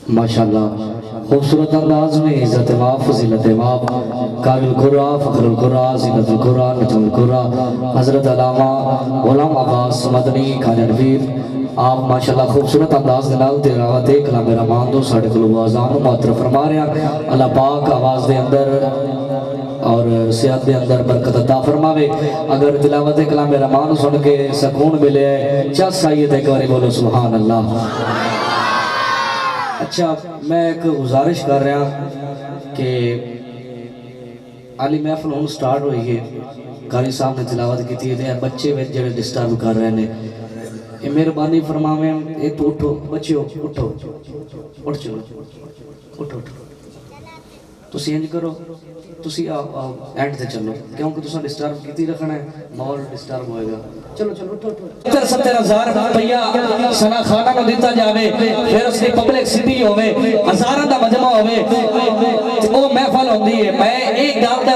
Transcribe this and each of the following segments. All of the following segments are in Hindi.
माशाल्लाह खूबसूरत अंदाज में इज्जत माफ फजीलत माफ काबिल कुर्रा फखरुल कुर्रा ज़ीनतुल कुर्रा नजमुल कुर्रा हज़रत अल्लामा गुलाम अब्बास मदनी खानवीर आप माशाल्लाह खूबसूरत अंदाज के नाल तिलावत कलाम रहमान दो साढ़े कोल आवाज़ां नूं मुअत्तर फरमा रहे हैं। अल्लाह पाक आवाज़ के अंदर और सेहत के अंदर बरकत अता फरमावे। अगर तिलावत कलाम रहमान सुन के सुकून मिले चस आइए तो एक बार बोलो सुभान अल्लाह। अच्छा मैं एक गुजारिश कर रहा कि आली महफिल हुण स्टार्ट हुई है, कारी साहब ने तिलावत की है, बच्चे में जो डिस्टर्ब कर रहे हैं ये मेहरबानी फरमावे ये तो उठो बच्चों उठो उठ चलो उठो उठो तुसी इंज करो तुसी एंड ते चलो क्योंकि तुसा डिस्टर्ब कीती रखना है माहौल डिस्टर्ब होएगा। चलो चलो उठो उठो 70,000 रुपया सना खाना को दिता जावे फिर उसकी पब्लिक सिटी होवे हजारां दा मजमा होवे ते ओ महफिल होंदी है। मैं एक गल दा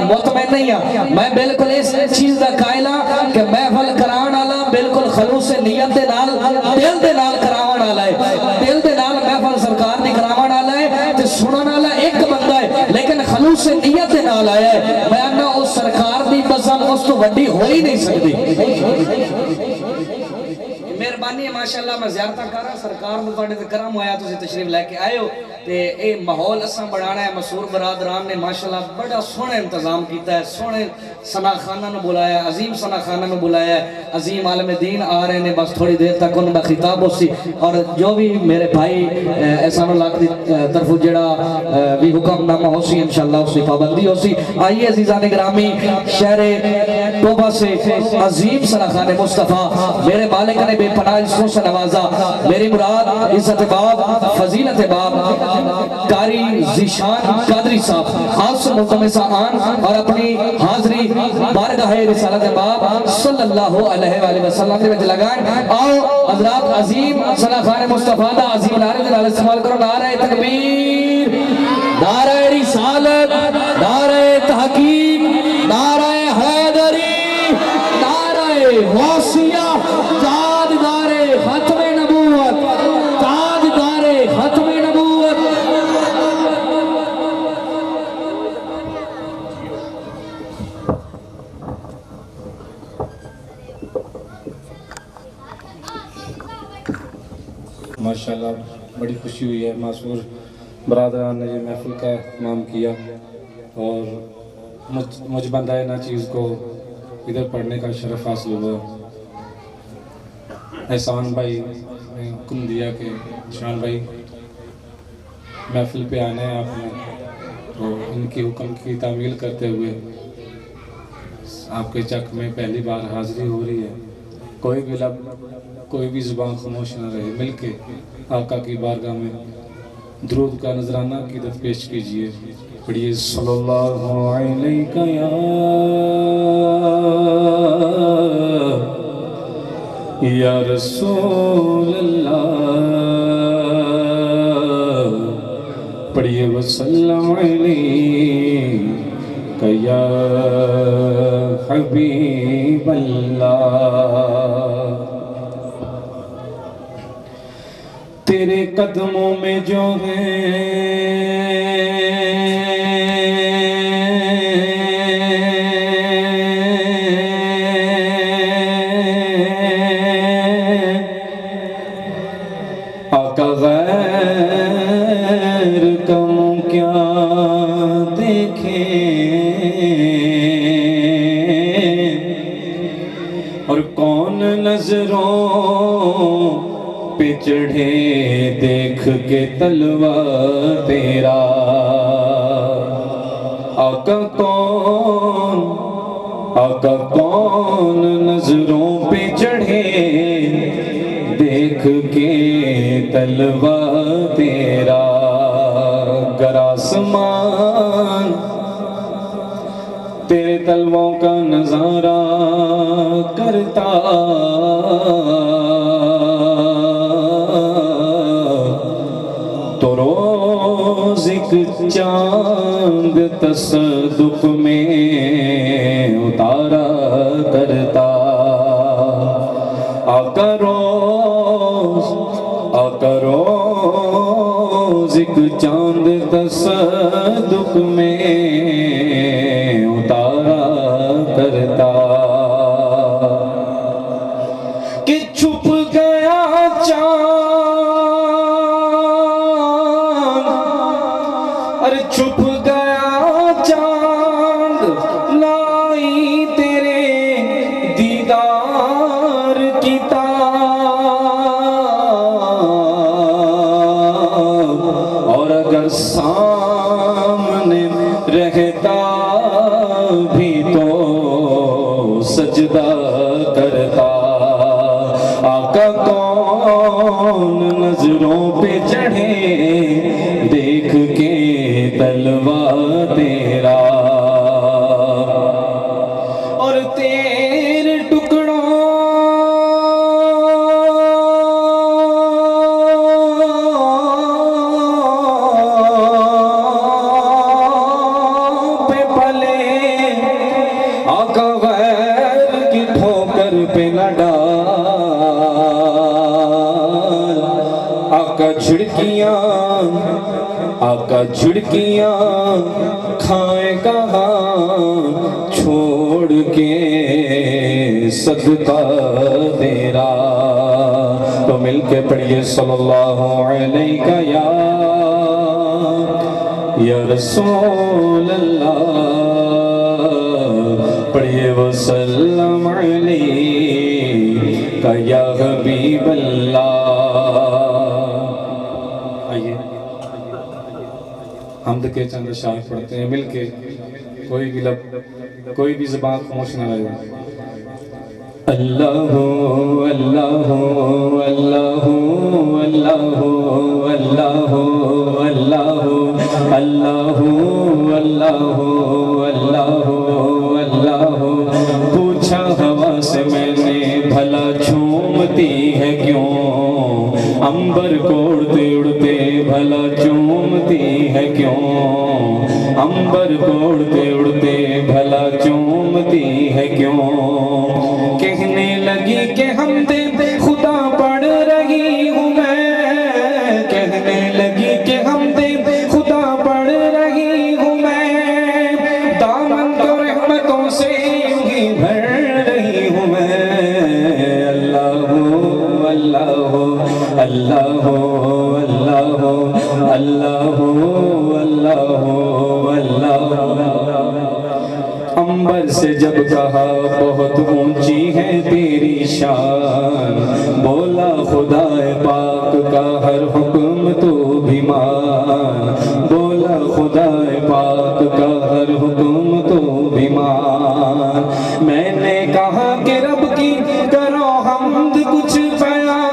मुतमईन नहीं हां, मैं बिल्कुल इस चीज दा कायल हां कि महफिल कराउण वाला बिल्कुल खलूस नियत दे नाल दिल दे नाल करावण वाला है, दिल दे नाल महफिल सरकार दी करावण वाला है ते सुनन वाला एक बंदा है लेकिन खलूस नियत दे नाल आया है। मैं ना उस सरकार दी कसम उस तो वड्डी हो ही नहीं सकती। मेहरबानी है माशाअल्लाह मैं ज़ियारत कर रहा सरकार में तुहाडे ते करम होया तुसीं तशरीफ लेके आए हो ते ये माहौल असां बनाना है। मसूर बरादरान ने माशाअल्लाह बड़ा सोहना इंतजाम किया है, सोहने सना खाना नु बुलाया, अजीम सना खाना नु बुलाया, अजीम आलम दीन आ रहे ने, बस थोड़ी देर तक उनका खिताब होसी और जो भी मेरे भाई एहसान लाख दी तरफ जेड़ा भी हुक्मनामा होसी इंशाअल्लाह उसकी पाबंदी होसी। आइए अजीज़ान गिरामी शहर तोबा से अजीम सना खान मुस्तफ़ा मेरे मालिक ने बेपनाह इसको से नवाजा, मेरी मुराद इज्जत बाब फजीलत बाब कारी ज़ीशान कादरी साहब आज मुतमिसा आन और अपनी हाज़री बारगाह रिसालत बाब सल्लल्लाहु अलैहि वसल्लम के में लगाएं। आओ हज़रात अजीम सना खान मुस्तफ़ा दा अजीम नारे दे नाल इस्तेमाल करो। नारे तकबीर, नारे रिसालत, नारे तहकीक, नारे हैदरी, नारे गौसिया, ताजदारे खत्मे नबूवत, ताजदारे खत्मे नबूवत। माशाल्लाह बड़ी खुशी हुई है। मासूर बरादरान ने ये महफिल का इत्माम किया और मुझ बंदा ना चीज़ को इधर पढ़ने का शरफ हासिल हुआ। एहसान भाई ने हुक्म दिया कि शान भाई महफिल पे आना है आपने, तो इनकी हुक्म की तामील करते हुए आपके चक में पहली बार हाज़िरी हो रही है। कोई भी लब कोई भी ज़ुबान खामोश न रहे, मिलके आका की बारगाह में दुरूद का नजराना क़ीदत पेश कीजिए। पढ़िए सल्लल्लाहु अलैहि या रसूल अल्लाह, पढ़िए वसल्लम अलैका या हबीब अल्लाह। तेरे कदमों में जो है आका गैर कम क्या देखे और कौन नजरों पे चढ़े देख के तलवा तेरा। आका कौन नजरों पे चढ़े देख के तलवा तेरा। गर आसमान तेरे तलवों का नजारा करता तो रोज़ एक चांद तसद्दुक़ में उतारा करता। आका रोज़ रोज़ एक चांद तसद्दुक में उतारा करता कि छुप गया चांद, अरे छुप गया चांद, लाई तेरे दीदार की ताब, और अगर सामने रहता भी तो सजदा करता। आका कौन नजरों पे चढ़े देख के तलवा तेरा, और तेरे टुकड़ों पे पले आका गैर की ठोकर पे न डाल। आका झिड़कियां खाए कहाँ छोड़ के सदका तेरा। तो मिलके पढ़िए सल्लल्लाहु अलैहि या रसूल अल्लाह, पढ़िए वसल्लम अलैका या हबीब अल्लाह। आइए हमद के चंद शायर पढ़ते हैं मिलके, कोई भी लब कोई भी ज़बान खामोश ना रहे। अल्लाहु अल्लाहु अल्लाहु अल्लाहु अल्लाहु अल्लाहु अल्लाहु अल्लाहु अल्लाहु अल्लाहु। पूछा हवा से मैंने भला झूमती है क्यों, अंबर को उड़ते उड़ते भला चूमती है क्यों, अंबर को उड़ते उड़ते भला चूमती है क्यों। कहने लगी कि हमदे खुदा पढ़ रही हूँ मैं, कहने लगी कि हमदे खुदा पढ़ रही हूँ मैं, दामन तो रहमतों से यूं ही भर रही हूँ मैं। अल्लाहु अल्लाहु अल्लाहु अल्लाहु अल्लाहु अल्लाहु अल्लाहु। अंबर से जब कहा बहुत ऊंची है तेरी शान, बोला खुदाए पाक का हर हुक्म तो भी मान, बोला खुदाए पाक का हर हुक्म तो भी मान। मैंने कहा कि रब की करो हमद कुछ बयां,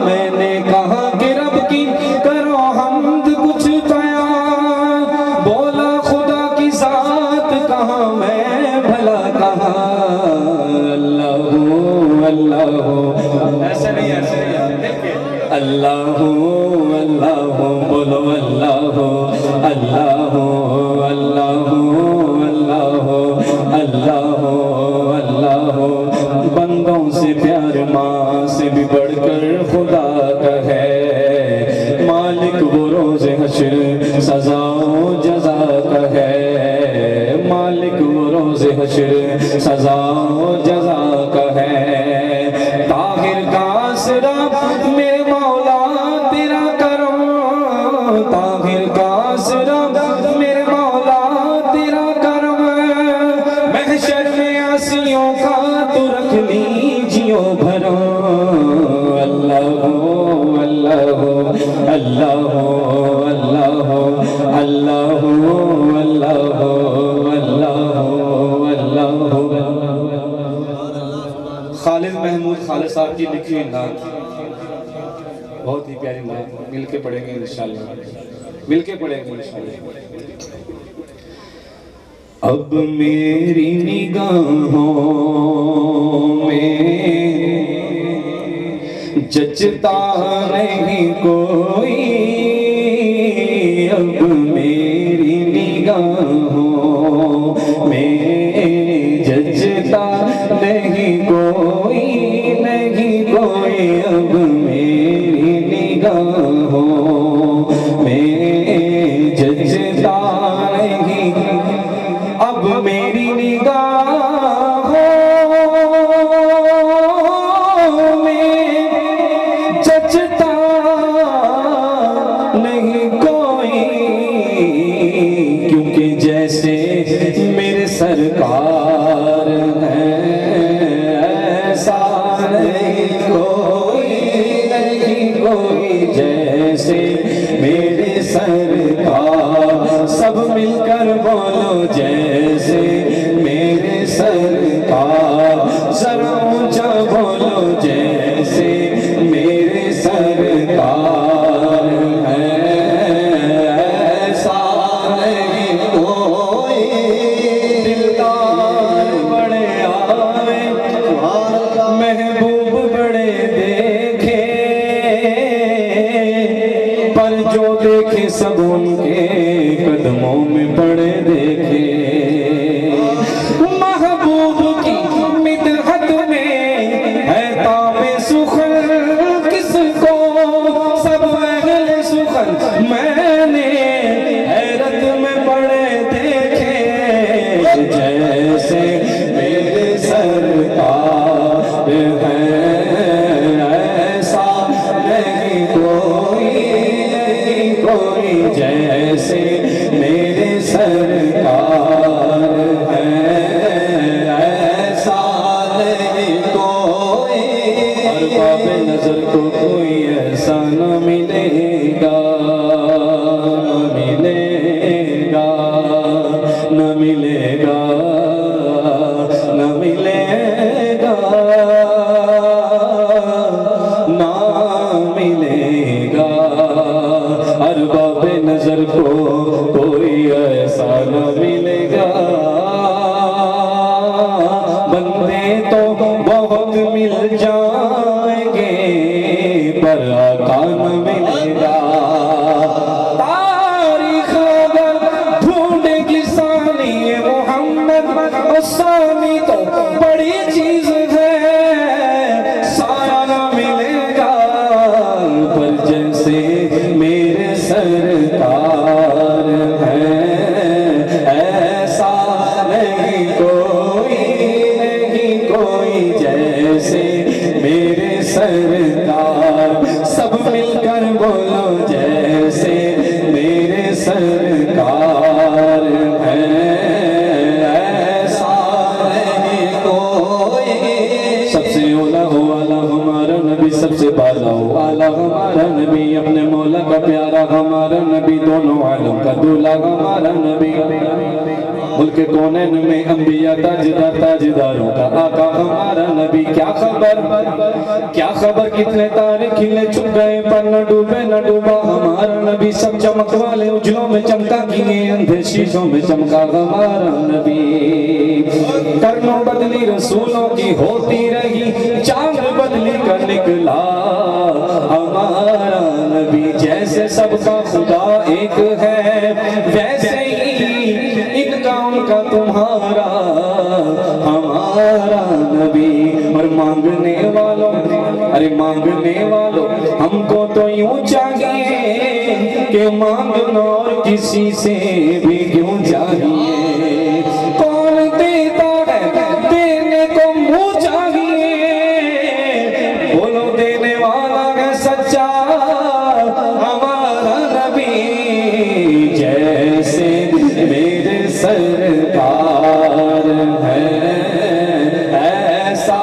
मैंने कहा कि रब की करो हमद कुछ बयां, बोला खुदा की जात कहाँ मैं भला कहाँ। अल्लाहु अल्लाहु ऐसे नहीं अल्लाहु अल्लाहु बोलो अल्लाहु अल्लाहु अल्लाहु अल्लाहु अल्लाहु अल्लाहु। बंदों से प्यार माँ से भी बढ़कर खुदा का है, मालिक वो रोज़े हश्र सजाओ जजा का है, मालिक वो रोज़े हश्र सजाओ जजा का है। ताहिर का आसरा मेरे मौला तेरा करो, ताहिर का आसरा मेरे मौला तेरा करो, महशर में आसियों का तो रख लीजियो भरो। अल्लाहु अल्लाहु अल्लाहु अल्लाहु अल्लाहु अल्लाहु अल्लाहु अल्लाहु। खालिद महमूद खालिद साहब की लिखी हुई नात, बहुत ही प्यारी नात, मिलके पढ़ेंगे इंशाल्लाह, मिलके पढ़ेंगे इंशाल्लाह। अब मेरी निगाहों में जचता नहीं कोई, अब मेरी निगाहों में जचता नहीं कोई, नहीं कोई अब मेरी निगाहों कोई जैसे मेरे सरकार। सब मिलकर बोलो जैसे मेरे सरकार। जरा ऊंचा बोलो जैसे मेरे सरकार है। ऐसा नहीं कोई दिलदार बड़े आए महबूब बड़े देखे, पर जो देखे सब उनके कदमों में पड़े देखे। महबूब की मिदहत में है ताबे सुखन किसको, सब अहले सुखन मैंने हैरत में पड़े देखे। जैसे मेरे सरकार है ऐसा नहीं कोई, नहीं कोई जैसे मेरे सरकार है। ऐसा नहीं कोई अरबाब नजर को कोई ऐसा न मिलेगा, न मिलेगा, न मिलेगा, न मिलेगा, ना मिलेगा। अरबाब नजर को कोई ऐसा न मिलेगा। बंदे तो बहुत मिल जाएंगे पर आका न मिलेगा। तारीख अगर ढूंढेगी सानी मोहम्मद सानी तो बड़ी चीज है, साया न मिलेगा। पर जैसे मेरे सरकार है ऐसा नहीं कोई, नहीं कोई जैसे मेरे सरकार। सब मिलकर बोलो जैसे मेरे सरकार है। ऐसा नहीं कोई। सबसे ओला हो वाला हमारा नबी, सबसे बाला हो वाला हमारा नबी, अपने मौला का प्यारा हमारा नबी, दोनों आलम का दूल्हा हमारा नबी। मुल्क कौनैन में अंबिया ताजदार ताजदारों का आका हमारा नबी। क्या खबर, क्या खबर कितने तारे खिले चुप गए पर न डूबे न डूबा हमारा नबी। सब चमक वाले उजलों में चमका किए अंधे शीशों में चमका हमारा नबी। करनों बदली रसूलों की होती रही, चांद बदली कर निकला हमारा नबी। जैसे सबका खुदा एक है वैसे ही इनका उनका तुम्हारा हमारा नबी। और मांगने वालों, अरे मांगने वालों हमको तो यूं चाहिए कि मांगना और किसी से भी क्यों चाहिए। कौन देता है देने को मुंह चाहिए, बोलो देने वाला है सच्चा हमारा नबी। जैसे मेरे सरकार है ऐसा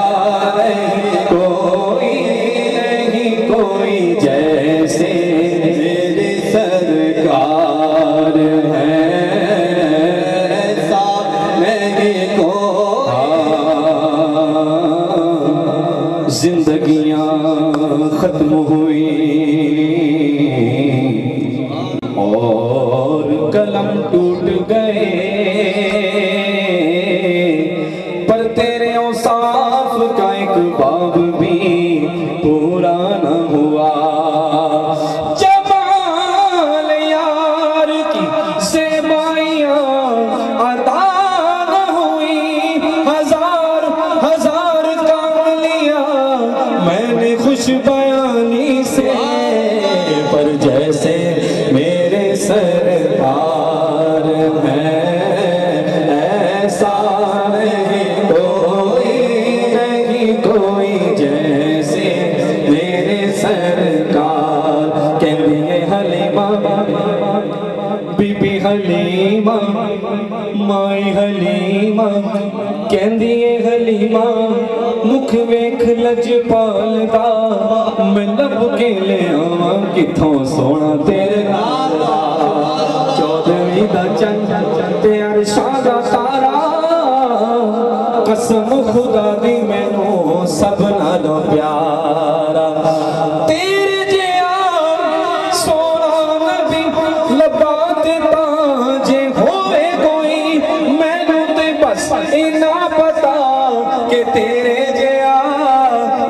नहीं कोई, नहीं कोई जैसे मेरे सरकार है। ऐसा नहीं कोई। जिंदगियां खत्म हुई और कलम टूट गए, पर तेरे औसाफ का एक बाब भी पूरा न हुआ। जमाल यार की सेबाइयां अता न हुई, हजार हजार काम लिया मैंने खुश बयानी से। पर जैसे मेरे सरकार है ऐसा नहीं कोई, नहीं कोई जैसे मेरे सरकार। कहती हलीमा बीबी हलीमा माई हलीमा कहंदी है हलीमा मुख वेख लजपाल दा मैं लब के ले आवां किथों सोना तेरे नाल दा चौदहवीं दा चंद ते अरशां दा तारा कसम खुदा दी मैनू सब नालों प्यारा तेरे जिया सोना नबी लबा ते तां जे होवे कोई मैनू ते बस इना पता कि तेरे जिया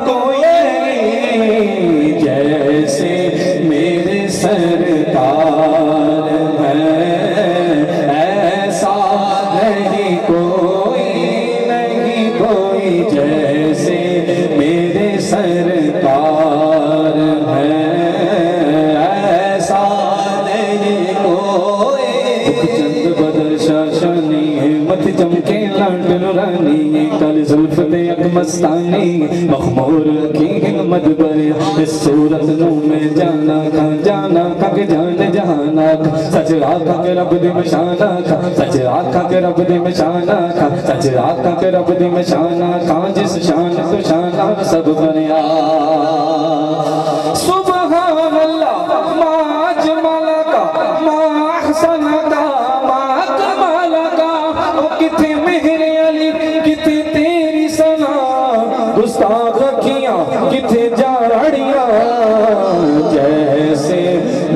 कोई नहीं जैसे मेरे सरकार है ऐसा नहीं कोई जैसे मेरे सरकार है ऐसा नहीं कोई चंद बदल शाशानी है मत चमके लाट रानी है कल जुल्फ दे अक मस्तानी मखमूर की हिम्मत बरे इस सूरत नू मैं जाना का के जान जहाना का सच आखा के रब दी मशाना का सच आखा के रब दी मशाना का सच आखा के रब दी मशाना का जिस शान तो शाना सब बनिया सुभान अल्लाह मा जमाल का मा अहसन का मा कमाल का ओ किथे मेहरे अली किथे तेरी सना गुस्ताख रखियां किथे जाड़ियां जैसे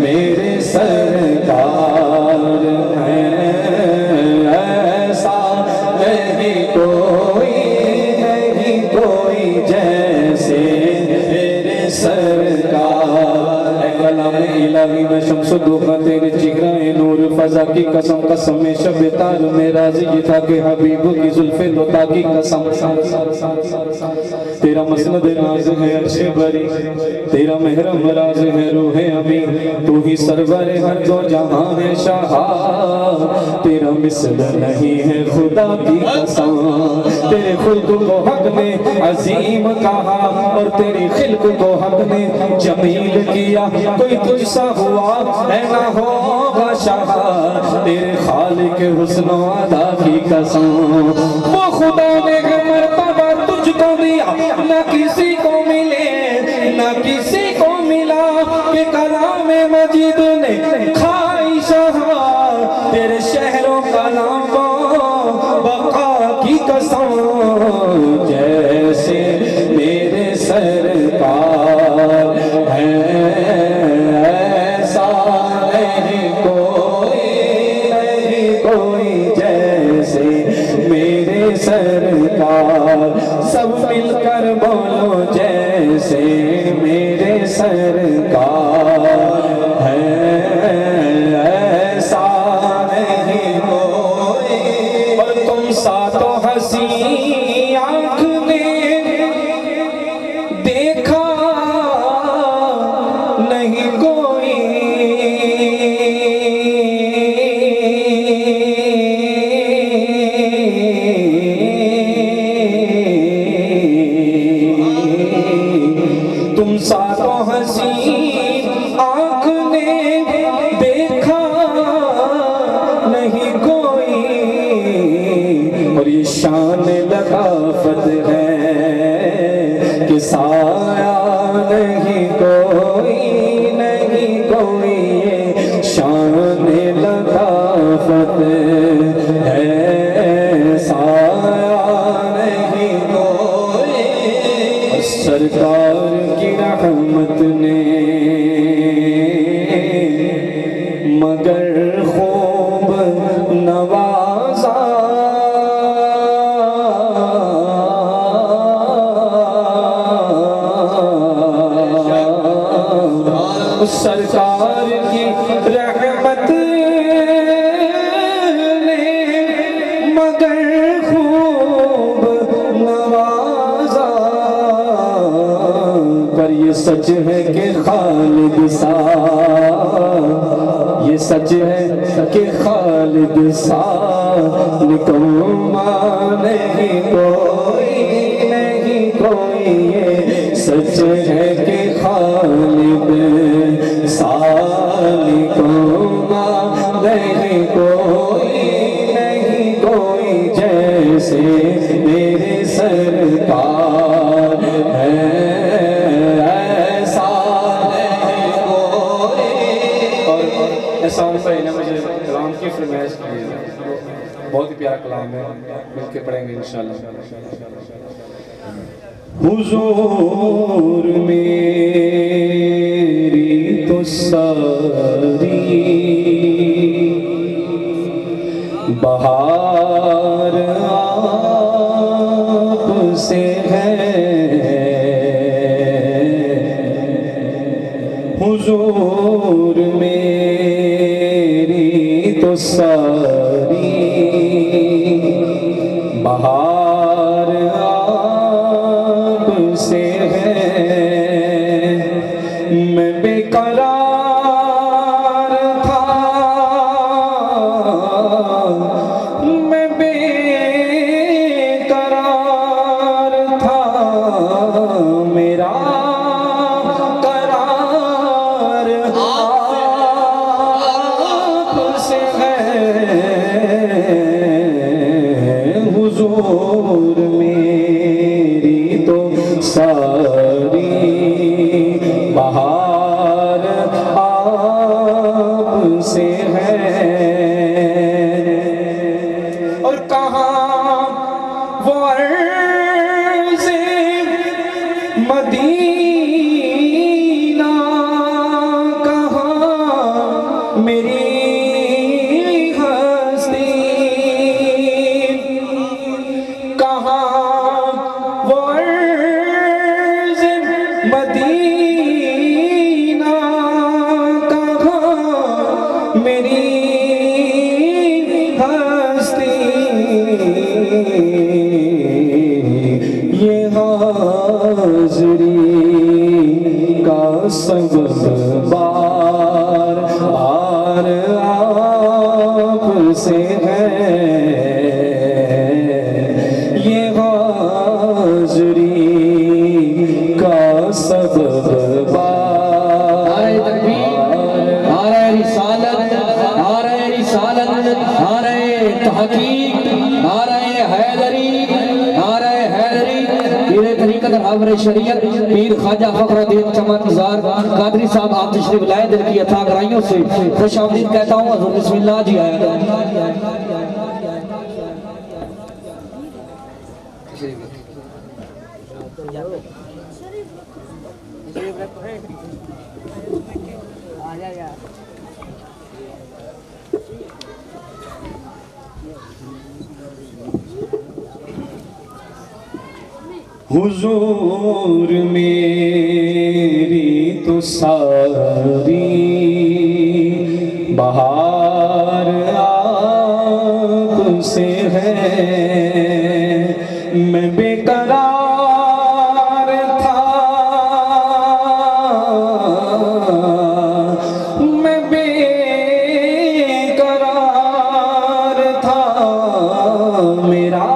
मेरे सरकार है ऐसा नहीं कोई जैसे मेरे सरकार है कलाम इलाही में शम्सुद दुहा तेरे जिगराए नूर फजा की कसम कसम में शब तार में राज़ी ये था कि हबीब की जुल्फे लता की कसम तेरा मसनद नाज है अर्शे बरी तेरा महरम राज है रूह अमी तू ही सरवर हर दो जहां है शाह तेरा मिसल नहीं है खुदा की कसम तेरे खुल्क को हक ने अजीम कहा और तेरी खिल्क को हक ने जमील किया कोई तुझसा हुआ है ना होगा शाह तेरे खालिक हुस्न अदा की कसम वो खुदा ने मर्तबा तुझको दिया ना किसी को मिले ना किसी को मिला कि कलाम मजीद ने खाई शाह तेरे शहरों का नाम बका की कसम जैसे मेरे सरकार है ऐसा नहीं कोई जैसे मेरे सरकार सब मिलकर बोलो जैसे मेरे सरकार है ऐसा नहीं कोई और तुम सातों हंसी आँख ने देखा नहीं कोई तुम सातों हंसी आँख ने देखा नहीं कोई और ये शान लताफत है कि साया नहीं कोई ये शान लताफत है साया नहीं कोई और सरकार की रहमत ने मगर खूब नवाजा सरकार की रहमत ने मगर खूब नवाजा पर ये सच है कि खालिद सा ये सच है कि खालिद सा निकम्मा नहीं कोई ये सच है कि खालिद सा निकम्मा नहीं कोई जैसे एहसान भाई ने मुझे कलाम की फरमाइश की है, बहुत ही प्यारा कलाम है, मिलके पढ़ेंगे इंशाल्लाह। हुजूर मेरी तो सारी बहार आपसे है, हुजूर मेरी तो सारी बहार आपसे है। मैं बेकरार था, मैं बेकरार था, मेरा करार आपसे है। हुजूर मेरी तो सारी बहार आपसे है। और कहाँ वो अर्ज़े मदीना, कहाँ मेरी हस्ती, कहाँ वो अर्ज़े मदीना, कहाँ मेरी हस्ती। ये हाज़री का सबब बार बार आपसे है। ये हाज़री का सबब नारे तकबीर, नारे रिसालत, नारे रिसालत, नारे तहकीक, नारे हैदरी, नारे हैदरी। पीर तरीक़त रहबर शरीयत पीर ख्वाजा फखरुद्दीन चमन निज़ार कादरी साहब आप तशरीफ लाए, दिल की अता गहराइयों से खुशामदीद कहता हूँ। हज़ूर बिस्मिल्लाह जी आया। हुजूर मेरी तो सारी बहार आपसे है। मैं बेकरार था, मैं बेकरार था, मेरा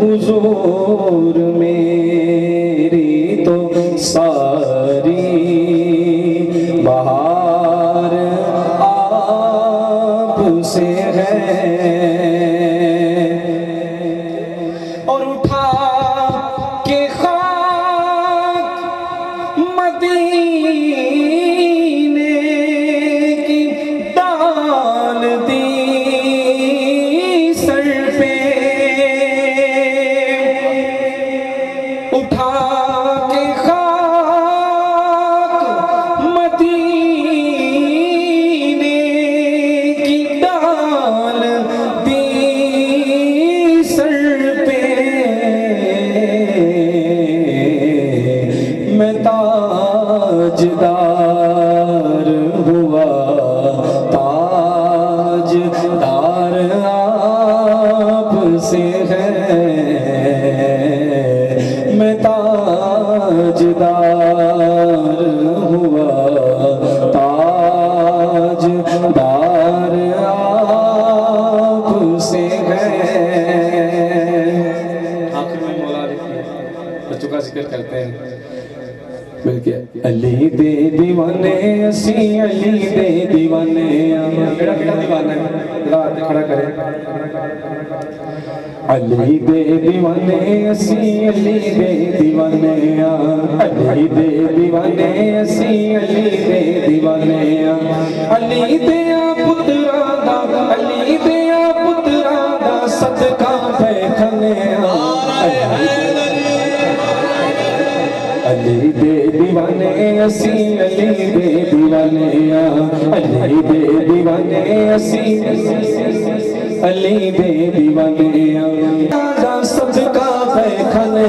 हुजूर मेरी तो सारी बहार आपसे है। और उठा के खाक मदीने की डाल दी सर पे, उठा के खाक मदीने की डाल दी सर पे। मैं ताजदार हुआ, ताजदार आपसे है। मैं ताजदार हुआ, ताजदार आपसे है। आखिर में मौला बच्चों का जिक्र करते हैं। मिलके अली दे दीवाने असी अली दे दीवाने केड़ा केड़ा दीवाना है जरा हाथ खड़ा करे अली दे दीवाने असी अली दे दीवाने अली दे दीवाने असी अली दे दीवाने अली दे पुत्रा दा अली दे पुत्रा दा सदका पैखने अली दे दीवाने असी अली दे दीवाने अली दे दीवाने असी अली दे दीवाने सदका पैखने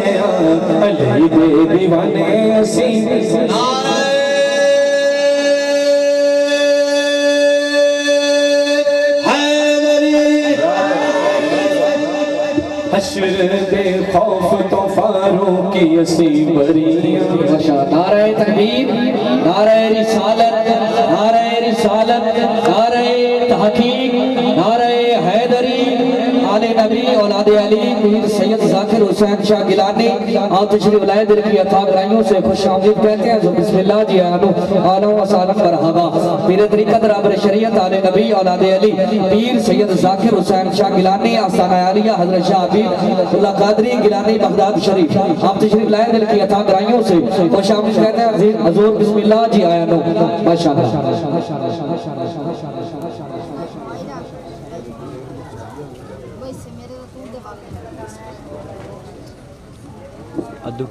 अली दे दीवाने असी हश्र दे खौफ तो फारूकी असी बरियां नारे तकबीर, नारे रिसालत, नारे रिसालत, नारे तहकीक, नारे हैदरी, आले नबी औलादे अली मीर सैयद जाकिर हुसैन शाह गिलानी आप तशरीफ लाए दिल की अथाह गहराइयों से खुश आमदीद कहते हैं। जो बिस्मिल्लाह जी आलो वसहलन मरहबा पीर तरीक़त राबर शरीयत आले नबी औलादे अली पीर सैयद जाकिर हुसैन शाह गिलानी आस्ताना आलिया हजरत शाह हबीबुल्लाह कादरी गिलानी बगदाद शरीफ आप तशरीफ लाए दिल की अथाह गहराइयों से खुश आमदीद कहते हैं। हजूर बिस्मिल्लाह जी आलो माशाअल्लाह। अद्दू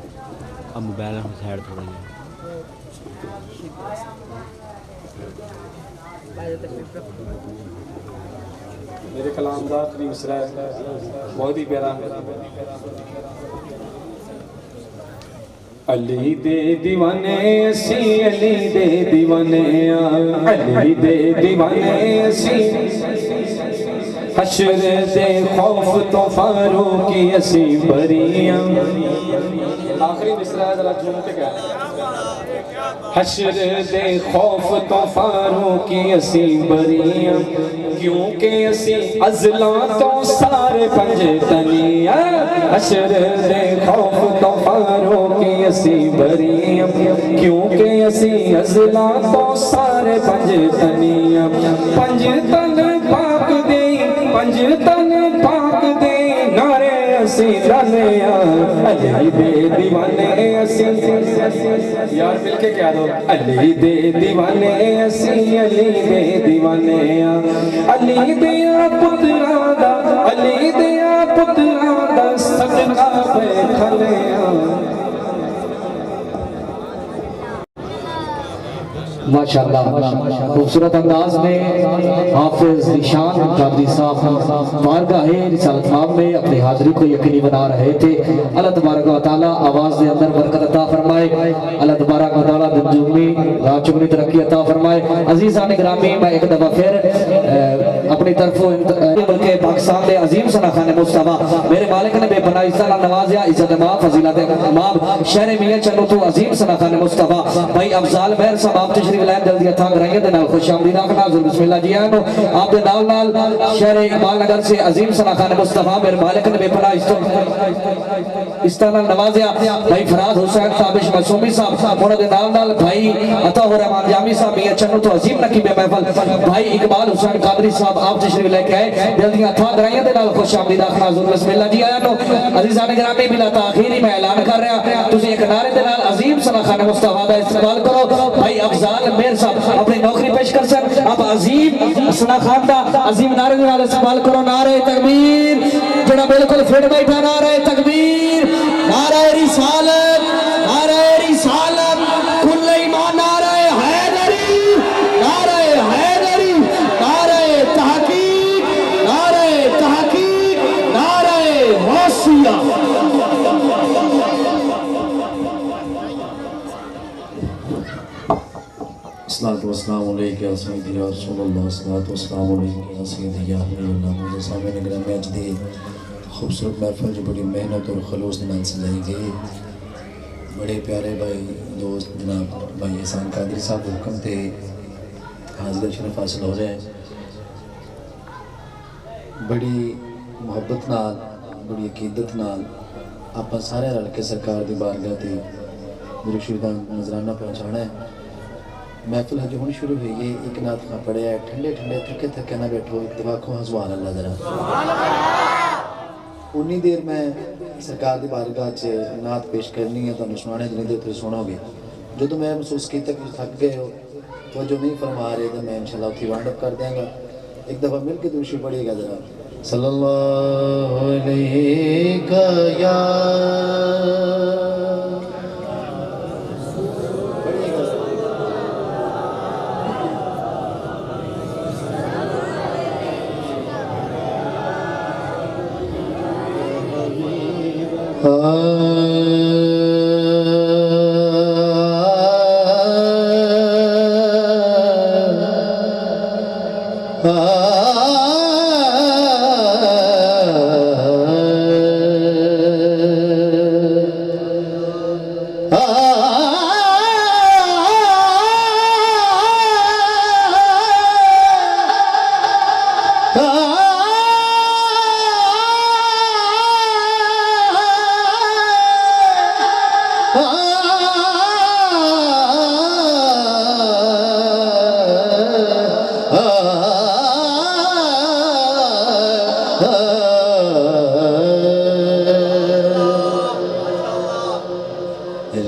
अब मोबाइल साइड थोड़ा ही मेरे कलाम का आखिरी मिसरा है बहुत ही प्यारा है। अली दे दीवाने असी अली दे दीवाने अली दे दीवाने असी हश्र दे खौफ तो फारूकी असी बरियां आखिरी मिसरा है जरा झूम के कह हश्र दे खौफ तो फारूकी असी बरियां क्योंकि असी अजला तो सारे पंजे तनिया हश्र दे खौफ तो फारूकी असी बरियां क्योंकि असी अजला तो सारे पंजे तनिया पंज तन पाक दे पंज तन पाक दे नारे असी लाने अली दे दीवाने असी यार मिलके क्या दो अली दे दीवाने असी अली दे दीवाने अली दे पुत्रा दा अली दे पुत्रा दा सदका पैखने माशाअल्लाह खूबसूरत अंदाज में हाफिज निशान कादरी साहब बारगाह रिसालत माम में अपनी हाजिरी को यकीनी बना रहे थे। अल्लाह तबारक व तआला आवाज के अंदर बरकत अता फरमाए। अल्लाह तबारक व तआला दिलजुमी राजुमी तरक्की अता फरमाए। अजीज़ान गिरामी मैं एक दफा फिर अपनी तरफों मुल्क पाकिस्तान के अजीम सना खान मुस्तफा मेरे मालिक ने बेपनाह इज़्ज़त नवाज़िया इज़्ज़त मां फजीलत इमाम शहर मियां चन्नो तो अजीम सना खान मुस्तफा भाई अफजाल महर साहब आप तशरीफ लाए जल्दी अथा कराइए दे नाल खुशामदीद आखना हज़रत बिस्मिल्लाह जी आनो आप दे नाल नाल शहर इकबाल नगर से अजीम सना खान मुस्तफा मेरे मालिक ने बेपनाह इस्ताना नवाज़िया भाई फराज हुसैन ताबिश मासूमी साहब उन्होंने नाल नाल भाई अता हो रहमान जामी साहब मियां चन्नो तो अजीम नकीब महफल भाई इकबाल हुसैन कादरी साहब आप तशरीफ लेके आए जल्दी अथा कराइए दे नाल खुशामदीद आखना हज़रत बिस्मिल्लाह जी आनो अजीज़ान गिरामी बिला ताखीरी मैं ऐलान कर रहा तुझे एक नारे दे नाल अजीम सना खान मुस्तफा दा इस्तेमाल करो भाई अफजाल मेर साहब अपनी नौकरी पेश कर सक आप अजीम सना खान दा अजीम नारे दे नाल इस्तेमाल करो। नारे तकबीर जेड़ा बिल्कुल फिट बैठा नारे तकबीर नारे रिसालत कुल ईमान नारे हैदरी नारे तहकीक नारे गौसिया अस्सलातु वस्सलामु अलैका या सय्यदी या रसूलल्लाह अस्सलातु वस्सलामु अलैका या सय्यदी या हबीबल्लाह मुझे सामने निगरान में आज दी खूबसूरत महफिल जो बड़ी मेहनत और खलूस के नाम सजाई गई बड़े प्यारे भाई दोस्त जनाब भाई एहसान कादरी साहब हुक्म थे हाजिर शरीफ हासिल हो रहे हैं बड़ी मुहब्बत नाल बड़ी अकीदत नाल आप सारे रल के सरकार की बारगाह ते दुरुद का नजराना पहुँचाना है। महफिल हज हुण शुरू हुई है। एक नात खां पढ़िया ठंडे ठंडे थके थके ना बैठो, एक दफा आखो सुभान अल्लाह जरा। उन्नी देर मैं सरकार की बारगाह च नात पेश करनी है, तुहानूं सुनाने जिन्नी देर तुसीं सुनोगे। जो मैं महसूस किया कि थक गए हो तो जो नहीं फरमा रहे तो मैं इंशाल्लाह उत्थे वाइंड अप कर देंगा। एक दफ़ा मिल के दूसरी पढ़िएगा जरा। सल्लल्लाहु अलैहि या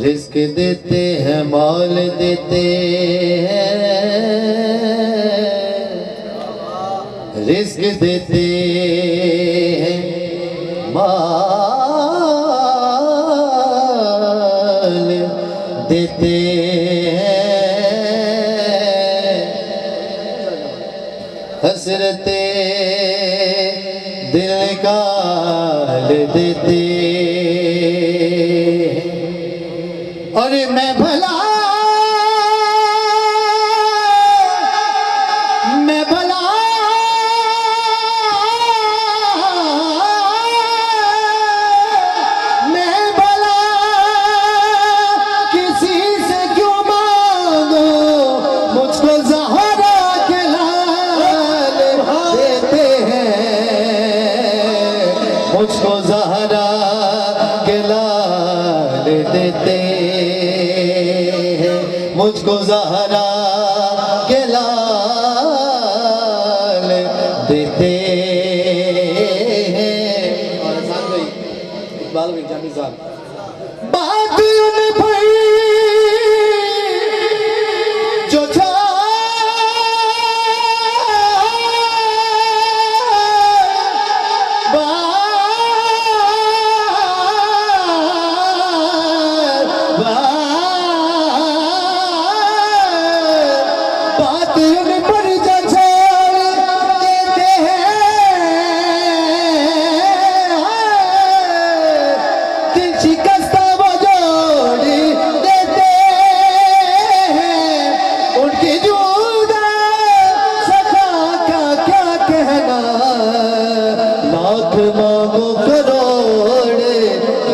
रिस्क देते हैं माल देते हैं, रिस्क देते हैं माल देते हैं, हसरते दिल काल देते और मैं भला किसी से क्यों मांगो, मुझको ज़हरा के लाल देते हैं, मुझको ज़हरा के लाल देते हैं, मुझको ज़हरा के लाल देते हैं। और आसान भाई इकबाल भाई जामी साहब बात उन्हें भाई जो बात उन्हें पर जो देते हैं, दिल शिकस्ता वो जोड़ी देते हैं, उनकी जुदा सखा का क्या कहना, लाख मांगो करोड़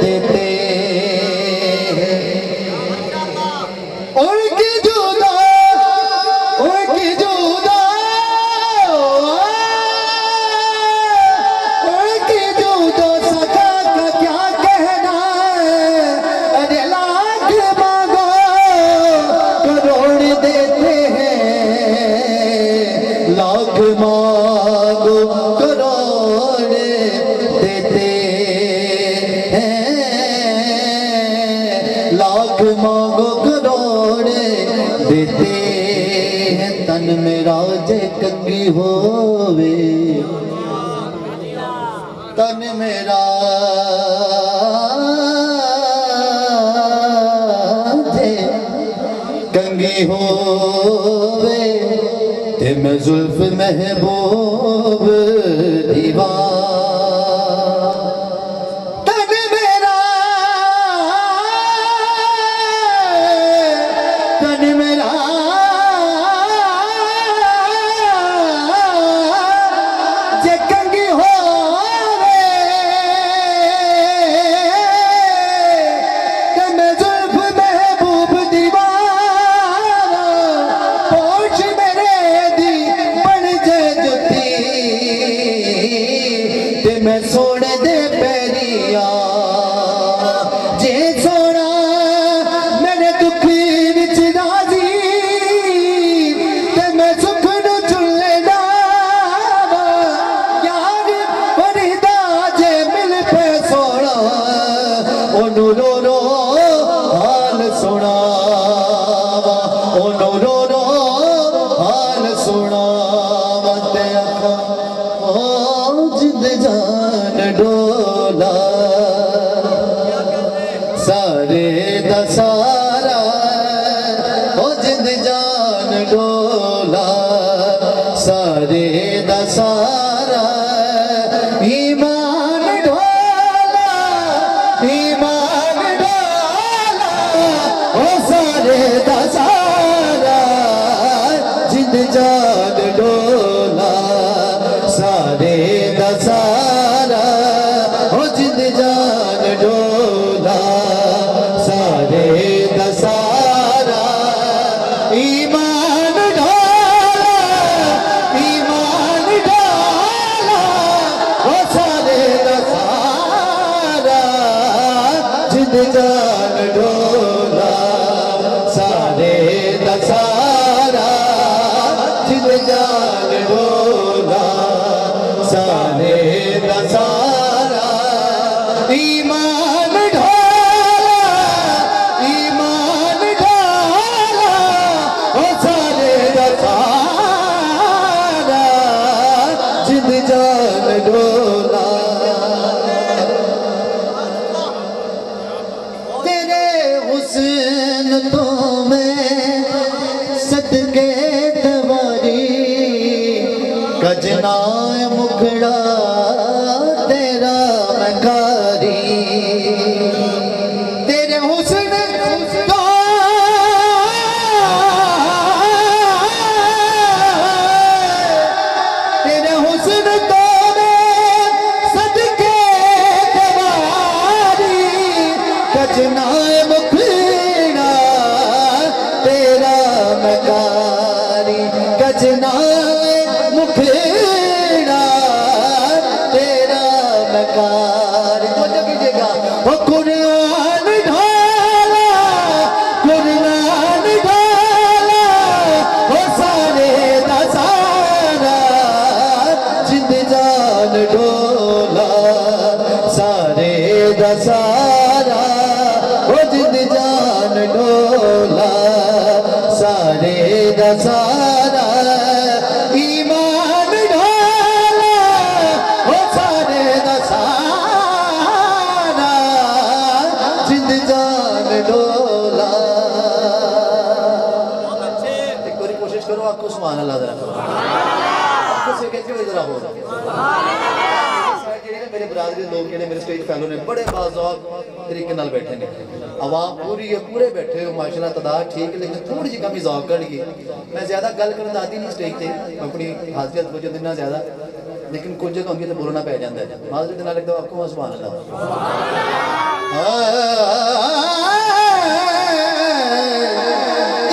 देते हैं, उनकी जुदा उनकी जुदा उनकी जुदा सखा का क्या कहना है, अरे लाख मांगो करोड़ देते हैं, लाख मांगो करोड़ देते हैं, लाख मांगो करोड़ देते हैं। तन मेरा जे कंगी होवे, तन मेरा जे कंगी होवे, ते मैं जुल्फ महबूब दीवार, तन मेरा जे कंगी होवे, ते मैं जुल्फ महबूब दीवार, पोछ मेरे दी बन जे जुती, ते मैं सोने दे पैरिया जे सोना मैं ओनू रो रो हाल सुनावा ओनू रो रो हाल सुनावा ते आखा ओ जिंद जान डोला सारे दा सारा ओ जिंद जान डोला सारे दा सारा ईमान डोला ईमान डोला ओ सारे दा सारा जिंद जान डोला सारे दा सारा ओ जिंद जान डोला सारे दा सारा ईमान डोला ईमान डोला ओ सारे दा सारा जिंद जान डोला सारे दा सारा जिंद जान डोला सारे दा सारा ईमान ढोला ईमान ढोला ओ सारे दा सारा जिंद जान डोला तेरे हुस्न तो मैं सदके तवारी कजना मुखड़ा तेरा मकारी तेरे हुस्न तो तेरे हुस्न तो मैं सदके तवारी कजना मुखड़ा तेरा मकारी कजना मुखड़ा तेरा मकार तो कीजिएगा वो कुरान ढाला कुरान ढाला वो सारे दा सारा जिंद जान डोला सारे दा सारा वो जिंद जान डोला सारे दा सारा ईमान ढोला ओ सारे दा सारा जिंद जान डोला एक बारी कोशिश करो आपको सुभान अल्लाह जरा आपको से कहते हुए जरा हो मेरे बरादरी लोग जेडे मेरे स्टेज फैलो ने बड़े बाज़ौक तरीके नाल बैठे ने आवाम पूरी है पूरे बैठे हो माशाल्लाह तादाद ठीक है लेकिन थोड़ी जी कमी ज़ौक करनी मैं ज़्यादा गल करन दा आदी नहीं स्टेज ते अपनी हाजियत वजह देना ज़्यादा लेकिन कुछ जगह होंगी तो बोलना पै जाता है माजरत नाल लगता आपको सुभान अल्लाह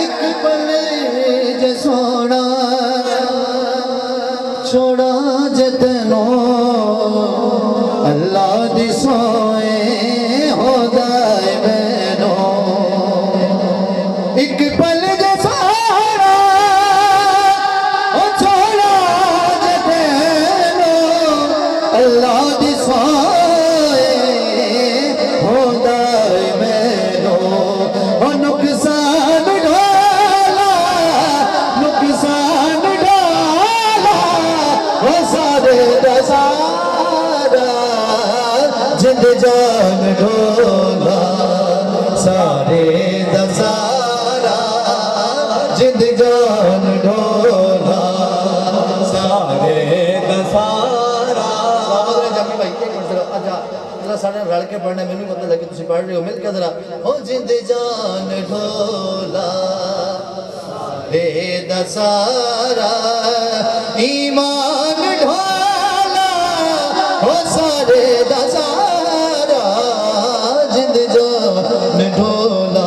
एक पल जे सोना छोड़ा जतनो अल्लाह दी सोए हो जाए मैनो एक पल जे सोना ओ छोड़ा जतनो अल्लाह दी सोए हो जाए मैनो ओ नुकसान ढोला नुकसान ढोला ओ सारे दा सारा जिंद जान ढोला सारे दा सारा जिंद जान ढोला सारे दा सारा जामी भाई एक मिनट जरा अच्छा जरा सारे रल के पढ़ना मैनू पता लगे तुम पढ़ रहे हो मिल के जरा हो जिंद जान ढोला रे दा सारा ईमान ढोला हो सारे दा सारा जिंद जान ढोला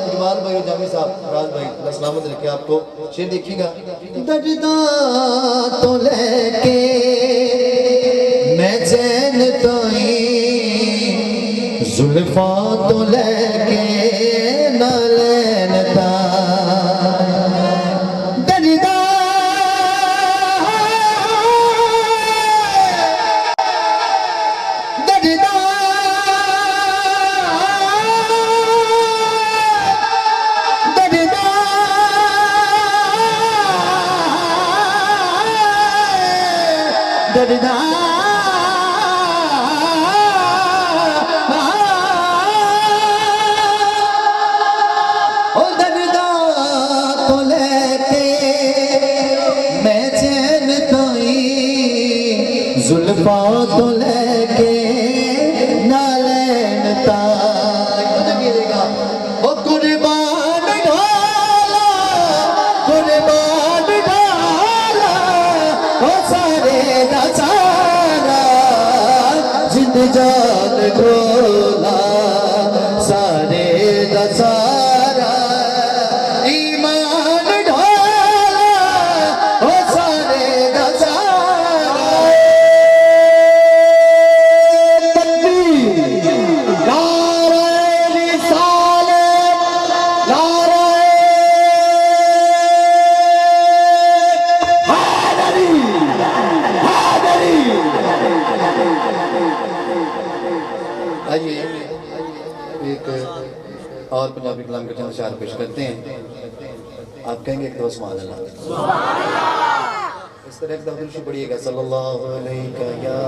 इकबाल भाई और जामी साहब राज भाई अल्लाह सलामत रखे आपको शेर देखिएगा दर्दा तो लेके मैं चैन तोई जुल्फा तो लेके नलैन ता दर्दा दर्दा दर्दा ओ दर्दा तो लेके मैं चैन ताई जुल्फा तो लेके नालैन ताई ओ कुर्बान ढाला कुर्बान ढाला ओ सारे दा सारा जिंद जान ढोला सारे दा सारा ईमान ढोला ओ सारे दा सारा तकबीर नारे रिसालत नारे हैदरी हैदरी। आइए एक और पंजाबी कलाम के चंद अशार पेश करते हैं। आप कहेंगे एक दो सुभान अल्लाह। इस तरह एक दफा शुरू पढ़िएगा सल्लल्लाहु अलैहि या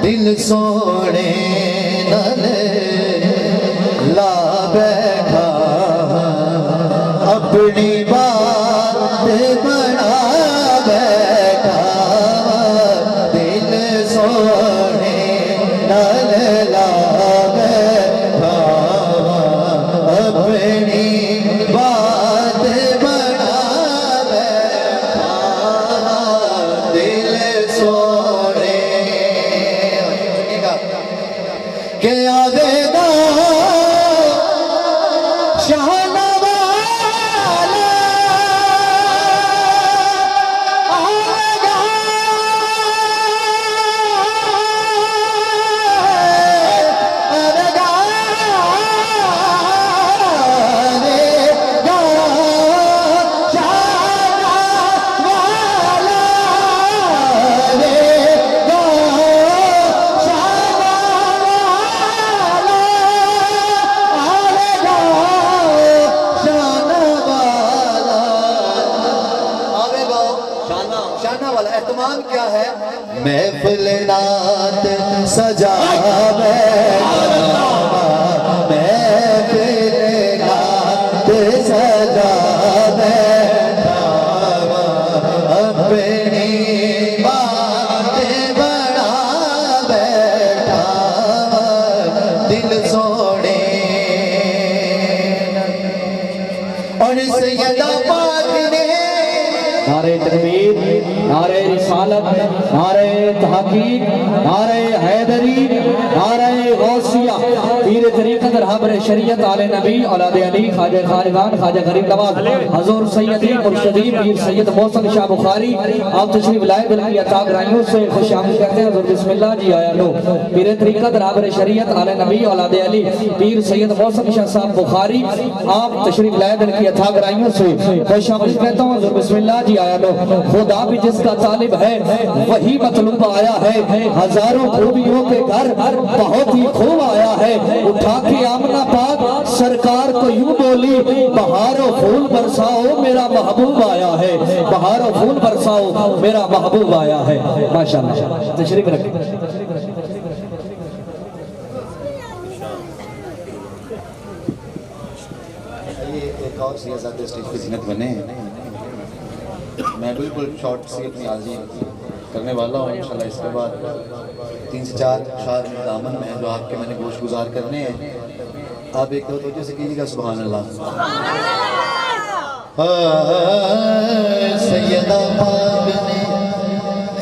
दिल सोने नल ला बैठा अपनी बात बना बैठा दिल सोने नल ला बैठा अपनी बात बना बैठा दिल सोने के आवेदा शाहनवाला आवेगा आवेगा आवेगा शाहनवाला आवेगा शाना वाला एहतमाम क्या है महफिल नात सजा महफिल नात सजा अपनी बात बड़ा बैठा दिल सोने और सैयदा पाक ने नारे तकबीर नारे रिसालत नारे तहकीक नारे हैदरी नारे गौसिया पीर तरीक़त रहबर शरीयत आले नबी औलाद अली ख्वाजा खानदान ख्वाजा गरीब नवाज हजूर सैयदी मुर्शदी पीर सैयद मोहसिन शाह बुखारी आप तशरीफ लाए दिल की अता गराइयों से खुशामद करते हैं। हजूर बिस्मिल्लाह जी आया लो पीर तरीक़त रहबर शरीयत आले नबी औलाद अली पीर सैयद मोहसिन शाह साहब बुखारी आप तशरीफ लाए दिल की अता गराइयों से खुशामद कहता हूँ। हजूर बिस्मिल्लाह जी आया लो खुदा भी जिसका तालिब है वही मतलूब आया है हजारों खूबियों के घर बहुत ही खूब आया है उठा के आमना पाक सरकार को यूं बोली बहारों फूल बरसाओ मेरा महबूब आया है बहारों फूल बरसाओ मेरा महबूब आया है। माशाअल्लाह तशरीफ रखें। एक और सियासत स्टेज पे ज़ीनत बने मैं बिल्कुल शॉर्ट सी अपनी हाजिरी करने वाला हूँ इंशाल्लाह। इसके बाद 3 से 4 अशार में दामन में जो आपके मैंने गोश गुजार करने हैं। आप एक दो तवज्जो से कीजिएगा सुभान अल्लाह। सैयदा पाक ने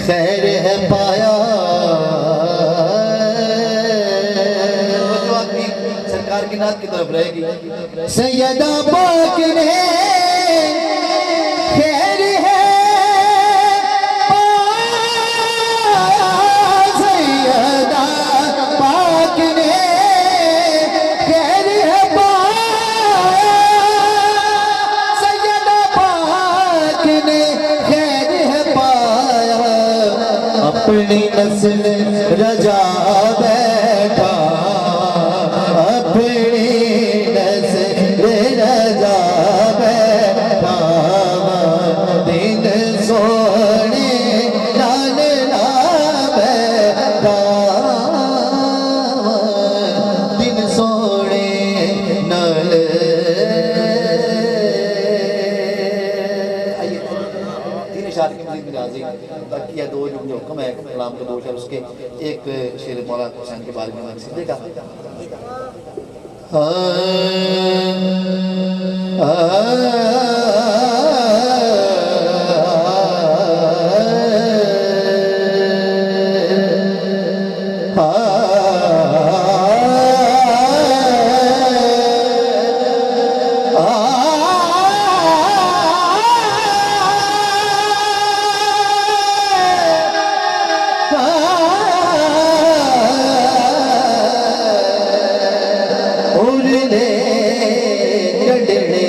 खैर है पाया, सरकार की नात की तरफ रहेगी। सैयदा पाक ने खैर है पाया, सैयदा पाक ने खैर है पाया, सैयदा पाक ने खैर है पाया, अपनी नस्ल रजा बैठा, अपनी नस्ल रजा बैठा, दिन सोने लाल ला बैठा, दिन सोने नाल। आइए 3 अशार की मज़ीद मिजाजी बाकी या 2 जो हुक्म है कलाम का 2 शेर, उसके एक शेर मौला हुसैन के बारे में सीधेगा। उड़ने कटने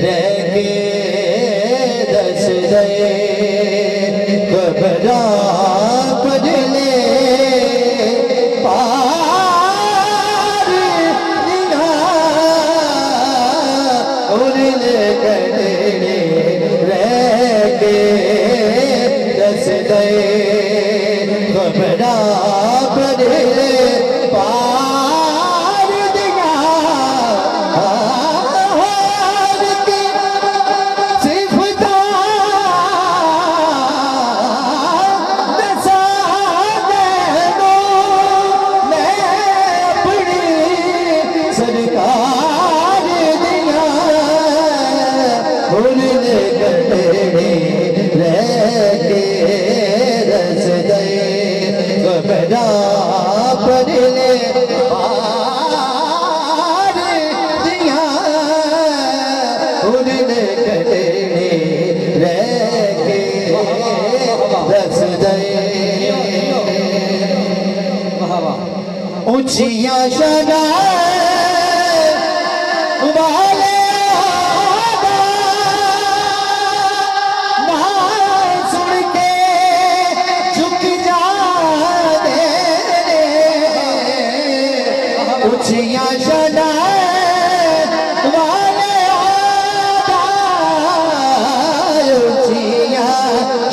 रह के दस गए, घबरा पड़ने पार निगाह, उड़ने कटने रह के दस गए, घबरा पड़ने पार दिगार की सिफता दसा देनो, मैं अपनी सरकार दिया, उड़ने कटने रह के रस गए, घबरा पड़ने पार दिया, उड़ने कटने रह के रस गए, ऊंचियां शना वाले सुन के झुक जाते, ऊंचियां शना वाले ऊंचियां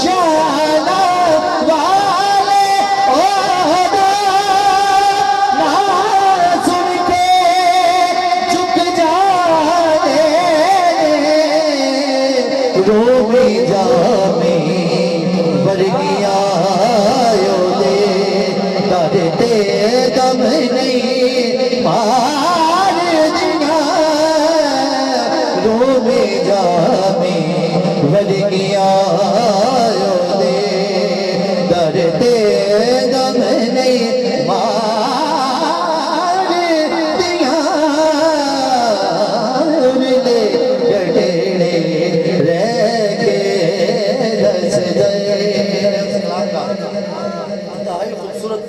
शना वाले सुन के झुक जाते, रोमी जामी वर्गिया दे डरते दम नहीं मार दिया, रोमी जामी वर्गिया दे डरते दम नहीं मार दिया, उड़ने कटने रह के दस गए। इंतहाई खूबसूरत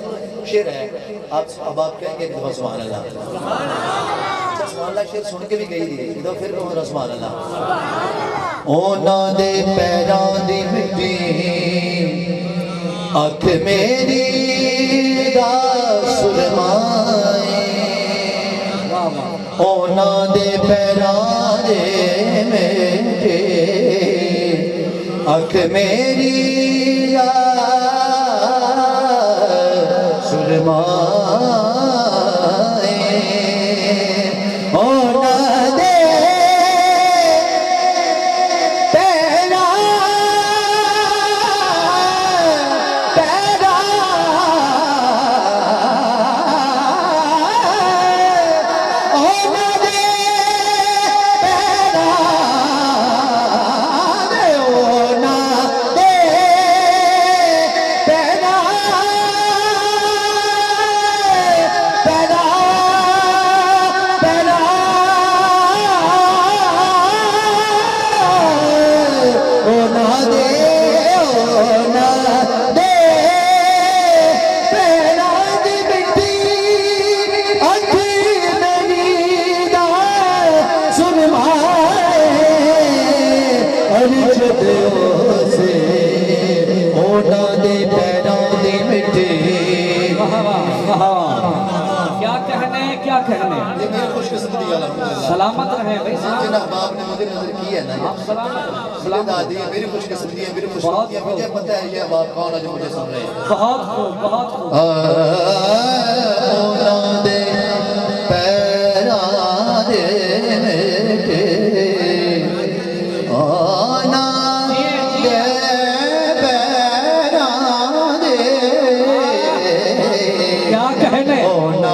शेर है। अब आप कहेंगे कि सुभान अल्लाह। सुभान अल्लाह शेर सुन के भी गई थी, तो फिर कहो सुभान अल्लाह। ਉਹਨਾਂ ਦੇ ਪੈਰਾਂ ਦੀ ਮਿੱਟੀ ਅੱਖ ਮੇਰੀ ਦਾ ਸੁਰਮਾਏ, ਉਹਨਾਂ ਦੇ ਪੈਰਾਂ ਦੇ ਮਿੱਟੀ ਅੱਖ ਮੇਰੀ ਦਾ ਸੁਰਮਾਏ, ਉਹਨਾਂ ਦੇ ਪੈਰਾਂ कहने ये मेरी खुशकिस्मती है अल्हम्दुलिल्लाह। सलामत रहे भाई जिन अहबाब ने मुझे नजर की है ना, ये सलाम दादी है, मेरी खुशकिस्मती है, मेरी खुशकिस्मती है। मुझे पता है ये अहबाब कौन है जो मुझे सुन रहे हैं। बहुत खूब बहुत खूब दे पैरा दे मेटे आना दे पैरा दे क्या कहने ओना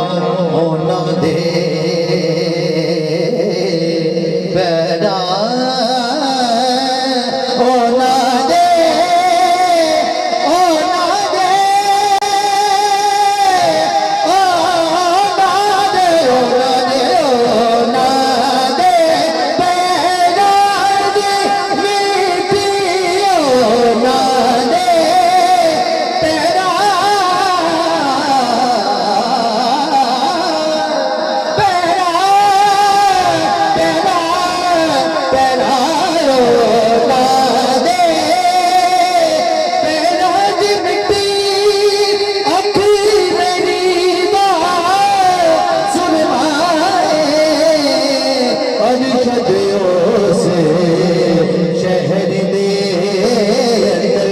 ओना दे पैरा ओना दे ओना दे ओना दे ओना दे ओना दे पैरा दे मिट्टी ओना दे पैरा पैरा पैरा पैरा ओना दे पैरा दी मिट्टी अखी मेरी बात सुन माए अज छड़ियो से शहर दे अंदर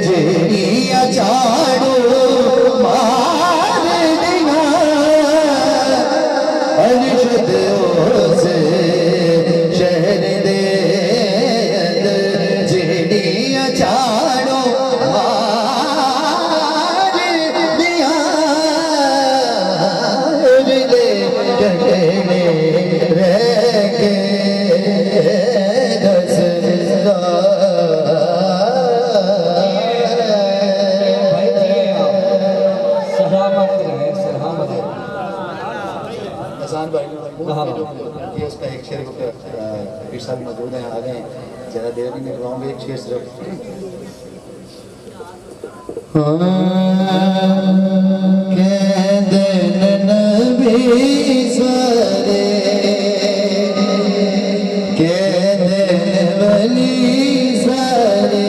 जेड़ियां झाड़ू मार दिया अज छड़ियो से शहर दे अंदर जेड़ियां झाड़ू मार दिया उजले डंडे रह के दसदा भाई जी सलामत रहे सलामत रहे। हसन भाई ये उसका एक शेर को पीर साहब मौजूद हैं, आ गए, ज़्यादा देर नहीं करवाऊंगे, एक शेर सिर्फ। कहते नबी सारे कहते वली सारे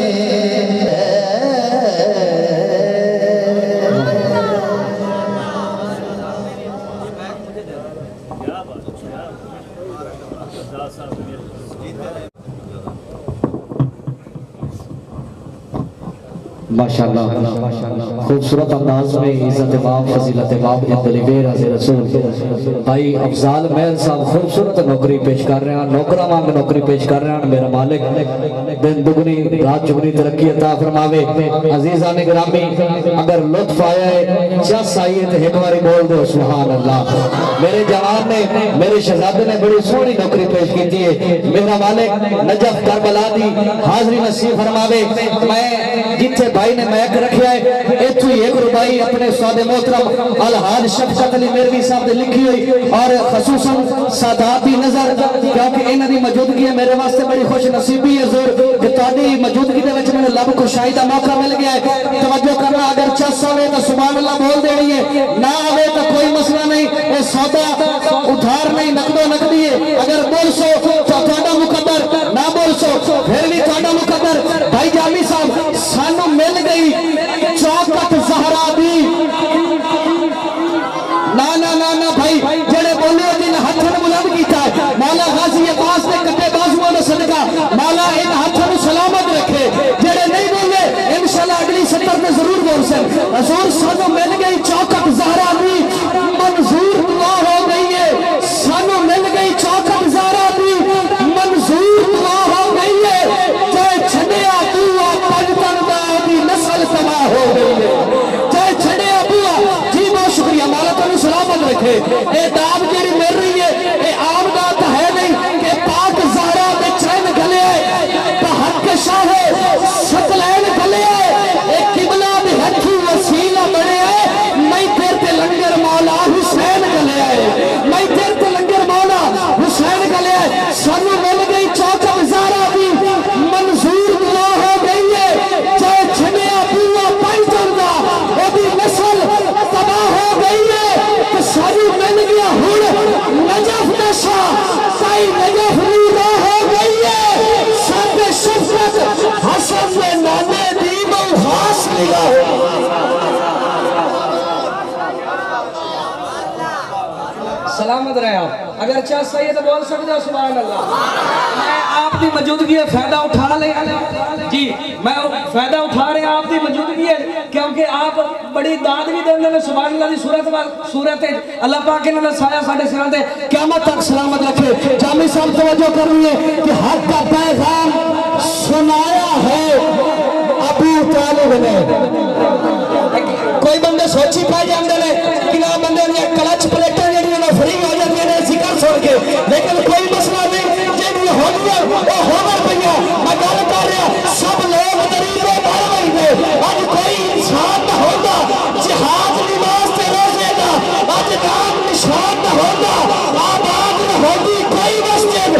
माशाल्लाह खूबसूरत अंदाज में इज्जत बाब फजीलत बाब दलीबेर हज़रत रसूल भाई अफजाल महल साहब खूबसूरत नौकरी पेश कर रहे हैं, नौकरा वांग नौकरी पेश कर रहे हैं। मेरा मालिक दिन दुगनी रात चुगनी तरक्की अता फरमावे। अजीज़ान गिरामी अगर लुत्फ आया है चस आई है तो एक बारी बोल दो सुभान अल्लाह। मेरे जवान ने मेरे शहजादे ने बड़ी सोहनी नौकरी पेश की है। मेरा मालिक नजफ करबला दी हाजरी नसीब फरमावे। मैं जिथे भाई ने मैक रखा है इतु एक रुबाई अपने सादे मोहतरम अलहाज शफकत अली मेरवी साहब ने लिखी हुई और खसूसन सादाती नजर क्योंकि इन्हां दी मौजूदगी है मेरे वास्ते बड़ी खुश नसीबी है जोर कि तुहाडी मौजूदगी दे विच मैनूं लब खुशाई दा मौका मिल गया है। तवज्जो करना, अगर चस आवे तो सुभान अल्लाह बोल देनी है, ना आवे तो कोई मसला नहीं। ये सौदा उधार नहीं नकदो नकदी है। अगर बोल सो तो तुहाडा मुकद्दर, ना बोल सो फिर भी तुहाडा मुकद्दर। भाई जामी साहब सानू मिल गई चौकट ज़हरा दी। ना ना ना ना भाई जेड़े बोले दिन हाथ ने बुलंद कीता है मौला गाजी अब्बास ने कटे बाजुओं ने सदका मौला इन हाथों को सलामत रखे। जेड़े नहीं बोले इंशाल्लाह अगली 70 में जरूर बोल सन। हजूर सानू मिल गई चौकट ज़हरा दी, मंजूर दुआ हो गई है। सानू मिल गई चौकट ज़हरा दी, मंजूर दुआ हो गई है। चाहे छड़िया दुआ पंजतन दा दी नस्ल तबाह हो गई है। चाहे छड़िया बुआ जी बहुत शुक्रिया मौला तुहानू सलामत रखे। ये दाब जेड़ी मिल रही है ये आम दात है नहीं कि पाक ज़हरा दे चैन गले तो हक शाह सतलैन गले ये किबला दे हथी वसीला बने मैं फिर ते लंगर मौला हुसैन गले मैं फिर ते लंगर मौला हुसैन गले। सानू मिल गई चौकट ज़हरा दी, मंजूर दुआ हो गई है। चाहे छड़िया बुआ पंजतन दा ओदी नस्ल तबाह हो गई है तो सानू मिल गया हुण नजफ दा शाह साई नजफ रीदा हो गई है। साडे शफकत हसन दे नाने दी बहु खास निगाह सलामत रहे आप। अगर चाह सही है तो बोल सकते हो सुभान अल्लाह। मैं आपकी मौजूदगी का फायदा उठा ले जी, मैं फायदा उठा रहे आपकी मौजूदगी है, क्योंकि आप बड़ी दाद भी देंगे ना सुभान अल्लाह की सूरत है। अल्लाह पाक ने साया साढ़े सिरों पे क़यामत तक सलामत रखे। जामी साहब तवज्जो करनी है कि हक का पैगाम सुनाया है अबू तालिब ने। कोई बंदे सोची पा जाते हैं कि ना बंदे क्लच प्लेटें जी फ्री हो जाती है जिक्र सुन के, लेकिन कोई मसला नहीं जी हो गया वो होवर पईया। मैं गल कर रहा सब लोग तरीके मर गए अज कोई इंसान ना होगा जिहाद लिबास से रोजे का, अज नाम निशान ना होगा, आबाद ना होगी कोई मस्जिद,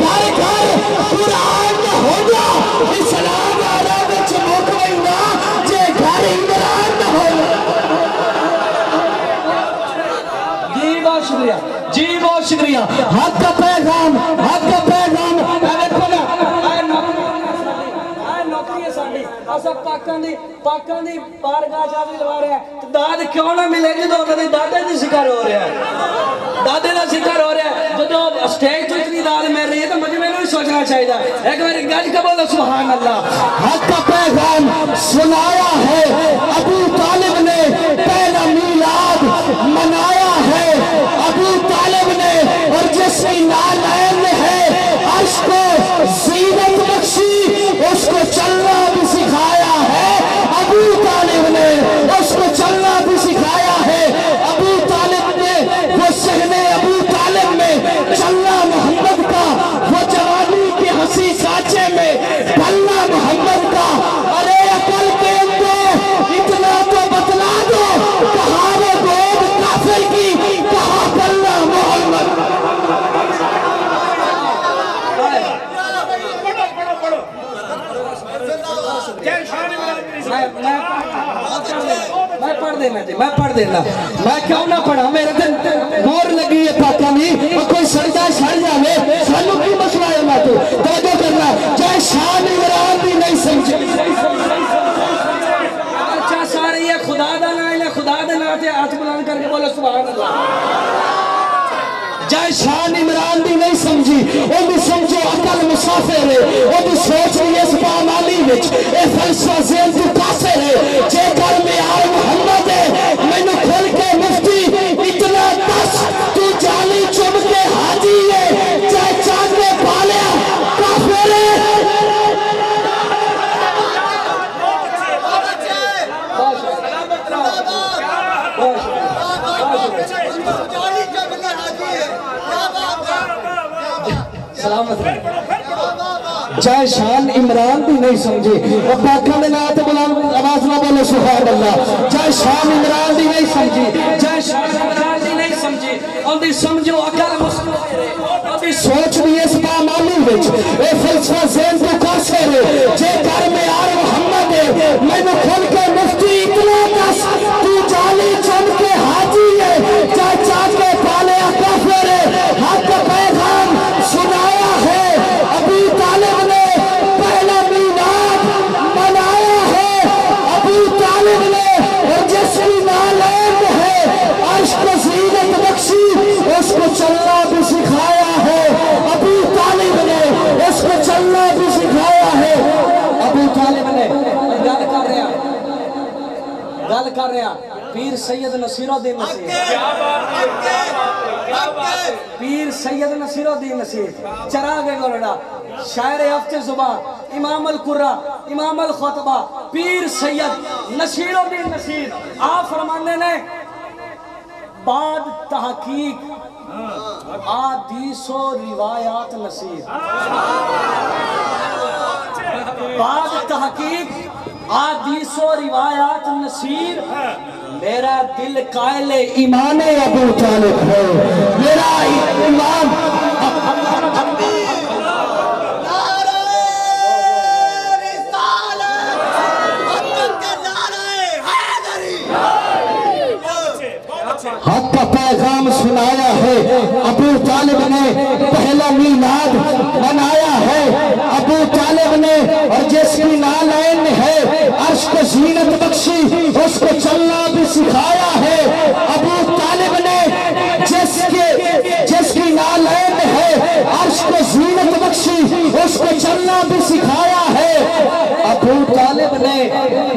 घर घर कुरान ना होगा, इस्लाम आला विच मुक वैंदा जे घर इमरान ना होगा। जी बहुत शुक्रिया, जी बहुत शुक्रिया। हक का पैगाम, हक का पैगाम। देखो ना नौकरी है साडी, असा पाकां दी बारगाह च भी लवा रहे हैं। दाद क्यों ना मिले जो उन्होंने दादे दी शिकार हो रहा है, दादे का शिकार हो रहा है। जो स्टेज तो इतनी दाद मिल रही है तो मुझे मैंने भी सोचना चाहिए। एक बार गज का बोलो सुभान अल्लाह। हक का पैगाम सुनाया है अबू तालिब ने, पहला मीलाद मनाया है अबू तालिब ने, और जिसकी नालैन है अर्श को ज़ीनत बख्शी, उसको चलना भी सिखाया है अबू तालिब ने, उसको चलना भी सिखाया है अबू तालिब ने। वो सहने अबू तालिब में चलना मोहम्मद का, वो जवानी के हंसी साचे में पलना मोहम्मद का। अरे अकल के अंदर इतना तो बतला दो, कहाँ वो गोद काफिर की, कहाँ पलना मोहम्मद। मैं पढ़ देना, मैं क्यों ना पढ़ा, मेरे दिन मोर लगी है पाका नहीं और कोई सड़दा सड़ जावे सानू की मसला है। मैं तो करना चाहे शान इमरान भी नहीं समझे। अच्छा सारे ये खुदा दा ना है, खुदा दे नाम ते हाथ बुलंद करके बोलो सुभान अल्लाह। जय शान इमरान भी नहीं समझी, ओदी समझो अकल मुसाफिर है, ओदी सोच भी इस पामाली विच ए फलसफा ज़हन तू कासिर है। जे घर में आए मोहम्मद है मैनू खुल के मुफ्ती इतना दस, तू जाली चुम के हाजी है, चाहे चांद में पालिया काफिर है। सलामत जय शान इमरान भी नहीं समझे, और पाखा में नात बुलंद आवाज ना बोलो सुभान अल्लाह। जय शान इमरान भी नहीं समझी, जय शान इमरान भी नहीं समझी, और समझो अकल मुस्लिम सोच भी इस पामाली विच ए फलसफा ज़हन तू कासिर है। जे घर में आए मोहम्मद है मैनू खुल के मुफ्ती इतना दस, तू जाली चुम के हाजी है, चाहे चाँद के पाले काफिर है। हक का पैगाम सुनाया है अबू तालिब ने, पहला मीलाद मनाया है अबू तालिब ने, और जिसकी नालैन है अर्श को ज़ीनत बख्शी, उसको चलना भी सिखाया है अबू तालिब ने, उसको चलना भी सिखाया है अबू तालिब ने। गल कर रहा पीर सैयद नसीरुद्दीन नसीर, पीर सैयद नसीरुद्दीन नसीर चरागे गोलड़ा, शायर हफ्ते जुबान, इमाम अल कुर्रा, इमाम अल खुतबा, पीर सैयद नसीरुद्दीन नसीर। आप फरमाने ने बाद तहकीक आदीसो रिवायात नसीर, बाद तहकीक आदीसो रिवायात नसीर। मेरा दिल कायले ईमान अबू तालिब है, मेरा ईमान हक का पैगाम सुनाया है अबू तालिब ने, पहला मीलाद मनाया है अबू तालिब ने, और जिसकी नालैन है अर्श को ज़ीनत बख्शी, उसको चलना भी सिखाया है अबू तालिब ने, जिसके उसको चलना भी सिखाया है अबू तालिब ने।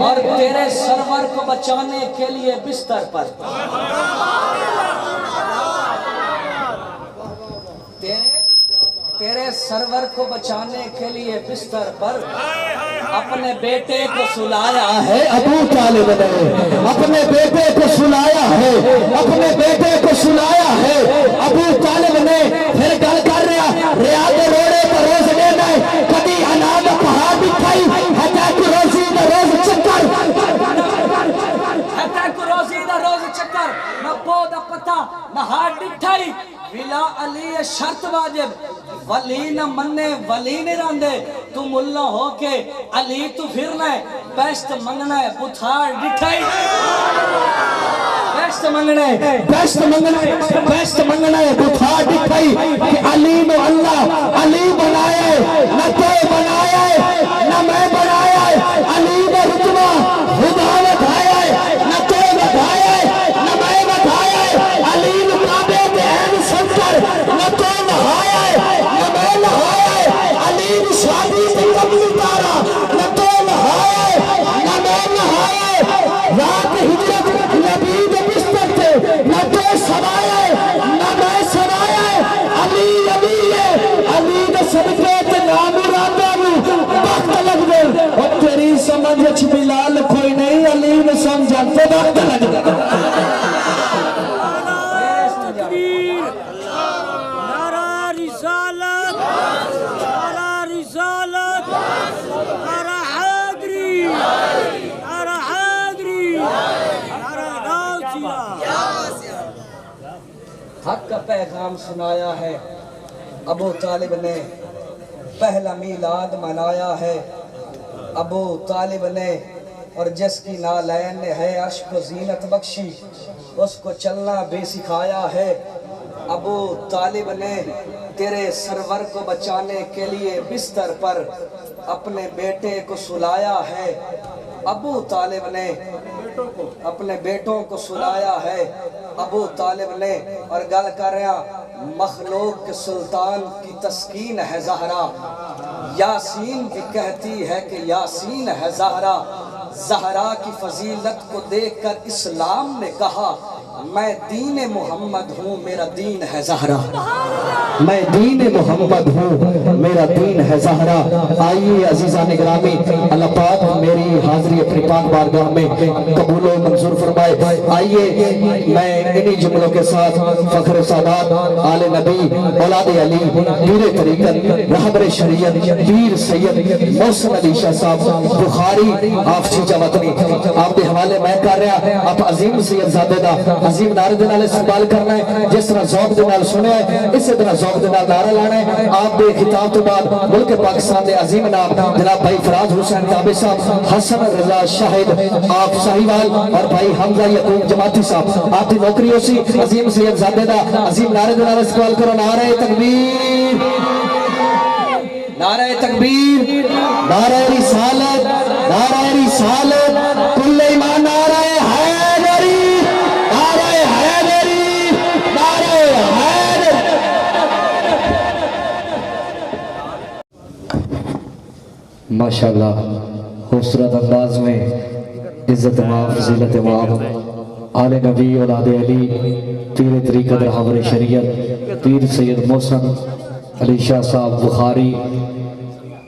और तेरे सरवर को बचाने के लिए बिस्तर पर तेरे सरवर को बचाने के लिए बिस्तर पर अपने बेटे को सुलाया है अबू तालिब ने, अपने बेटे को सुलाया है, अपने बेटे को सुलाया है अबू तालिब ने। फिर गल कर रहा रियाद रोड़े पर रोज लेना कभी अनाद पहाड़ दिखाई हटा को रोजी द रोज चक्कर रोजी दा रोज चक्कर न पौध पता न हाथ डिठाई विला अली शर्त वाजिब वली न मन्ने वली नहीं रहंदे तू मुल्ला होके अली तू फिरना है बेस्ट मंगना है बुथार डिठाई बेस्ट मंगना है बेस्ट मंगना है बेस्ट मंगना है बुथार दिखाई कि अली नो अल्लाह अली बनाया है न तो बनाया है न मैं बनाया है अली का रुतबा खुदा बढ़ाया है न तो बढ़ाया है न मैं बढ़ाया है अली ने काबे के ऐन संकर न तो नहाया है न मैं नहाया है अली ने शादी से कब उतारा न तो नहाया है न मैं नहाया है रात हिजरत नबी के बिस्तर थे न तो सवाया है न मैं सवाया है अली अली है अली के सदके ते नाम राधा नु वक्त लग गए और तेरी समझ च बिलाल कोई नहीं अली ने समझा तो वक्त लग गया। हक का पैगाम सुनाया है अबू तालिब ने पहला मीलाद मनाया है अबू तालिब ने और जिसकी नालैन ने है अश्क व जीनत बख्शी उसको चलना भी सिखाया है अबू तालिब ने तेरे सरवर को बचाने के लिए बिस्तर पर अपने बेटे को सुलाया है अबू तालिब ने अपने बेटों को सुलाया है अबू तालिब ने। और गल कर रहा मखलूक के सुल्तान की तस्कीन है ज़हरा यासीन भी कहती है कि यासीन है ज़हरा ज़हरा की फजीलत को देखकर इस्लाम ने कहा मैं दीन मोहम्मद हूँ मेरा दीन है ज़हरा मैं दीन मोहम्मद हूँ मेरा दीन है ज़हरा। आइए अजीज़ा निगरामी अल्लाह पाक मेरी हाज़िरी अपनी पाक बारगाह में कबूल व मंजूर फरमाए। आइए मैं इन्हीं जुमलों के साथ फ़ख्र सादात आले नबी औलाद अली पीर तरीक़त रहबर शरीयत पीर सैयद मोहसिन अली शाह साहब बुखारी आप चीजा वतनी आपके हवाले मैं कर रहा आप अजीम सैयद ज़ादे दा अजीम नारे दे नाल इस्तेमाल करना है जिस तरह ज़ौक़ दे नाल सुनिया है इसी तरह ज़ौक़ दे नाल नारा लाना है। आप दे खिताब तो बाद मुल्क पाकिस्तान दे अजीम नाम जनाब भाई फराज हुसैन ताबे साहब हसन रजा शाहिद आप साहिवाल और भाई हमजा यकूब जमाती साहब आपकी नौकरी होसी अजीम सैयद ज़ादे दा अजीम नारे दे नाल इस्तेमाल करो नारे तकबीर नारे तकबीर नारे रिसालत कुल ईमान नारे हैदरी नारे हैदरी नारे हैदरी। माशाअल्लाह खूबसूरत अंदाज में इज्जत माफ फजीलत माफ आले नबी औलाद अली पीर तरीक़त रहबर शरीयत पीर सैयद मोहसिन अली शाह साहब बुखारी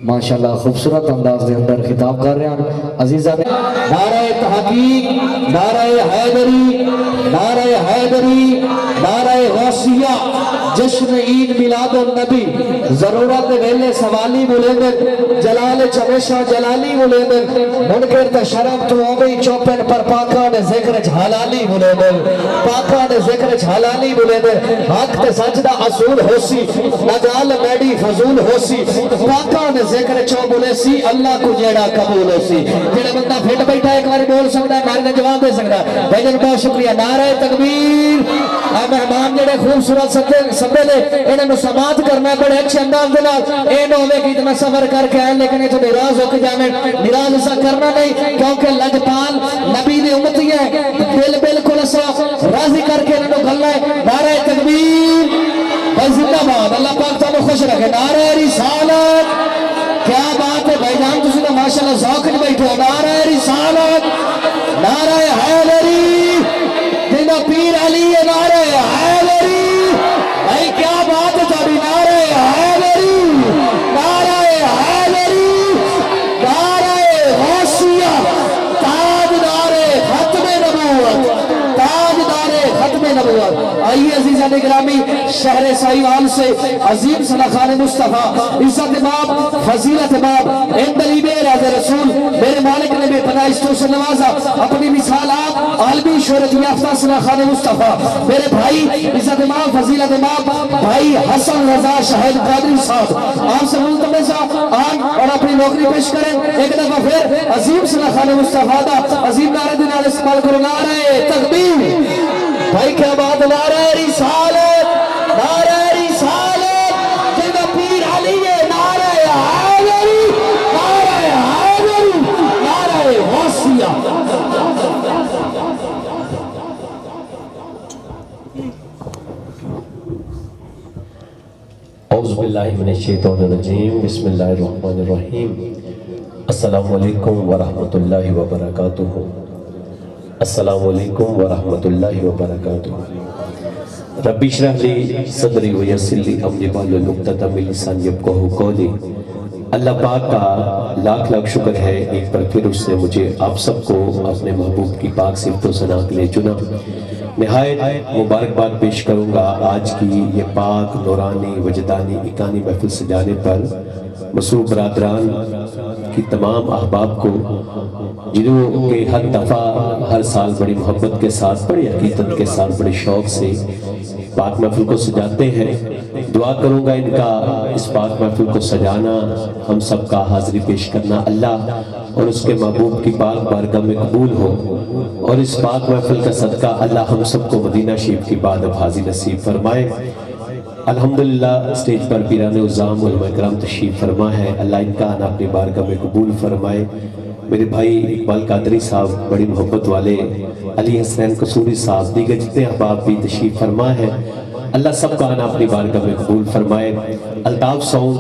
माशाअल्लाह खूबसूरत अंदाज के अंदर खिताब कर रहे हैं अजीजा ने नारे तहकीक नारे हैदरी नारे गौसिया जश्न ईद मिलादुन नबी जरूरत वेले सवाली बुलेंदे जलाल हमेशा जलाली बुलेंदे मुनकर ते शर्म तो ओवे चौपन पर पाका ने जिक्र हलाली बुलेंदे पाका ने जिक्र हलाली बुलेंदे हक ते सच दा असूल होसी नगाल मैडी फजूल होसी पाका ने जिक्र चो बुलेसी अल्लाह को जेड़ा कबूल होसी जेड़ा बंदा फिट बैठा एक बार बोल सकदा है मारे ने जवाब दे सकदा है भाईजान बहुत शुक्रिया नारे तकबीर। आ मेहमान जेड़े खूबसूरत सदे ने इन्हां समात करना बड़े अच्छे अंदाज दे नाल ए न होवे कि इतना सफर करके आए लेकिन इतो निराश होके जावे निराश ऐसा करना नहीं क्योंकि लजपाल नबी दी उम्मती है बिल्कुल ऐसा राजी करके इन्हां गल्ला है नारे तकबीर भाई जिंदाबाद अल्लाह पाक तुहानू खुश रखे नारे रिसालत जरा जौक में बैठो नारे रिसालत नारे हैदरी जिंदा पीर अली है नारे हैदरी भाई क्या बात है थोड़ी नारे हैदरी नारे हैदरी नारे गौसिया ताजदारे खत्मे नबूवत ताजदारे खत्मे नबूवत। आइए अजीजा ने गिरामी शहर साहिवाल से अजीम सलाखान मुस्तफ़ा इज्जत बाब फजीलत बाब रसूल मेरे मालिक ने बेपनाह इस्तों से नवाजा अपनी मिसाल आप आलमी शोहरत याफ्ता सलाखान मुस्तफ़ा मेरे भाई इज्जत बाब फजीलत बाब भाई हसन रजा शाहिद कादरी साहब आपसे मुल्तमस आन और अपनी नौकरी पेश करें। एक दफा फिर अजीम सलाखान मुस्तफ़ा दा अजीम नारे दे नाल इस्तेमाल करो नारे तकबीर भाई क्या बात नारे रिसालत जिंदा पीर अली है नारे हैदरी नारे गौसिया। औज़ुबिल्लाहि मिनश्शैतानिर्रजीम बिस्मिल्लाहिर्रहमानिर्रहीम अस्सलामुअलैकुम वरहमतुल्लाहि वबरकातुहू अस्सलामुअलैकुम वरहमतुल्लाहि वबरकातुहू रब्बी इश्रह ली सदरी वयस्सिर ली अमरी वाहलुल उक़दतम मिन लिसानी यफ़क़हू क़ौली। अल्लाह पाक का लाख लाख शुक्र है एक बार फिर उसने मुझे आप सबको अपने महबूब की पाक सिफ़त व सना के लिए चुना। निहायत मुबारकबाद पेश करूँगा आज की ये पाक नूरानी वजदानी इकानी महफिल सजाने पर मसूब बरादरान की तमाम अहबाब को जिन्हों के हर दफ़ा हर साल बड़ी मोहब्बत के साथ बड़ी हकीकत के साथ बड़े शौक़ से पाक महफिल को सजाते हैं। दुआ करूँगा इनका इस पाक महफिल को सजाना हम सब का हाज़िरी पेश करना अल्लाह और उसके महबूब की पाक बारगाह में कबूल हो और इस पाक महफिल का सदका अल्लाह हम सबको मदीना शरीफ की बाद अब हाज़िर नसीब फरमाए। अल्हम्दुलिल्लाह स्टेज पर पीराने उज़्ज़ाम उलमा किराम तशरीफ फरमा है। अल्लाह इनका आना अपनी बारगाह में कबूल फरमाए। मेरे भाई इकबाल कादरी साहब बड़ी मोहब्बत वाले अली हसनैन कसूरी साहब दीगर जितने अहबाब भी तशरीफ फरमा है अल्लाह सबका आना अपनी बारगाह में कबूल फरमाए। अल्ताफ साउंड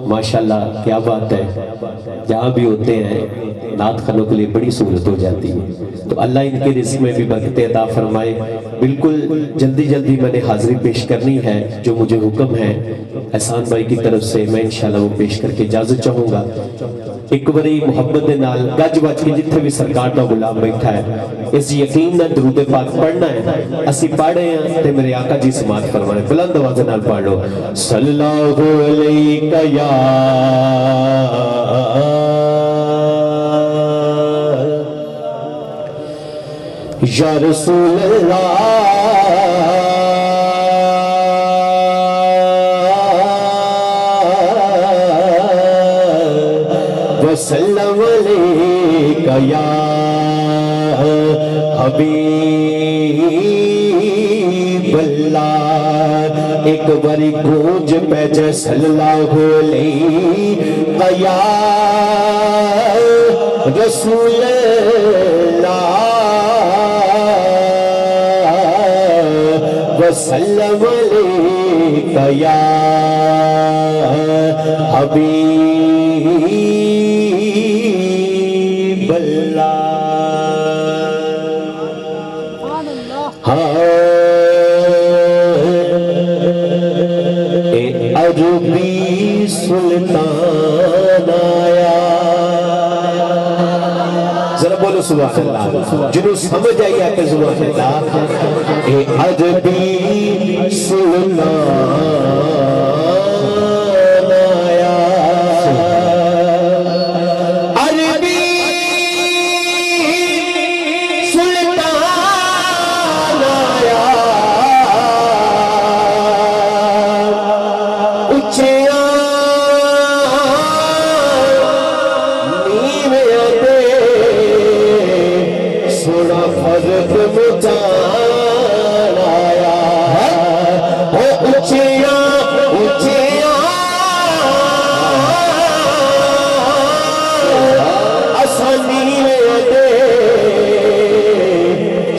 माशाल्लाह क्या बात है, जहाँ भी होते हैं नात खानों के लिए बड़ी सहूलत हो जाती है तो अल्लाह इनके रिज़्क़ में भी बरकतें अता फरमाए। बिल्कुल जल्दी जल्दी मैंने हाज़िरी पेश करनी है जो मुझे हुक्म है एहसान भाई की तरफ से मैं इंशाल्लाह वो पेश करके इजाज़त चाहूँगा। एक बड़ी मोहब्बत के नाल गज बज के जिथे भी सरकार का गुलाम बैठा है इस यकीन ना दरूद पाक पढ़ना है असी पढ़े हैं ते मेरे आका जी समात फरमाए बुलंद आवाज़ नाल पढ़ लो सल्लल्लाहु अलैका या रसूल अल्लाह वसल्लम अलैका या हबीब अल्लाह। एक बारी गूंज पैज सल्लल्लाहु अलैका या रसूल अल्लाह वसल्लम अलैका या हबीब अल्लाह। हाँ अरबी सुल्तान आया जरा बोलो सुभान अल्लाह जिन्हों समझ आई आके सुभान अल्लाह। ए अरबी सुल्तान आया अरबी सुल्तान आया उच्चिया नीविया दे सोना फर्क मुजान आया ओ उच्चिया उच्चिया आसानी में दे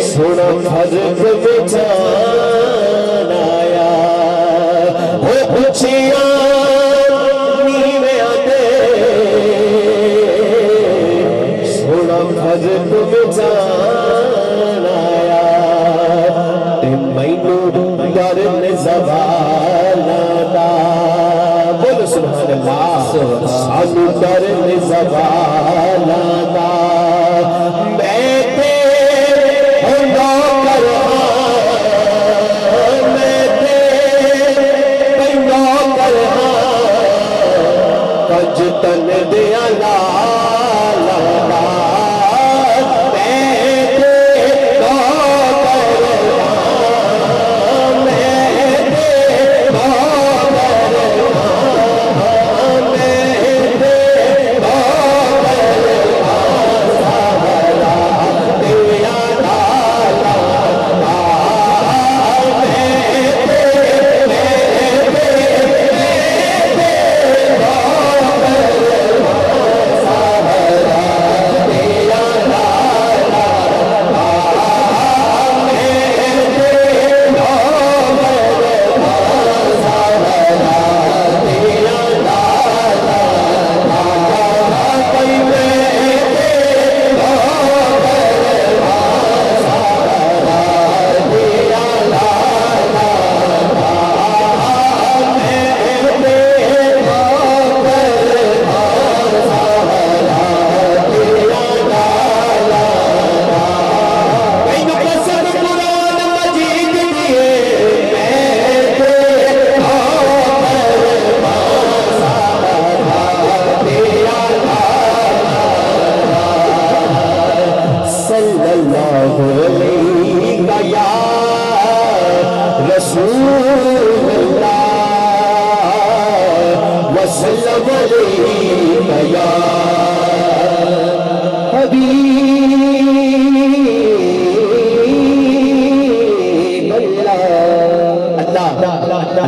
सोना फर्क मुजान आया ओ उच्चिया नीविया दे आज तुम जान आया ते मैनू डर ज़वाला दा बोलो सुभान अल्लाह सानू डर ज़वाला दा मैं ते नौकर मैं ते नौकर कज तन दिया लाला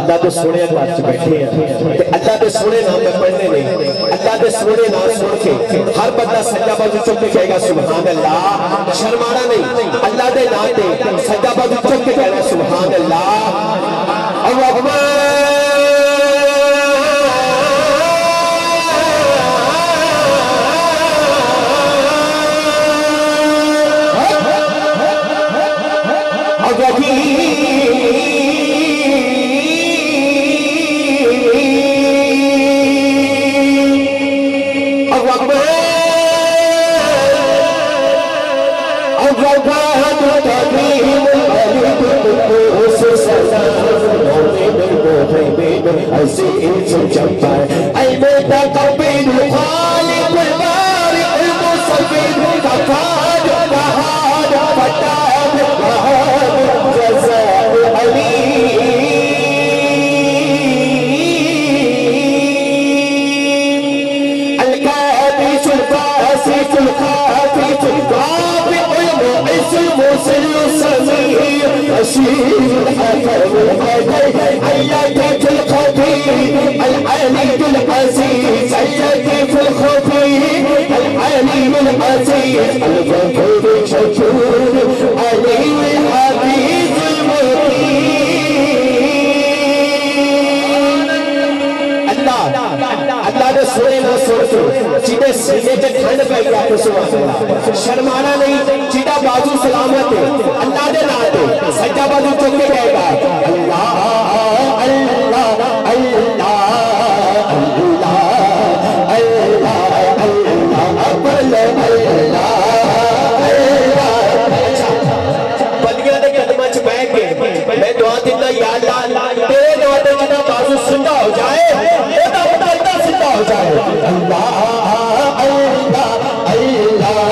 अल्लाह के सोने पास बैठे हैं अल्लाह के सोने नाम में पढ़ने नहीं अल्लाह के सोने नाम सुन के हर बंदा सज्जा बाजू चुक के कहेगा सुभान अल्लाह शर्माना नहीं अल्लाह के नाम पे सज्जा बाजू चुक के कहना सुभान अल्लाह अल्लाह शर्माना नहीं सीधा बाजू सलामत है अल्लाह के नाम पे सज्जा बाजू चुक के कहेगा अल्लाह अल्लाह अल्लाह अल्लाह अल्लाह अल्लाह बलिया के कदम च बैठ के मैं दुआ देना या अल्लाह तेरे दुआ ते जिदा बाजू सीधा हो जाए ओदा बंदा सीधा हो जाए अल्लाह अल्लाह अल्लाह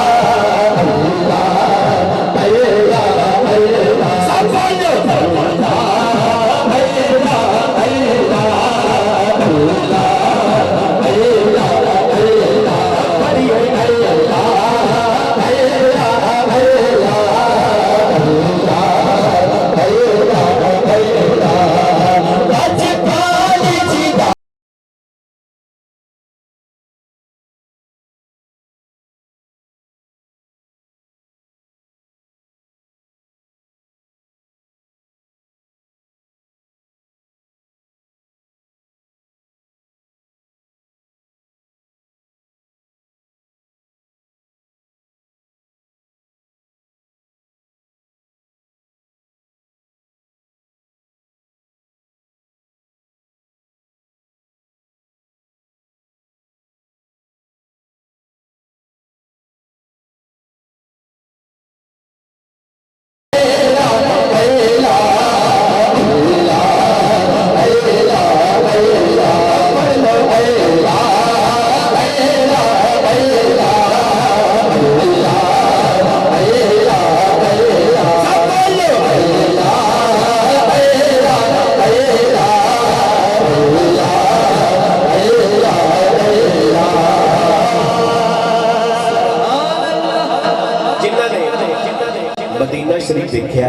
मदीना शरीफ देखिया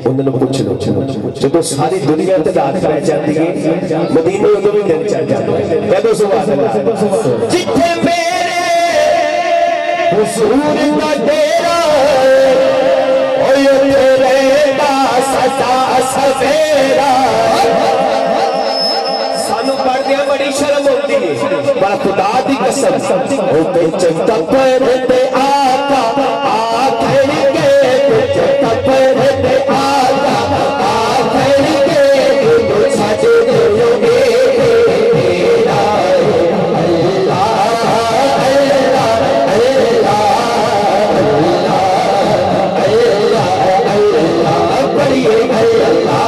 उन्होंने पूछ लो जो सारी दुनिया ते रात रह जाती है मदीने उदों भी दिन चल जाता है। कह दो सुभान अल्लाह। जिथे मेरे हुजूर दा डेरा ओए तेरे दा सदा सवेरा सानू पढ़दे बड़ी शर्म होती है पर खुदा दी कसम ओ ते तपर ते आका आखर के तपर ते आका आखर के साजे दोगे तेरा अल्लाह अल्लाह अल्लाह अल्लाह अल्लाह पढ़िए अल्लाह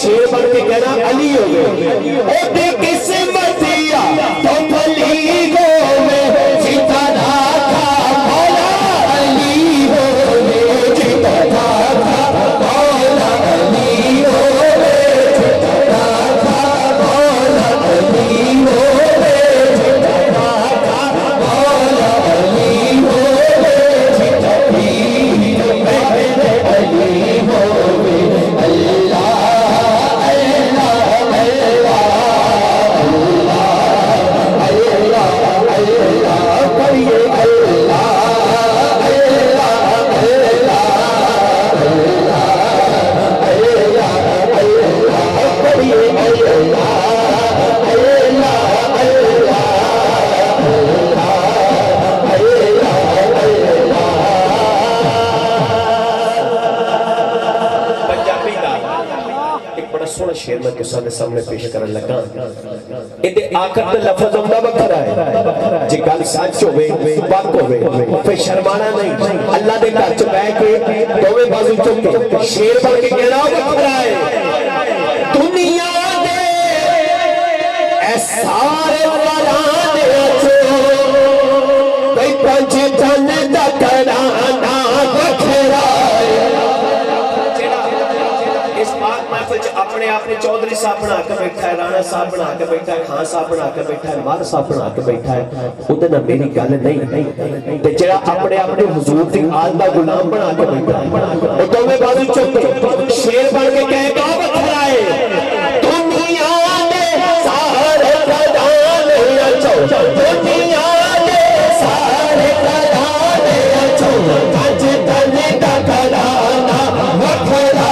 शेर बन के कहना अली हो गए किस्मत दिया तो भली हो में जीता था मौला अली हो में जीता था मौला अली हो में जीता था मौला अली हो में जीता था मौला अली हो में जीता अली हो में अल्लाह शेर मैं तुसाने सामने पेश करन लगा इदे आखिर दा लफ्ज आंदा वखरा है जे गल सच होवे पक होवे फिर शर्माना नहीं अल्लाह दे घर च बैठ के दोवे बाजू चुक के शेर बन के कहना वखरा है दुनिया दे ऐ सारे वराने चो कोई पंज जन दा कराना वखरा अपने आपने चौधरी साहब बना के बैठा है राणा साहब बना के बैठा है खान साहब बना के बैठा है मार साहब बना के बैठा है उहदे नाल मेरी गल नहीं ते जेड़ा अपने आपने हुजूर दी आल दा गुलाम बना के बैठा है ओ दोवें बाजू चुप शेर बन के कहेगा वखरा है दुनिया दे सारे खजाने अचो दुनिया दे सारे खजाने अचो कंज तने दा खजाना वखरा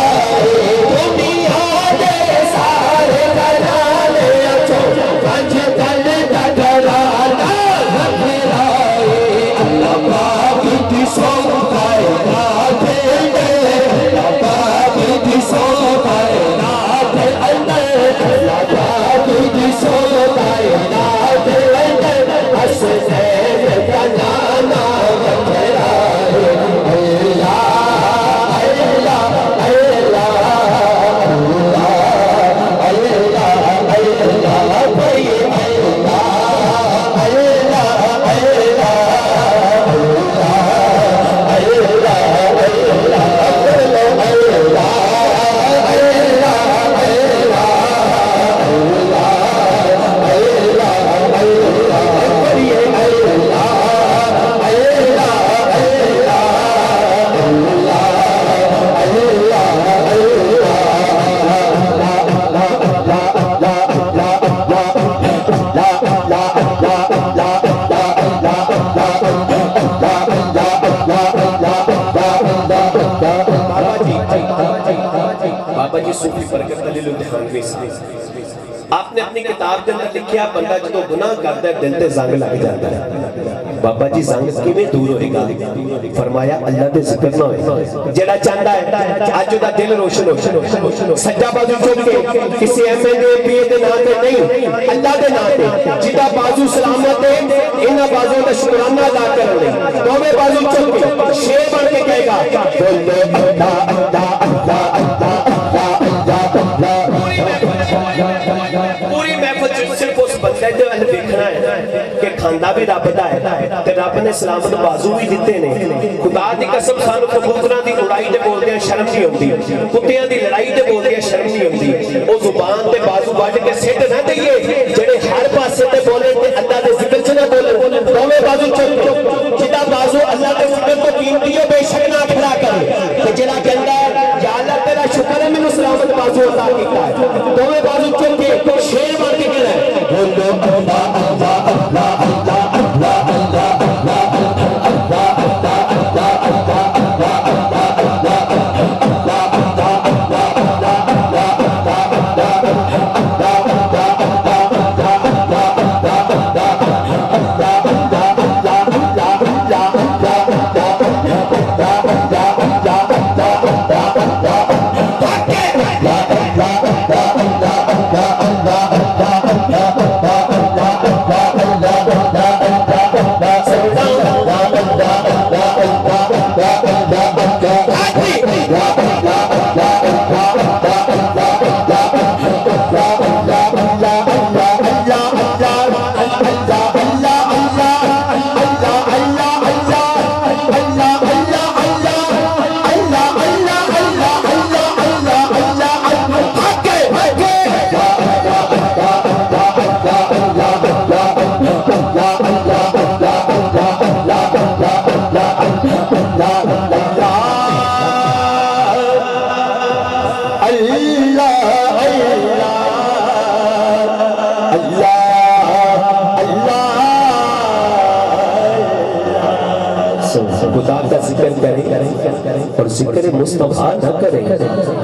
बाबा जी सूफी बरकत अली लुधियानवी आपने अपनी किताब के अंदर लिखा बंदा जो गुनाह करता है दिल ते जंग लग जाता है। बाबा जी जंग किवें दूर होएगा? फरमाया अल्लाह दे जिक्र ना होए। जेड़ा चाहता है अज दा दिल रोशन हो सज्जा बाजू चुक के किसी एमएलए पीए दे नाम पे नहीं अल्लाह दे नाम पे जिदा बाजू सलामत है इन्हां बाजू दा शुक्राना अदा करने दोवें बाजू चुक के शेर बन के कहेगा बोलो अल्लाह अल्लाह अल्लाह अल्लाह अल्लाह खांदा भी रब दा है ते रब ने सलामत बाजू भी दिते ने। खुदा दी कसम सानू कबूतरां दी उड़ाई ते बोलदे शर्म नहीं आउंदी, कुत्तियां दी लड़ाई ते बोलदे शर्म नहीं आउंदी। ओ जुबान ते बाजू वड के सिट ना दईए जेड़े हर पासे ते बोले ते अल्लाह दे जिक्र च ना बोले। दोवें बाजू चुप, जिदा बाजू अल्लाह दे जिक्र तो कीमती है बेशक ना खड़ा करे ते जेड़ा कहंदा है या अल्लाह तेरा शुक्र है मैनू सलामत बाजू अता कीता है। दोवें बाजू चुप के शेर बन के कहना है बोलो अल्लाह अल्लाह अल्लाह अल्लाह अल्लाह अल्लाह अल्लाह और जिक्र मुस्तफा न करे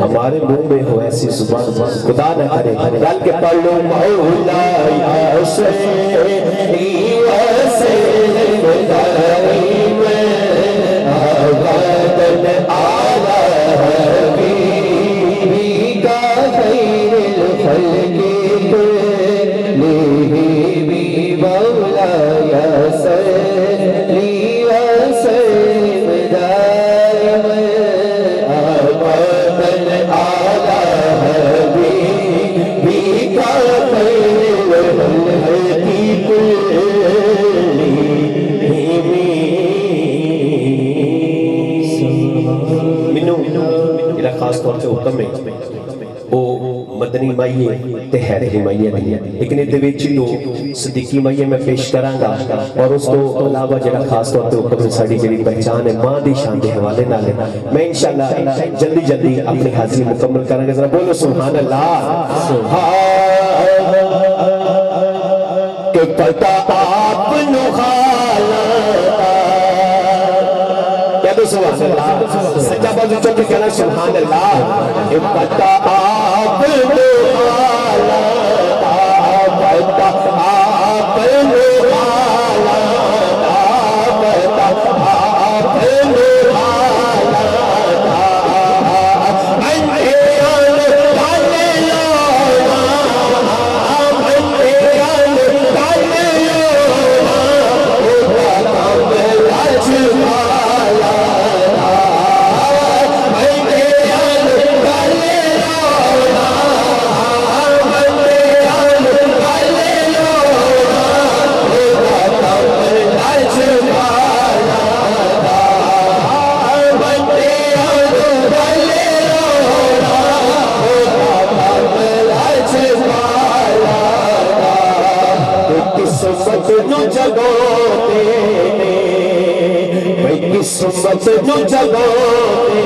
हमारे मुंह में हो ऐसी जुबान खुदा न करे। गल के पढ़ लो मौला या सैयदी आबादन आला हबीबी का खैरुल खल्क़ि कुल्लिहिम मौला या सैयदी खास तौर से हुक्म है वो मदनी माइये ते हैदरी माइये दी, लेकिन इहदे विच जो सदीकी माइये मैं पेश करांगा और उस तो अलावा जिहड़ा खास तौर ते हुक्म साडी जिहड़ी पहचान है मां दी शान दे हवाले नाल मैं इंशाअल्लाह जल्दी जल्दी अपनी हाजिरी मुकम्मल करांगा। जरा बोलो सुभान अल्लाह। के पता आप नु खाला सुभान अल्लाह, सच्चा बाजू चल के कहना सुभान अल्लाह। पता आप लो आला पता आप लो आला पता आप लो आला बंदे आले डाले लो बंदे आले डाले लो किस्मत नु जगोते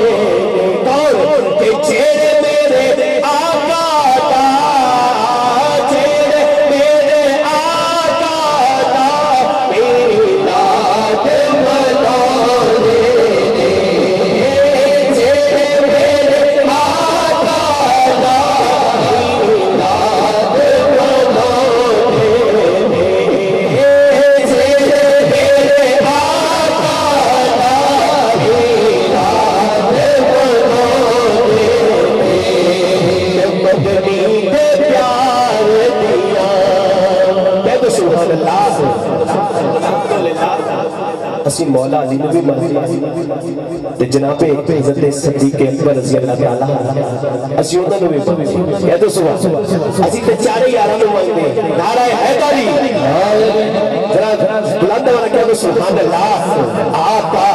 कौन के चेहरे मेरे आका दा चेहरे मेरे आका दा मिलाद मनाने चेहरे मेरे आका दा मिलाद मनाने चेहरे मेरे असी मौला अली ने भी मान लिया ते जनाबे हज़रत सिद्दीक़ अकबर रज़ी अल्लाह तआला असीं उन्हां नूं भी कह दो सुभान असीं ते चारे यारां नूं मंगदे नारा हैदरी जरा बुलंद वाला कह दो सुभान अल्लाह आका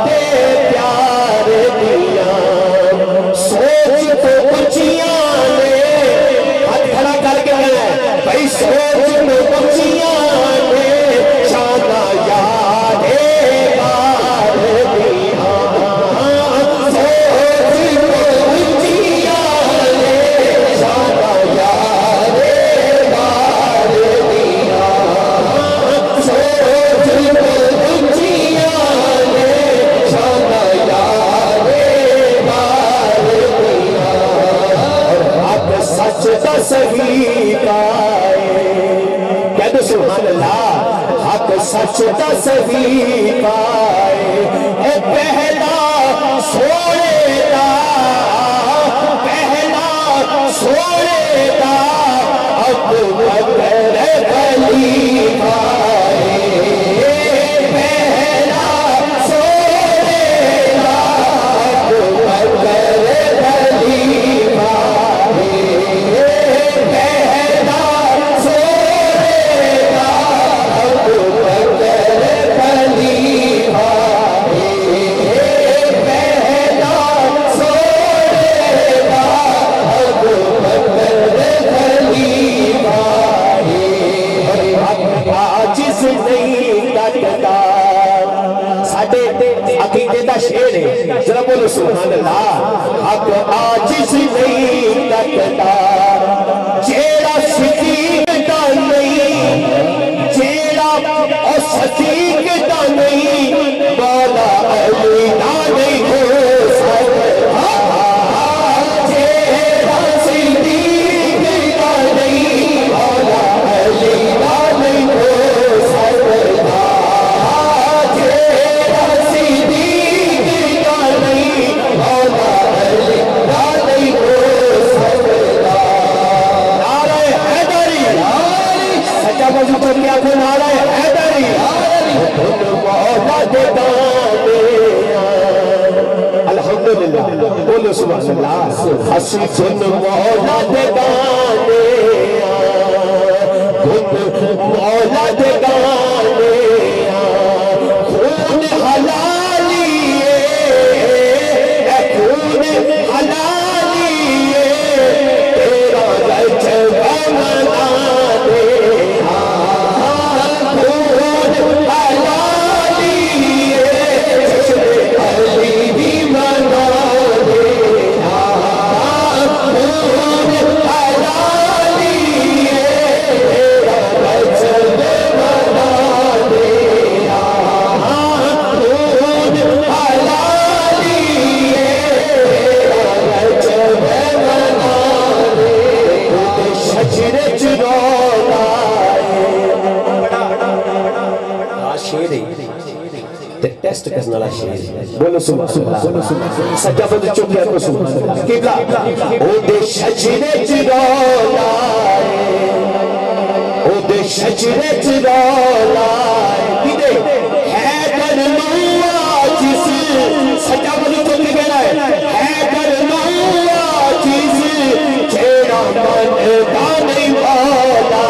दे प्यारे दिया सोच तो ऊंचियां ने हाथ खड़ा करके कहना भाई सोच तो ऊंचियां ने शाना याद है बार दिया सोच तो ऊंचियां ने शाना याद है बार दिया सोच तो ऊंचियां ने शाना याद है बार दिया और आप सच का सही पाए कह दो सुभान अल्लाह हक सच का सही पाए ए पहला सोएगा अब बकर खलीफा पहला सोएगा अब बकर खलीफा पहला सोएगा अब बकर खलीफा पहला सोएगा अब बकर खलीफा आजिज़ नहीं करता साडे अकीदे दा शेर है जरा बोलो सुभान अल्लाह हक आजिज़ नहीं करता जेड़ा सिद्दीक़ दा नहीं जेड़ा और सदीक़ दा नहीं मौला अली दा नहीं हो सकता जेड़ा सिद्दीक़ दा नहीं मौला अली दा नहीं हो सकता जेड़ा सिद्दीक़ दा नहीं मौला अली दा नहीं हो सकता नारे हैदरी सच्चा मौजूद तो क्या को नारे हैदरी धुन मौला दे गाने अल्हम्दुलिल्लाह बोलो सुभान अल्लाह हसी धुन मौला दे गाने धुन मौला दे गाने खून हलाली है खून हलाली है तेरा रजब मना दे खून हलाली है जश्न अली भी मना दे खून हलाली है तेरा रजब मना दे खून हलाली है तेरा रजब मना दे शजरे चुरोला शेर है ते टेस्ट करने वाला शेर बोलो सुभान अल्लाह सच्चा बंद चुप गया तो सुभान अल्लाह किबला ओ दे शजरे चुरोला ओ दे शजरे चुरोला किदे है कर लूआ जिस सच्चा बंद चुप कहना है कर लूआ जिस जेड़ा मन दा नहीं भोला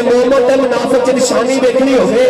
मोहम्मद मुनाफिक की निशानी देखनी होगी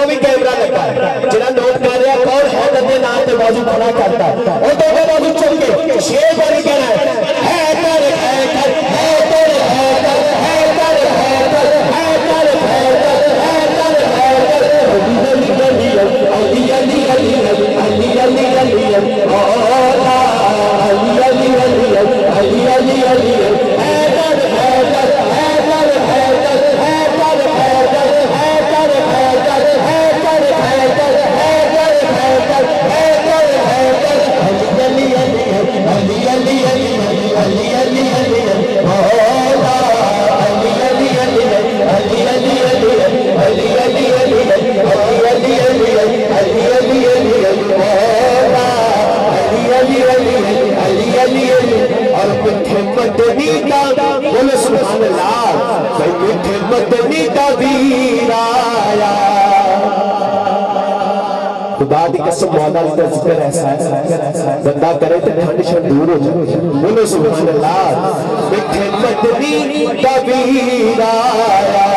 जो भी कैमरा लगा है जिन्हें नोट कर रहा कौन है नदे नाम से बाजू खड़ा करता है और तो बाजू चल के शेर बन के है कर है कर है कर है कर है कर है कर है कर है कर है कर अली अली अली अली अली अली अली अली मौला अली अली अली अली अली अली है कर है कर है कर है कर है कर है कर है कर है कर है कर है कर है कर है कर है कर है कर अली अली अली अली अली अली अली अली मौला अली अली अली अली अली अली अली अली अली अली अली अली अली अली अली मौला अली अली अली अली अली अली और मिठे मदनी का बोले सुभान अल्लाह भाई मिठे मदनी का वीर आया खुदा दी कसम मौला का जिक्र ऐसा है बंदा करे तो ठंड शंड दूर हो जाए बोले सुभान अल्लाह मिठे मदनी का वीर आया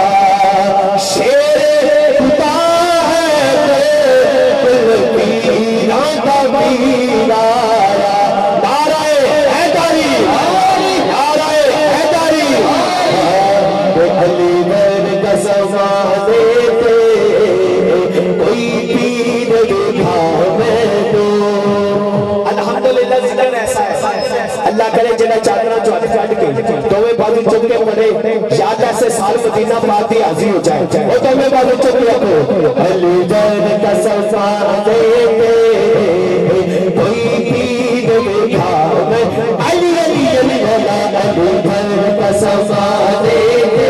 शेर खुदा है वीरा का वीर आया नाराए हैदरी नाराए हैदरी अली मेरे कसमा देते कोई पीर दिखा मैं दो अल्हम्दुलिल्लाह जिक्र ऐसा है अल्लाह करे जिन्हें चादरा जो काट के दोवे बाजू चुक के पड़े याद ऐसे साल मदीना पाक दी हाजिर हो जाए और दोवे बाजू चुक के रखो अली मेरे कसमा देते कोई पीर दिखा मैं अली अली अली मौला अली मेरे कसमा देते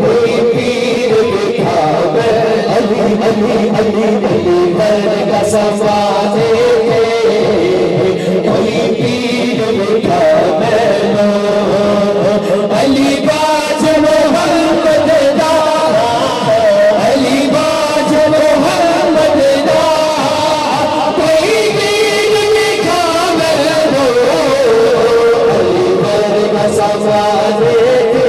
कोई पीर दिखा मैं अली अली अली अली मेरे कसमा देते कोई पीर दिखा मैं अली बाज मोहम्मद दा अली बाज मोहम्मद दा कोई पीर दिखा मैं अली मेरे कसमा देते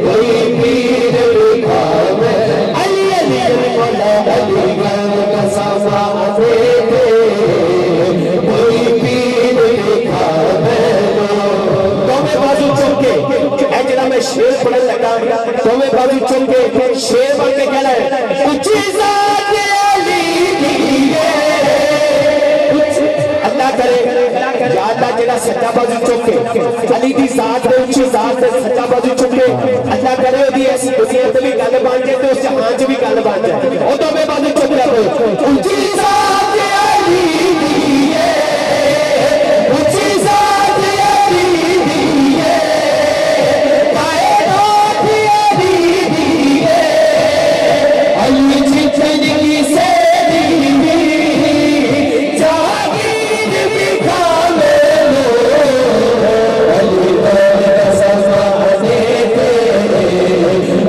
कोई पीर दिखा मैं अली अली अली मौला अली मेरे कसमा देते कोई पीर दिखा मैं दोवे बाजू चुम के ए जरा मैं शेर पढ़ने लगा दोवे बाजू चुम के शेर बन के कहना है ऊंची जात अली दी है अल्लाह करे या अल्लाह जरा सच्चा बाजू चुम के अली दी जात दे ऊंची जात दे सच्चा बाजू चुम के अल्लाह करे ओदी ऐसी दुनिया ते भी गल बन जाए ते उस जहां च भी गल बन जाए ओ दोवे बाजू चुम के ऊंची जात अली दी है ऊंची जात अली दी है कायनात अली दी है अली जिंदगी से दी जागीर दिखा ले लो अली मेरे कसमा देते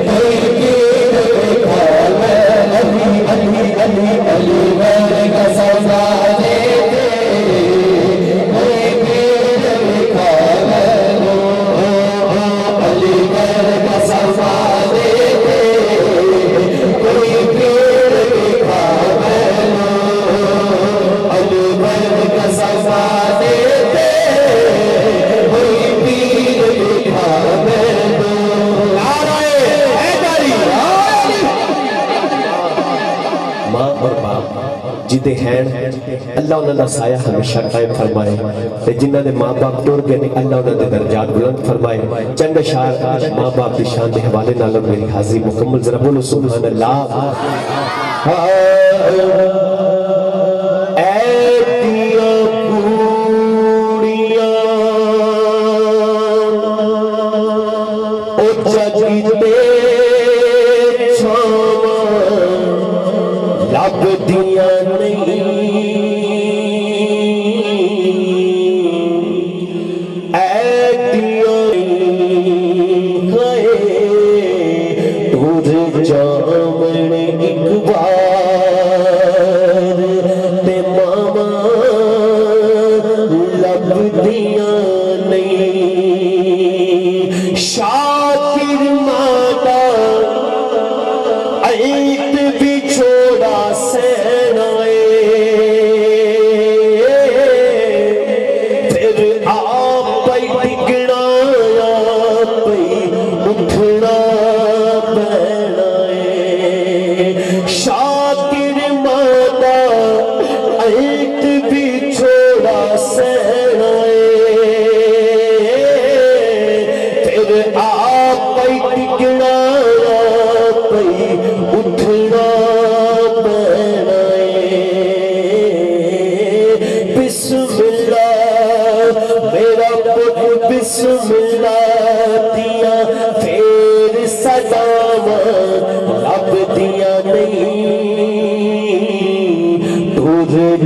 कोई पीर दिखा मैं अली अली अली अली मेरे कसमा देते कोई पीर दिखा मैं अली मेरे कसमा देते कोई पीर दिखा मैं अली मेरे कसमा देते कोई पीर दिखा मैं नाराए हैदरी मां और बाप जिदे हैं अल्लाह उन्हां दा साया हमेशा कायम फरमाए ते जिन्हां दे मां बाप टुर गए ने अल्लाह उन्हां दे दर्जात बुलंद फरमाए चंद शार मां बाप की शान दे हवाले नाल मेरी हाजिरी मुकम्मल जरा बोलो सुभान अल्लाह ऐ दिया पूड़ियां ओ जगते छावां लभदियां नहीं ऐदियां हाय टूर जावण एक बार ते मामा लभदियां नहीं शाकिर माता ऐ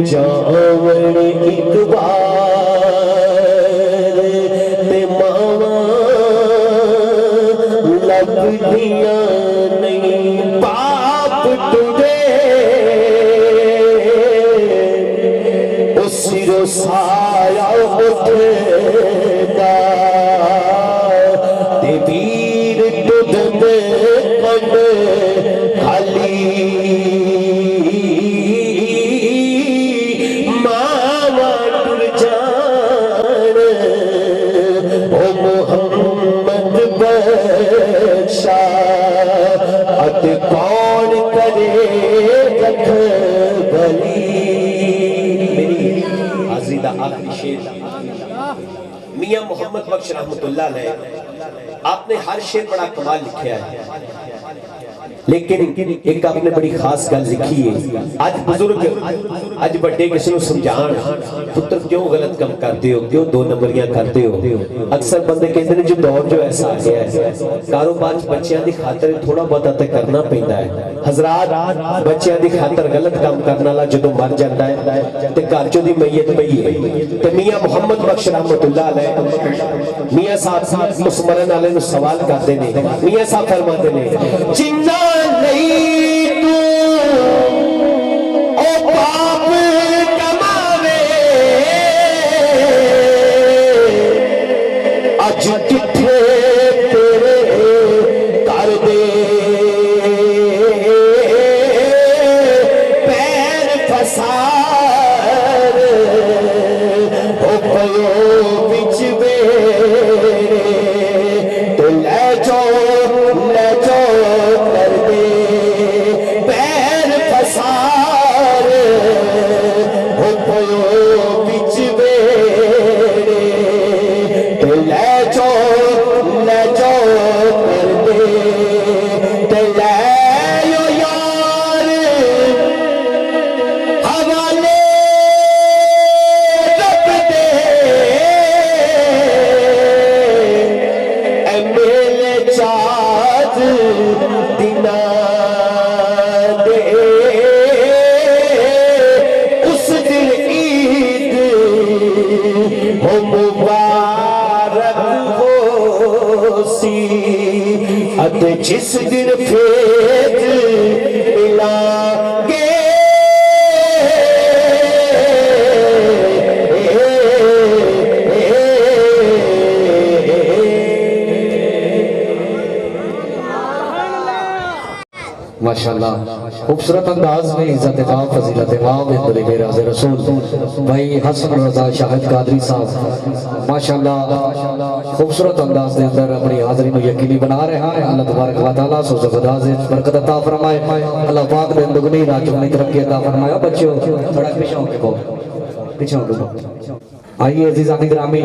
जावन एक बार ते मावा लगदियां नहीं पाप टुटे उस सिरो साया उठेगा ते वीर टुटदे कंड खाली मावा टुर जान ओ मोहम्मद बख्शा अत कौन करे रख भली। मेरी हाज़िरी दा आखिरी शेर मियां मोहम्मद बख्श रहमतुल्लाह अलैह आपने हर शेर बड़ा कमाल लिखा है, लेकिन एक आपने बड़ी खास गल लिखी है। आज बुजुर्ग आज बड़े किसी को समझाण पुत्र क्यों गलत काम करते हो, क्यों दो नंबरियां करते हो। अक्सर बंदे कहते हैं जो दौर जो ऐसा आ गया है कारोबार बच्चों की खातर थोड़ा बहुत तो करना पैंदा है। हजरात बच्चों की खातर गलत काम करने वाला जो मर जाता है तो घर चों दी मैयत पई है तो मियां मोहम्मद बख्श रहमतुल्लाह अलैह मियां साहब उस मरन वाले नु सवाल करते ने। मियां साहब फरमाते ने जिन्ना नहीं तू ओ पाप कमावे अज किथे तेरे कर दे पैर फसार ओ पयो बिच बेरे तो ले जाओ कर दे पैर फसार हो पयो बिच बेरे तो ले जाओ कर दे तो ले यार हवाले रख दे मेरे चाँद दिना दे उस दिन ईद हो मुबारक हो सी अत जिस दिन फेत मिलांगे माशाल्लाह खूबसूरत अंदाज में इज्जत इमाम फजीलत इमाम इंदर मेराज रसूल भाई हसन रजा शाहिद कादरी साहब माशाल्लाह खूबसूरत अंदाज के अंदर अपनी हाजिरी को यकीनी बना रहे हैं। अल्लाह तबारक व तआला सोज़ खुदा से बरकत अता फरमाए। अल्लाह पाक ने दुगनी राजुनी तरक्की अता फरमाया। बच्चों थोड़ा पीछे होके को पीछे होके आइए अजीज़ानी ग्रामी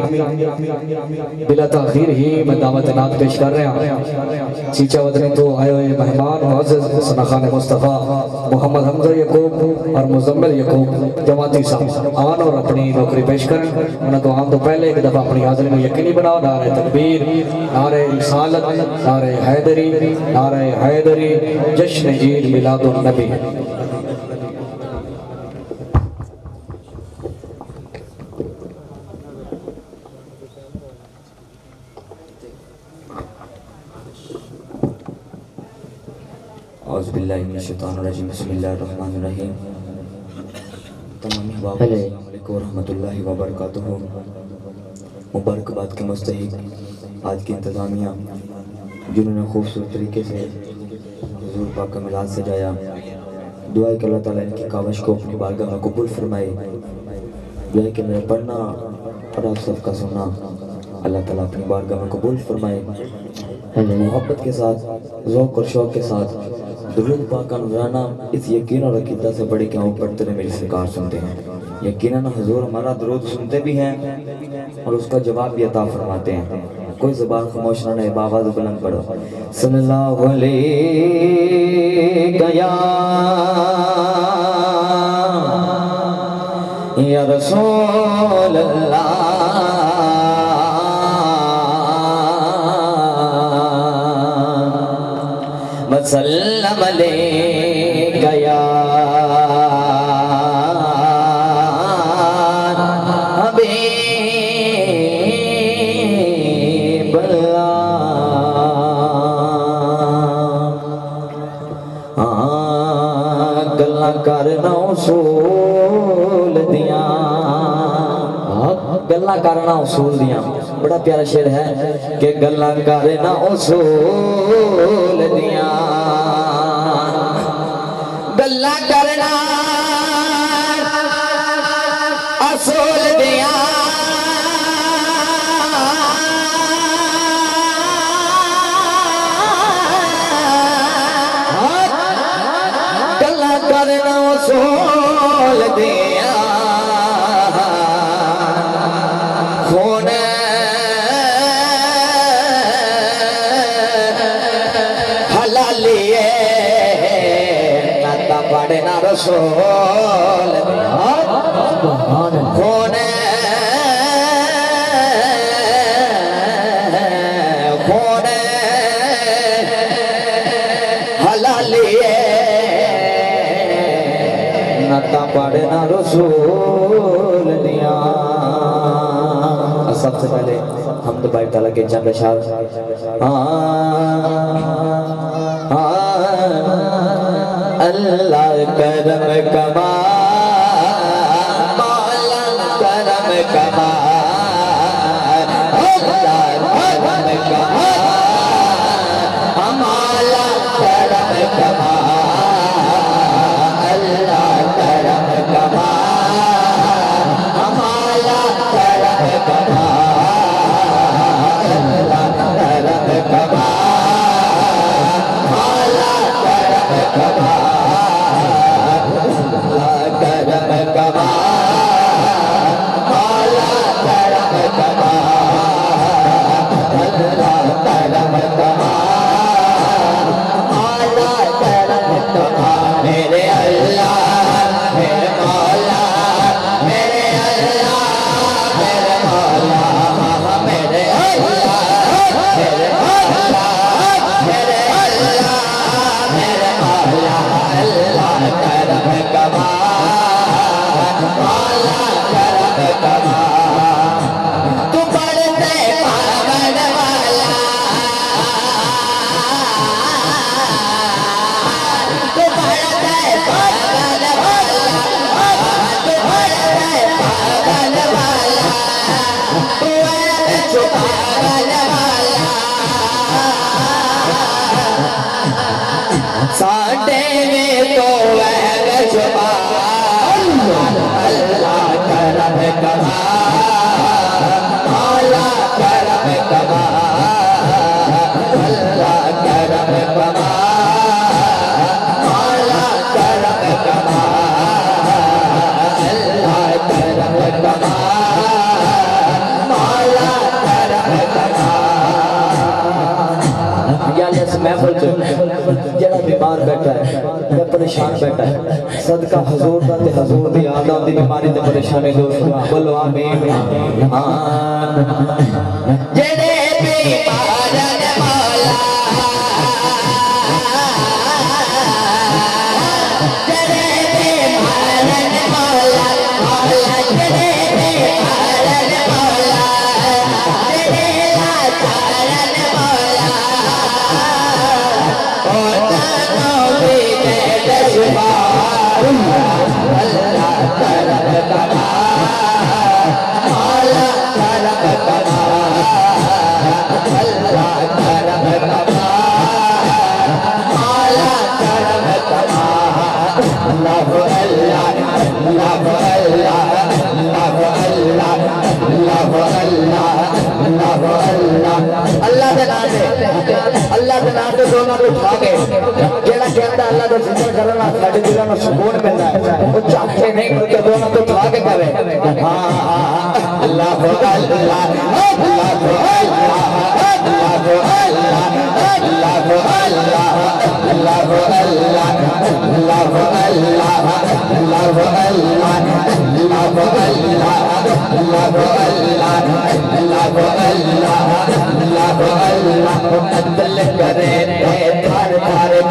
बिला ताखीर ही मैं दावत नात पेश कर रहे हैं। चीचा वतनी तो आए हुए मेहमान मुअज़्ज़ज़ सनाखान मुस्तफ़ा मोहम्मद हमजा यकूब और मुज़म्मिल यकूब जमाती साहब आन और अपनी नौकरी पेश करें। उन्हें तो आन तो पहले एक दफ़ा अपनी हाज़िरी में यकीनी बनाओ। नारे तकबीर, नारे रिसालत, नारे हैदरी, जश्न ईद मिलादुन नबी। औज़ुबिल्लाहिमिनश्शैतानिर्रजीम बिस्मिल्लाहिर्रहमानिर्रहीम। तमाम अहबाब अस्सलामु अलैकुम व रहमतुल्लाहि व बरकातुहू। मुबारकबाद के मुस्तहिक आज की इंतज़ामिया जिन्होंने खूबसूरत तरीके से हुज़ूर पाक का मिलाद सजाया। दुआ है कि अल्लाह ताला इनकी काविश को अपनी बारगाह में कबूल फरमाए। दुआ है कि मेरा पढ़ना और आप सबका सुनना अल्लाह ताला अपनी बारगाह में कबूल फरमाए। मोहब्बत के साथ ज़ौक़ और शौक़ के साथ दुरूद पाक का नज़राना इस यकीन और अक़ीदा से बड़े क्या पढ़ते रहे मेरी सरकार सुनते हैं। यकीनन हुज़ूर हमारा दुरूद सुनते भी हैं और उसका जवाब भी अता फरमाते हैं। कोई ज़बान खामोश ना रहे, आवाज़ बुलंद पढ़ो सल्लल्लाहु अलैहि या रसूल अल्लाह वसल्लम अलैका या गल्लां करना उसूल दियां, गल्लां करना उसूल दियां। बड़ा प्यारा शेर है कि गल्लां करना उसूल दियां, गल्लां करना उसूल दियां, गल्लां करना उसूल दियां, खून हलाली ना पढ़ना रसूल खून खून हलाली ना पढ़ना रसूल दिया। सबसे पहले हम तो बैठ ताला के चंद अशार अल्लाह करम कमा मौला करम कमा, अल्लाह करम कमा मौला करम कमा, अल्लाह करम कमा मौला करम कमा, अल्लाह करम कमा मौला करम कमा, करम कमा मौला करम कमा, अल्लाह करम कमा मौला करम कमा, मेरे अल्लाह मेरे मौला मेरे अल्लाह मेरे मौला मेरे अल्लाह मेरे मौला मेरे अल्लाह मेरे मौला, अल्लाह करम कमा मौला करम कमा, तू पढ़ते पावन वाला, तू पढ़ते पावन वाला, तू पढ़ते पावन वाला, तू छुपावन वाला, साडे में तो वह छुपा, अल्लाह करम कमा मौला करम कमा, अल्लाह करम कमा मौला करम कमा, अल्लाह करम कमा मौला करम कमा। इस महफिल च जेड़ा बीमार बैठा है या परेशान बैठा है, सदका हजूर दा ते हजूर दी याद आंदी बीमारी ते परेशानी दूर बोलो आमीन। जेड़े बीमार ने मौला, जेड़े बीमार ने मौला, मौला जेड़े बीमार ने मौला, जेड़े लाचार ने मौला, अल्लाह करम कमा मौला करम कमा, अल्लाह करम कमा मौला करम कमा, अल्लाह अल्लाह अल्लाह अल्लाह अल्लाह अल्लाह अल्लाह अल्लाह के नाम से दोनों को उठा के जेड़ा कहता अल्लाह का जिक्र करना साडे दिलों में सुकून मिलता है, वो चाहते नहीं तो दोनों को उठा के करे। हां अल्लाह अल्लाह अल्लाह अल्लाह अल्लाह अल्लाह अल्लाह करे थार थार थार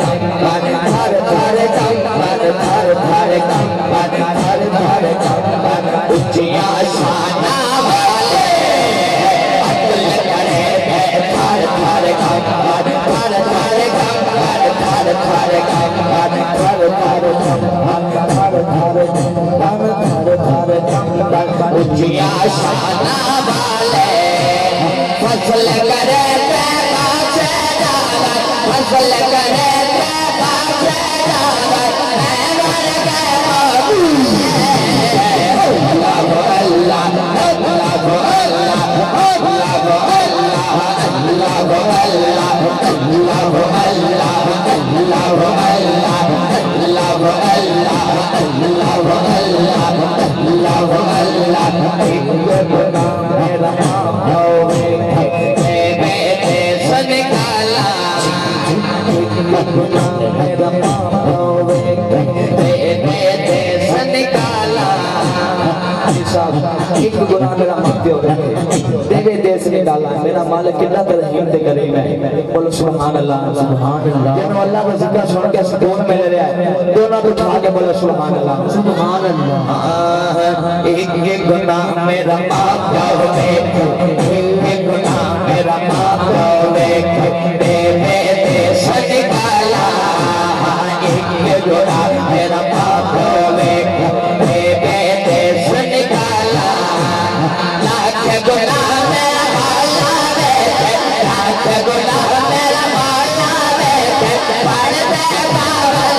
थार थार थार उच्चियां शाना वाले करे थार थार थार थार थार ना वाले फसल करे फसल करे एक गुनाह मेरा माफी हो गया देवे देश निकाला मेरा मालिक कितना तरहीम ते करीम है बोलो सुभान अल्लाह सुभान अल्लाह जब अल्लाह का जिक्र सुन के सुकून मिल रहा है दोनों को उठा के बोलो सुभान अल्लाह सुभान अल्लाह एक गुनाह मेरा माफ कर दे एक गुनाह मेरा माफ कर दे देवे देश निकाला एक गुनाह मेरा माफ कर दे देवे देश निकाला लाख गुनाह मेरा माला रे लाख गुनाह मेरा माला रे पढ़ दे बावल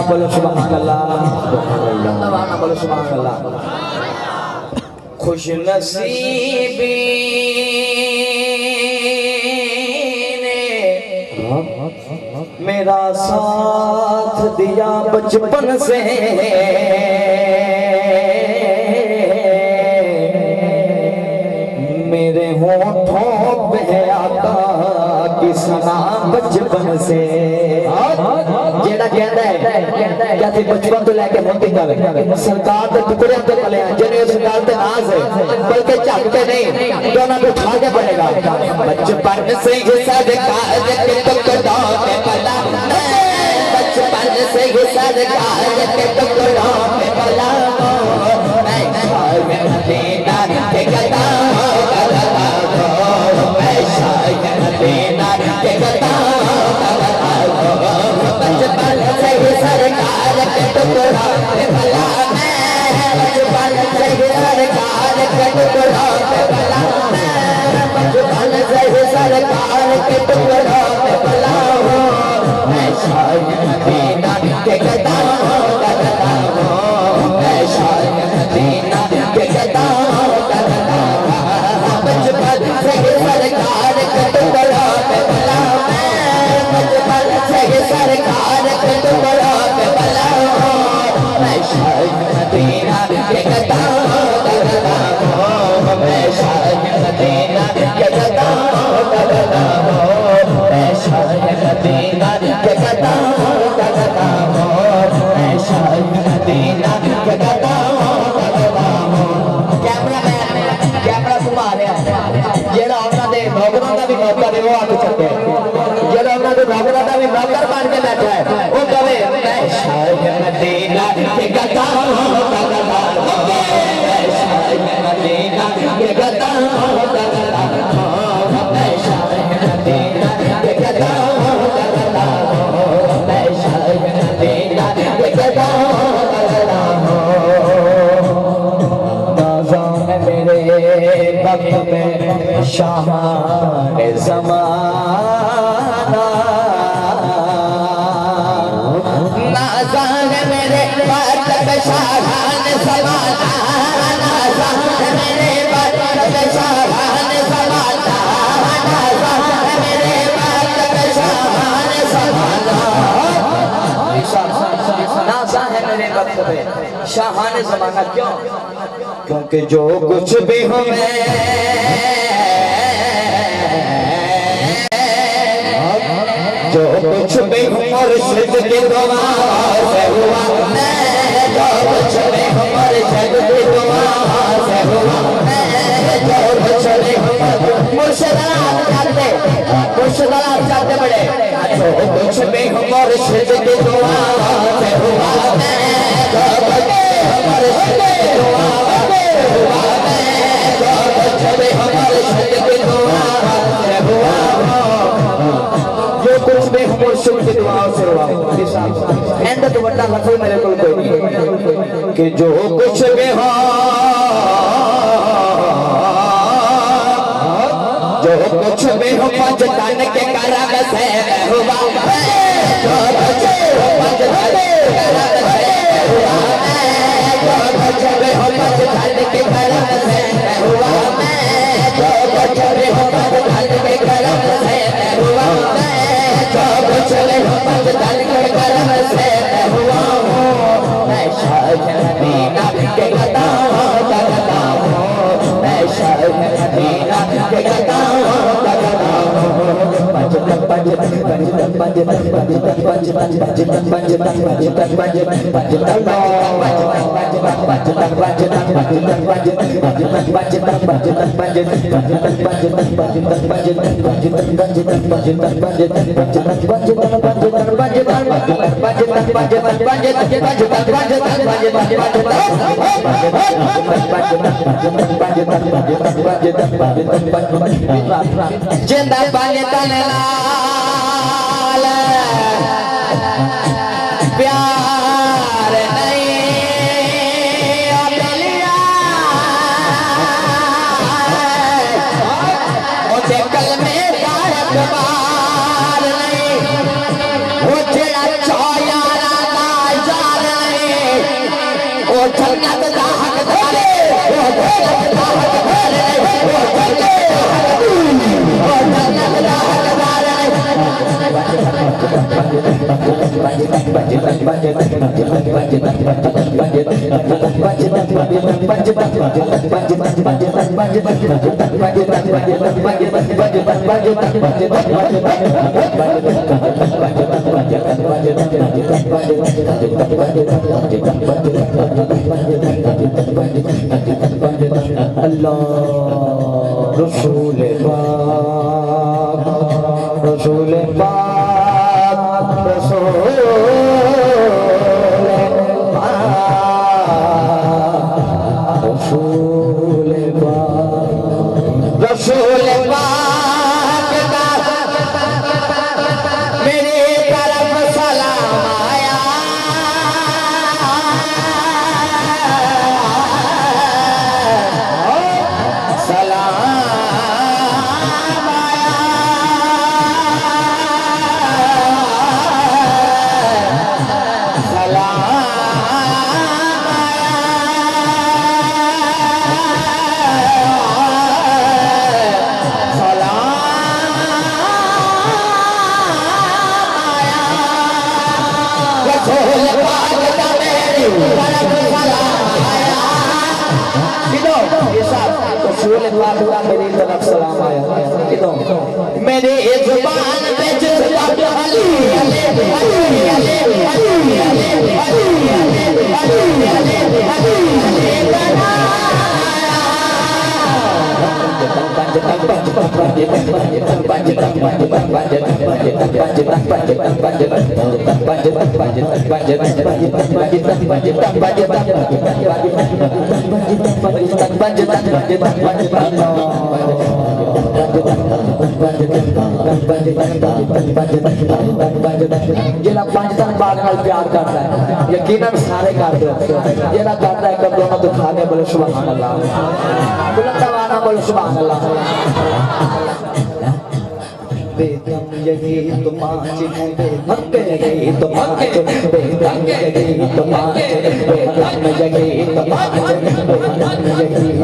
बोलो सुभान अल्लाह बोलो सुभान अल्लाह खुश नसीबी ने मेरा साथ दिया बचपन से मेरे होठों पे आका की सना बचपन से जेड़ा कहता है कहते बचपन तो लेके मोती तक सरकार के टुकड़े पे पले जिन्हें सरकार पे नाज है बल्कि झटके नहीं दोनों को उठा के पड़ेगा बचपन से ही सरकार के टुकड़ों पे पला बचपन से ही सरकार के टुकड़ों पे पला मैं मदीना के कदम मैं शायद मदीना के कदम बचपन से ही सरकार के टुकड़ा पे भला मैं बचपन से ही सरकार के टुकड़ा पे भला मैं बचपन से ही सरकार के टुकड़ा पे भला हूँ मैं शायद मदीना के कदम करता हूँ मैं शायद मदीना के कदम करता हूँ बचपन से ही सरकार के टुकड़ा पे भला मैं बचपन से ही सरकार के टुकड़ा पे भला हूँ मैं शायद मदीना के कदम करता हूँ मैं शायद मदीना के कदम करता हूँ मैं शायद मदीना के कदम करता हूँ मैं शायद मदीना के कदम करता हूँ कैमरा घुमा रहा है जेड़ा उन्होंने नौकरों का भी मौका दे वो हाथ चुके जेड़ा उन्होंने नौकरों का भी नौकर बन के बैठा है वो कहे मैं शायद मदीना के कदम करता हूँ मैं शायद मदीना के कदम करता हूँ मैं शायद मदीना के कदम करता हूँ मैं शायद मदीना के कदम करता हूँ मेरे वक्त में शाहान ज़माना नाज़ान मेरे वक्त में शाहान ज़माना नाज़ान मेरे वक्त में शाहान ज़माना नाज़ान मेरे वक्त में शाहान ज़माना नाज़ान मेरे वक्त में शाहान ज़माना क्यों क्योंकि जो कुछ भी हमें जो कुछ भी मुर्शिद की दुआ से हुआ जो कुछ भी मुर्शिद की दुआ से हुआ जो कुछ भी जाते मुर्शिदाला जाते बड़े जो कुछ भी मुर्शिद की दुआ से हुआ मैं जो कुछ भी मुर्शिद की दुआ से हुआ मैं जो कुछ भी मुर्शिद की दुआ से हुआ जो कुछ भी मुर्शिद की दुआ से हुआ एंड तो बड़ा लफ्ज़ मेरे को कोई नहीं कि जो कुछ भी हो जो कुछ भी हो पंचतन के करम से हुआ जो कुछ भी हो पंचतन के करम से हुआ जो कुछ भी हो पंचतन के करम से हुआ जो कुछ भी हो पंचतन के करम से हुआ जो कुछ भी हो पंचतन के करम से हुआ मैं शायद मीना के गदा करता हूँ मैं शायद मीना के गदा जिंदा पानी तने लाल प्यार नहीं अबलिया मुझे कल में बार नहीं वो जेड़ा चौयारा का जार नहीं वो जन्नत का हकदार वो जन्नत का हकदार वो अल्लाह रसूल पाक रसूल पाक रसूल पाक रसूल पाक रसूल पाक का मेरी तरफ सलाम आया मेरी तरफ सलाम आया मेरी जुबान पे जिला पाकिस्तान बाग नाल प्यार करता है यकीनन सारे करते हैं जिला करता है कब्रों में दुखा के बोले सुभान अल्लाह बुलंद आवाज़ बोले सुभान अल्लाह बेदम यही तो पाँच बेदम यही तो पाँच बेदम यही तो पाँच बेदम यही तो पाँच बेदम यही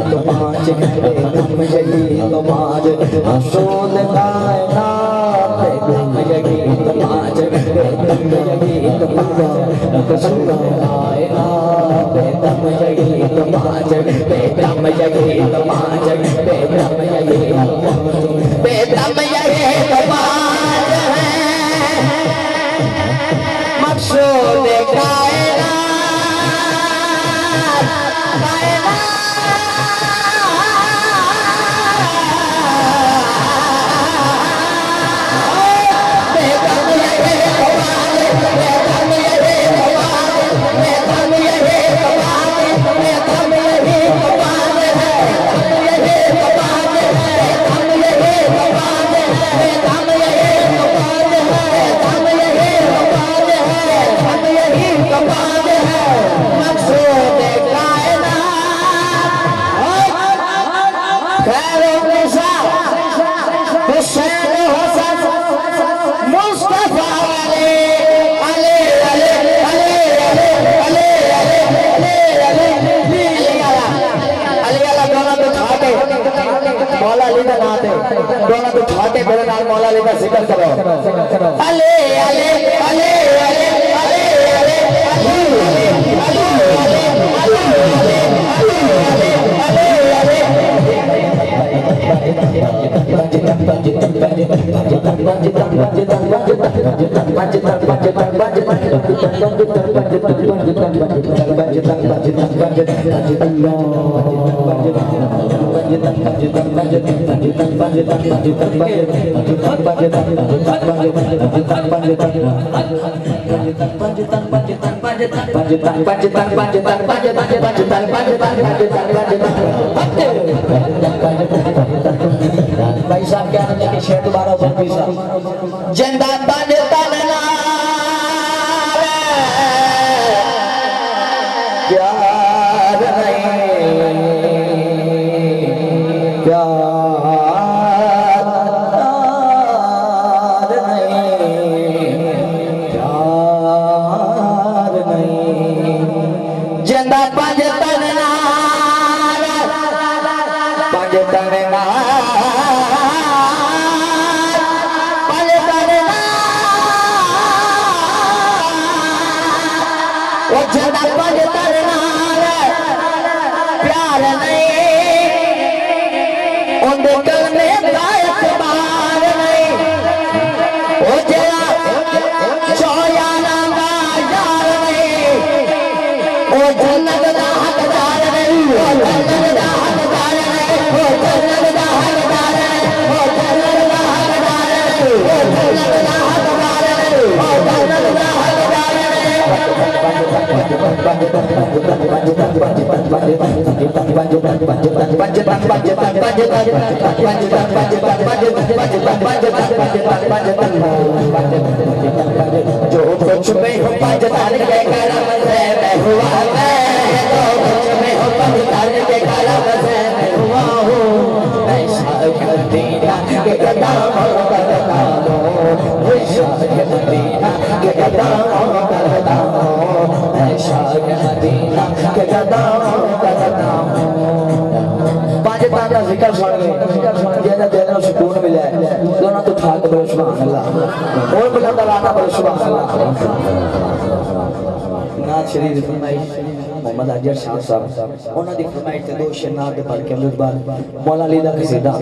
तो पाँच बेदम यही तो पाँच रसूल कायनात बेदम यही तो पाँच बेदम यही तो पाँच रसूल कायनात बेदम यही तो पाँच बेदम यही तो पाँच बेदम यही तो बेदम यही तो पाँच है मकसूद कायनात कायनात दोनों तो ठाटे मेरे नाल मौला अली का जिक्र करो अले अले अले अले अले अले भाई साहब क्या नाम है शेर दोबारा बोल भाई साहब जिंदा बजता ना प्यार नहीं प्यार नहीं जिंदा बजता ना प्यार नहीं उनके करने का एतबार नहीं वो जरा चौयाना का यार नहीं वो जन्नत का हकदार नहीं वो जन्नत का हकदार नहीं वो जन्नत का हकदार नहीं वो जन्नत का हकदार नहीं वो जन्नत का हकदार नहीं वो जन्नत का हकदार जो कुछ में हो पंजतान के करम से मैं हुआ मैं जो कुछ में हो पंजतान के करम से मैं हुआ हूँ मैं शायद मदीना के कदमों करता हूँ मैं शायद मदीना के कदमों करता हूँ मैं शायद मदीना के कदमों करता हूँ पांच ताजा जिक्र सुन गए जेना दिल में सुकून मिला है दोनों तो ठाक बोले सुभान अल्लाह और बुलंद आवाज़ बोले सुभान अल्लाह नाथ शरीफ फरमाइश मोहम्मद अजहर शाह साहब उन्होंने दी फरमाइश ते दो शेर नात दे पढ़ के अमृत बाल मौला अली दा कसीदा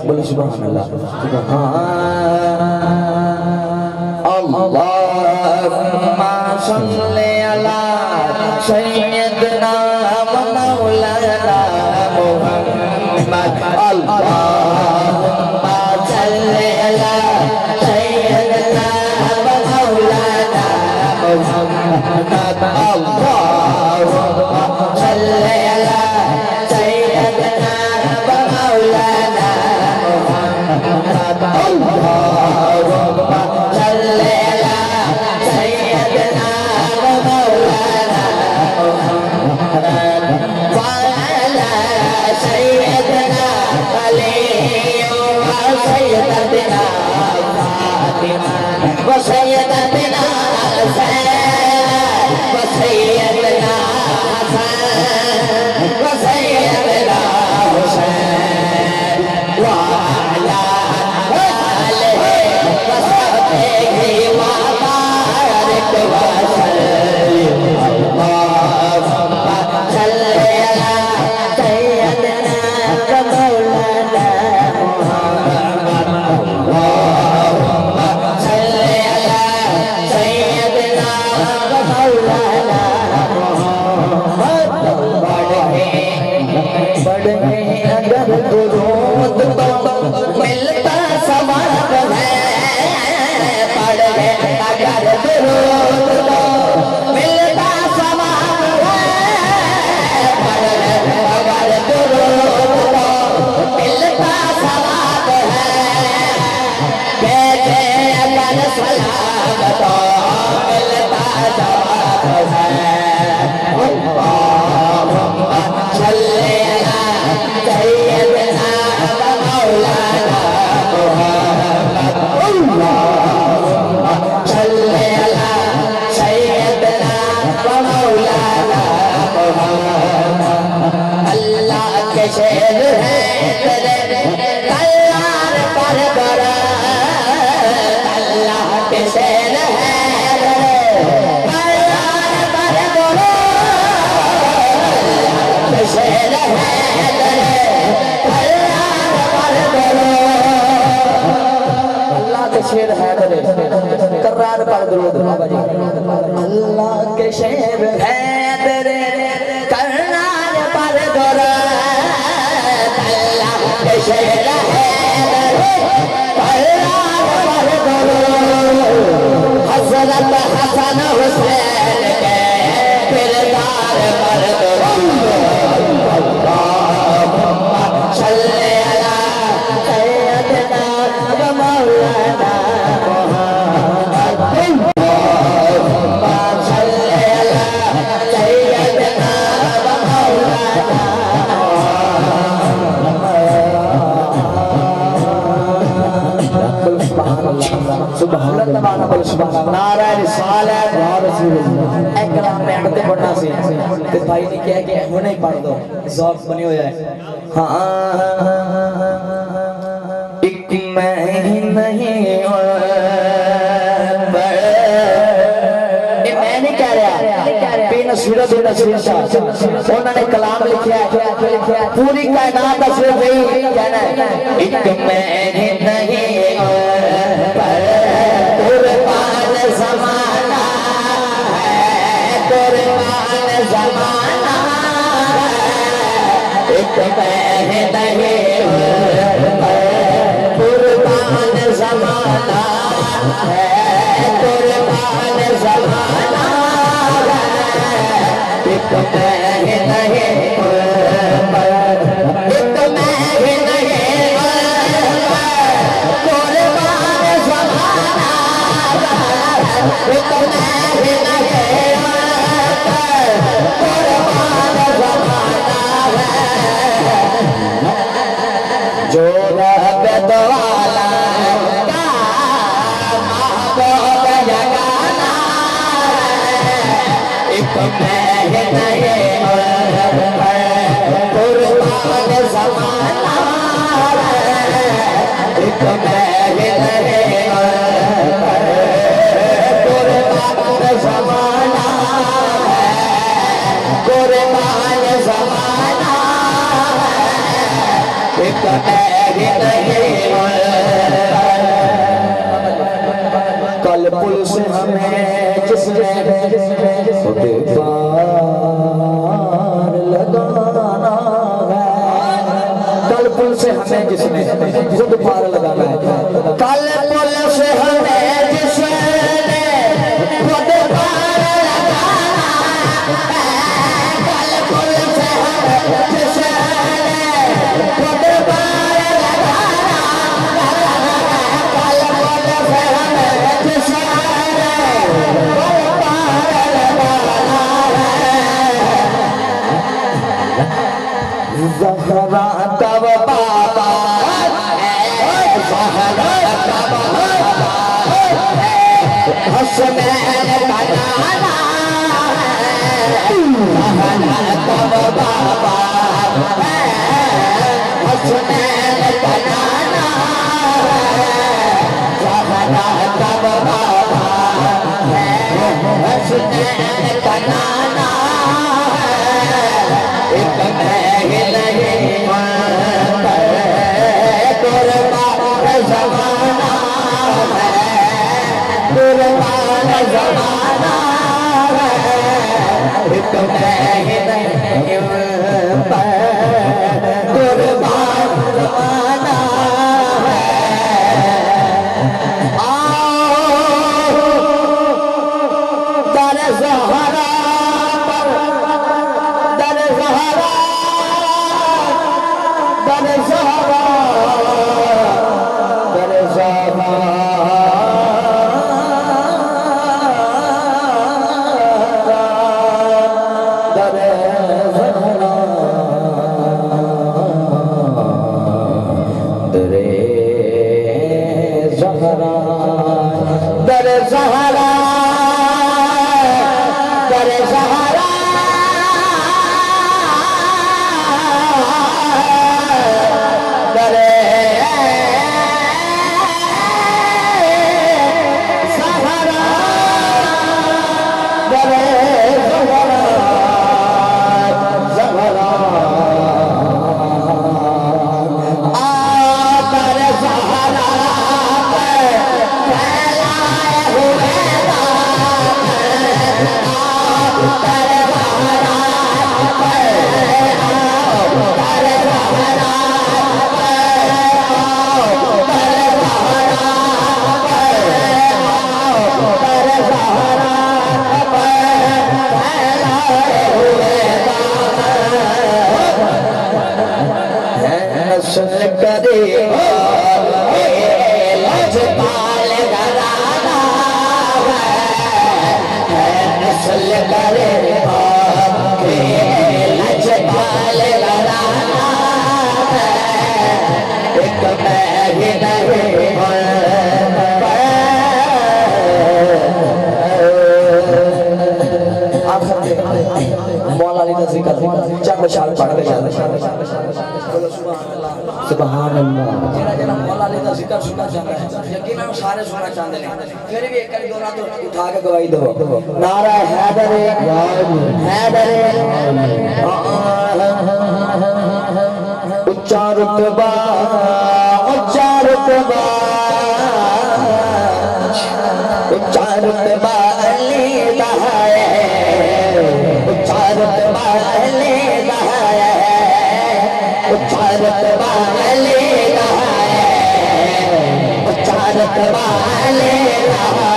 बोले सुभान अल्लाह अल्लाहुम्मा सल्ली अला सय्यदना व मौलाना मुहम्मद अल्लाहुम्मा सल्ली अला सय्यदना व मौलाना मुहम्मद अल्लाहुम्मा सल्ली अला सय्यदना व मौलाना मुहम्मद अल्लाहुम्मा सल्ली अला सय्यदना व मौलाना मुहम्मद व अला सय्यदना अली व सय्यदना फातिमा व सय्यदना हुसैन व सय्यदना हसन व सय्यदना हुसैन व अला आलिहि व सहबिहि व बारिक व सल्लिम अल्लाहुम्मा सल्ली अला सय्यदना व मौलाना मुहम्मद अल्लाहुम्मा सल्ली अला सय्यदना व मौलाना मुहम्मद बढ़े अगर दुरूद तो मिलता सवाब है पढ़े अगर दुरूद तो मिलता सवाब है पढ़े अगर दुरूद तो मिलता सवाब है बेटे अगर सलाम तो मिलता जवाब है अल्लाहुम्मा सल्ली अला सय्यदना व मौलाना शेर है कर्रार पर दरूद अल्लाह के शेर है तेरे कर्रार पर दरूद अल्लाह के शेर है कर्रार पर दरूद हज़रत हसन हुसैन के किरदार पर दरूद अल्लाहुम्मा सल्ली अला सय्यदना व मौलाना नारायण रिसालत एक कलाम में अड़ते पढ़ना सी ते भाई ने कहा कि हुणे ही पढ़ दो ज़ौक़ बनी हो जाए हाँ एक मैं ही नहीं मैं नहीं कह रहा बेनसीरत उन्होंने कलाम लिखा पूरी कायनात का सिर्फ यही कहना है एक मैं ही नहीं कुर्बान ज़माना है कुर्बान ज़माना एक मैं नहीं कुर्बान ज़माना है कुर्बान ज़माना एक मैं नहीं जो रब वाला का महबूब जगाना एक मैं नहीं कुर्बान ज़माना एक मैं नहीं कुर्बान ज़माना कुर्बान ज़माना एक कल पुल से हमें जिसने पार लगाना है कल पुल से हमें जिसने खुद पार लगाना है कल पुल से हमें जिसने खुद पार लगाना है कल पुल से हमें जिसने खुद पार लगाना कल पुल से हमें जिसने खुद पार लगाना ज़हरा तब बाबा ज़हरा तब बाबा हसनैन का नाना ज़हरा तब बाबा हसनैन का नाना ज़हरा तब बाबा हसनैन का नाना एक कुर्बान ज़माना है कुर्बान ज़माना है एक कुर्बान ज़माना है आओ दर ज़हरा दर ज़हरा दर ज़हरा दर ज़हरा दर ज़हरा दर ज़हरा दर ज़हरा दर ज़हरा सुन करे लजपाल घराना है नस्ल करे लजपाल घराना एक मैं नहीं मौला अली का जिक्र चंद शाल पढ़ के सुभान अल्लाह जेड़ा जेड़ा मौला अली का जिक्र सुनना चाहता है यकीनन सारे सुनना चाहते हैं फिर भी एक दो ना तो उठा के गवाही दो नारा हैदर हैदर उच्चा रुतबा उच्चा रुतबा उच्चा रुतबा अली दा है उच्चा रुतबा अली दा है उच्चा रुतबा अली दा है उच्चा रुतबा अली दा है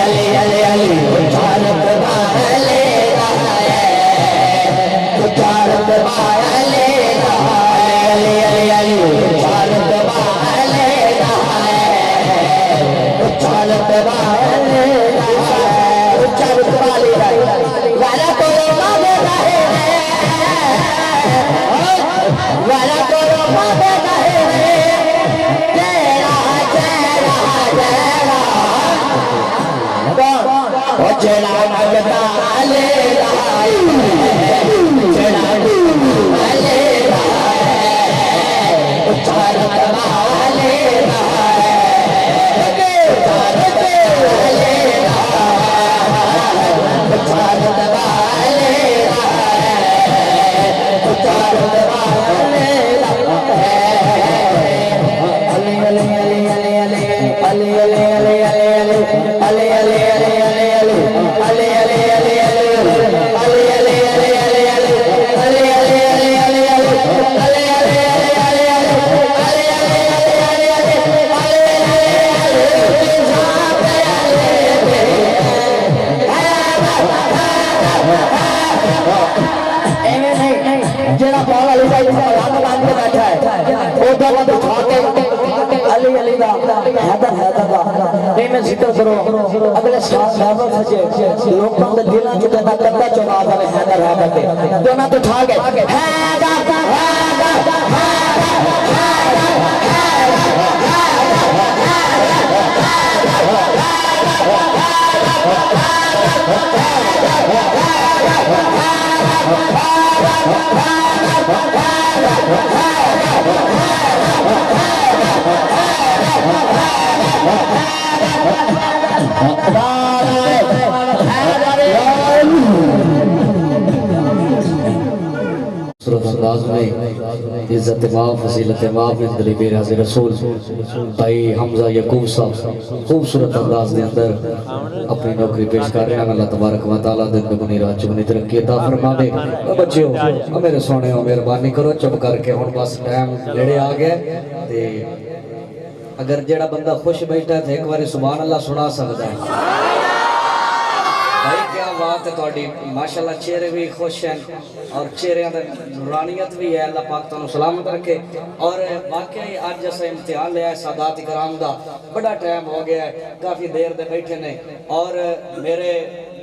अली अली अली उच्चा रुतबा अली दा है उच्चा रुतबा अली दा है अली अली अली उच्चा रुतबा अली दा है उच्चा रुतबा अली दा है उच्चा रुतबा अली दा है वाला तो मांगे रहे वाला तो मांगे रहे तेरा तेरा तेरा ओ चला लगता ले लाई चला ले उच्चार ले जेड़ा मौला अली साहब रंग बांध के बैठा है वो दोनों उठा के अली अली दा हैदर हैदर दा नहीं मैं जिक्र करो अगले साल महबूब सजे लोगों के दिलों च कहता कद्दा चुना जावे हैदर हैदर के दोनों तो उठा के हैदर अंदाज में इज्जत माफ फजीलत माफ इंदरी मेरे हाज़िर रसूल भाई हमजा यकूब साहब खूबसूरत अंदाज के अंदर अपनी नौकरी पेश कर रहे हैं। अल्लाह तबारक व तआला दिन दुगनी रात चौगुनी तरक्की अता फरमावे। बच्चों मेरे सोने मेहरबानी करो चुप करके हुण बस टाइम नेड़े आ गया ते अगर जेड़ा बंदा खुश बैठा है तो एक बार सुभान अल्लाह सुना सकता है। भाई क्या बात है थोड़ी माशाल्लाह चेहरे भी खुश हैं और चेहरे की नूरानियत भी है। अल्लाह पाक तुहानू सलामत रखे। और वाकई अज अस इम्तिहान लिया है सादात इकराम का बड़ा टाइम हो गया है काफ़ी देर दे बैठे ने और मेरे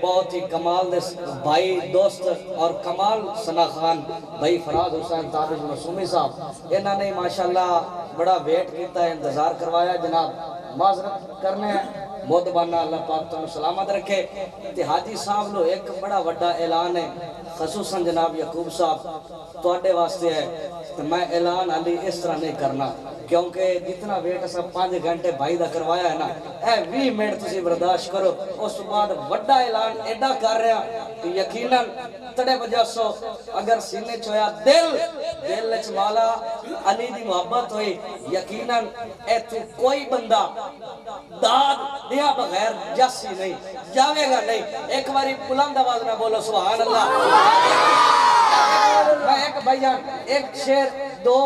बहुत ही कमाल दे भाई दोस्त और कमाल सना खान भाई फराज हुसैन ताबिज मसूमी साहब इन्होंने माशाल्लाह बड़ा वेट किया है इंतजार करवाया जनाब माजरत करने मोदबाना अल्लाह पाक तुहानू सलामत रखे। ते हाजी साहब लो एक बड़ा वड्डा ऐलान है खसूसन जनाब यकूब साहब तुहाडे वास्ते है तो मैं ऐलान अली इस तरह नहीं करना क्योंकि जितना वेट अस 5 घंटे भाई का करवाया है ना 20 मिनट तुम बर्दाश्त करो। उस बाद वड्डा ऐलान एडा कर रहा कि यकीनन तड़े बजासो अगर सीने च होया दिल च मौला अली दी मोहब्बत हुई यकीनन इत्थे कोई बंदा दाद दिया बगैर जस्सी नहीं जावेगा नहीं। एक बारी बुलंद आवाज में बोलो सुभान अल्लाह। मैं एक भैया एक शेर दो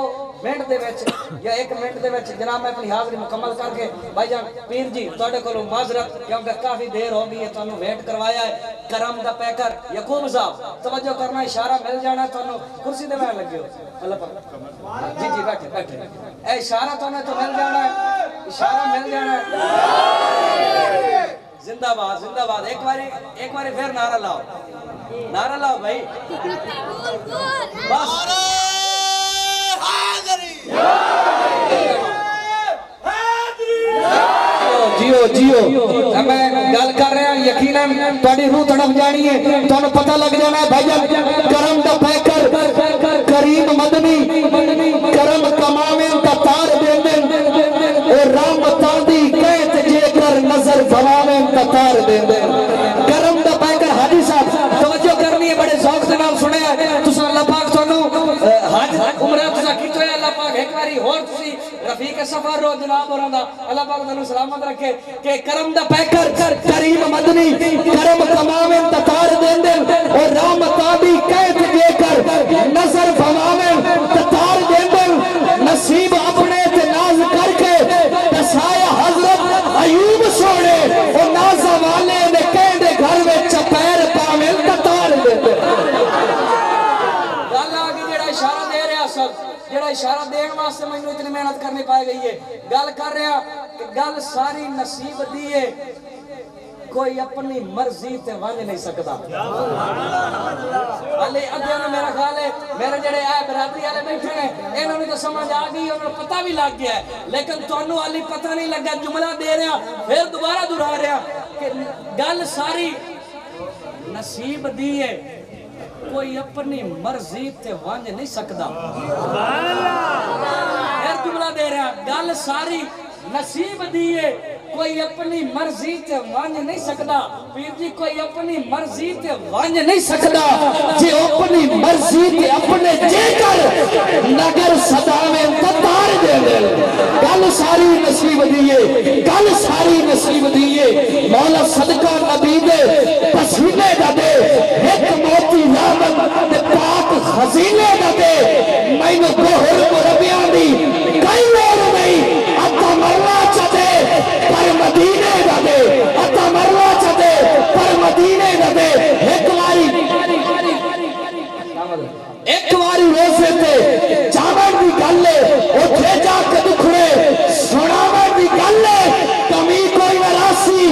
मिनट दे विच या 1 मिनट दे विच जनाब मैं अपनी हाज़री मुकम्मल करके भाईजान पीर जी तुहाडे कोलों माजरत क्योंकि काफ़ी देर हो गई है तुहानू वेट करवाया है करम दा पैकर यकूब साहब तवज्जो करना इशारा मिल जाना तुहानू कुर्सी दे बैठ लगे हो अल्लाह पाक जी जी बैठे बैठे ए इशारा तुहानू तो मिल जाना है इशारा मिल जाना है जिंदाबाद जिंदाबाद एक बारी फिर नारा लाओ भाई बस जियो जियो मैं गल कर रहा यकीनन तुहाडी रूह तड़प जानी है तुहानू पता लग जाना है भाईजान करम दा पैकर करीम मदनी करम कमावे दा तार देंदे और रहमतां दी कहत जेकर नजर भवावे दा तार देंदे करम दा पैकर हाजी साहब तवज्जो करनी है बड़े शौक से नाम सुनया तुसा अल्लाह पाक तुहानू हज उमरा तुसा कीतो है अल्लाह पाक एक बारी होर तुसी रफीक सफर रो जनाब होरां दा अल्लाह पाक तुहानू सलामत रखे के करम दा पैकर करीम मदनी करम कमावे दा तार देंदे और रहमतां दी कहत जेकर नजर भवावे दा तार देंदे नसीब अपने ते नाज करके दसाया हजरत अयूब सोने और नाज़ा वाले ने कहंदे घर में चपैर पावे दा तार देंदे गल आ गई जेड़ा इशारा दे रहा सब जेड़ा इशारा देने वास्ते मैनू इतनी मेहनत करनी पाई गई है गल कर रहा कि गल सारी नसीब दी है कोई अपनी मर्जी ते वंज नहीं सकता हाले अद्धियां नूं मेरा ख्याल है मेरे जेड़े आ बरादरी वाले बैठे ने इन्हां नूं तो समझ आ गई उन्हां नूं पता भी लग गया है लेकिन तुहानू हाली पता नहीं लगा जुमला दे रहा फिर दोबारा दोहरा रहा कि गल सारी नसीब दी है कोई अपनी मर्जी ते वंज नहीं सकता फिर जुमला दे रहा गल सारी नसीब दी है कोई अपनी मर्जी ते वंज नहीं सकता पीर जी कोई अपनी मर्जी ते वंज नहीं सकता जे अपनी मर्जी ते अपने जेकर नगर सदावे तार दे गल सारी नसीब दी है गल सारी नसीब दी है मौला सदका नबी दे पसीने दा दे एक मोती रहमत ते पाक खजीने दा दे मैनू दोहर मुरबियां दी कई लोग नहीं अता मरना चाहते पर मदीने दा दे अता मरना चाहते पर मदीने दा दे एक बारी रोजे ते जावन दी गल है उथे जाके दुखड़े सुनावन दी गल है कमी कोई वरासी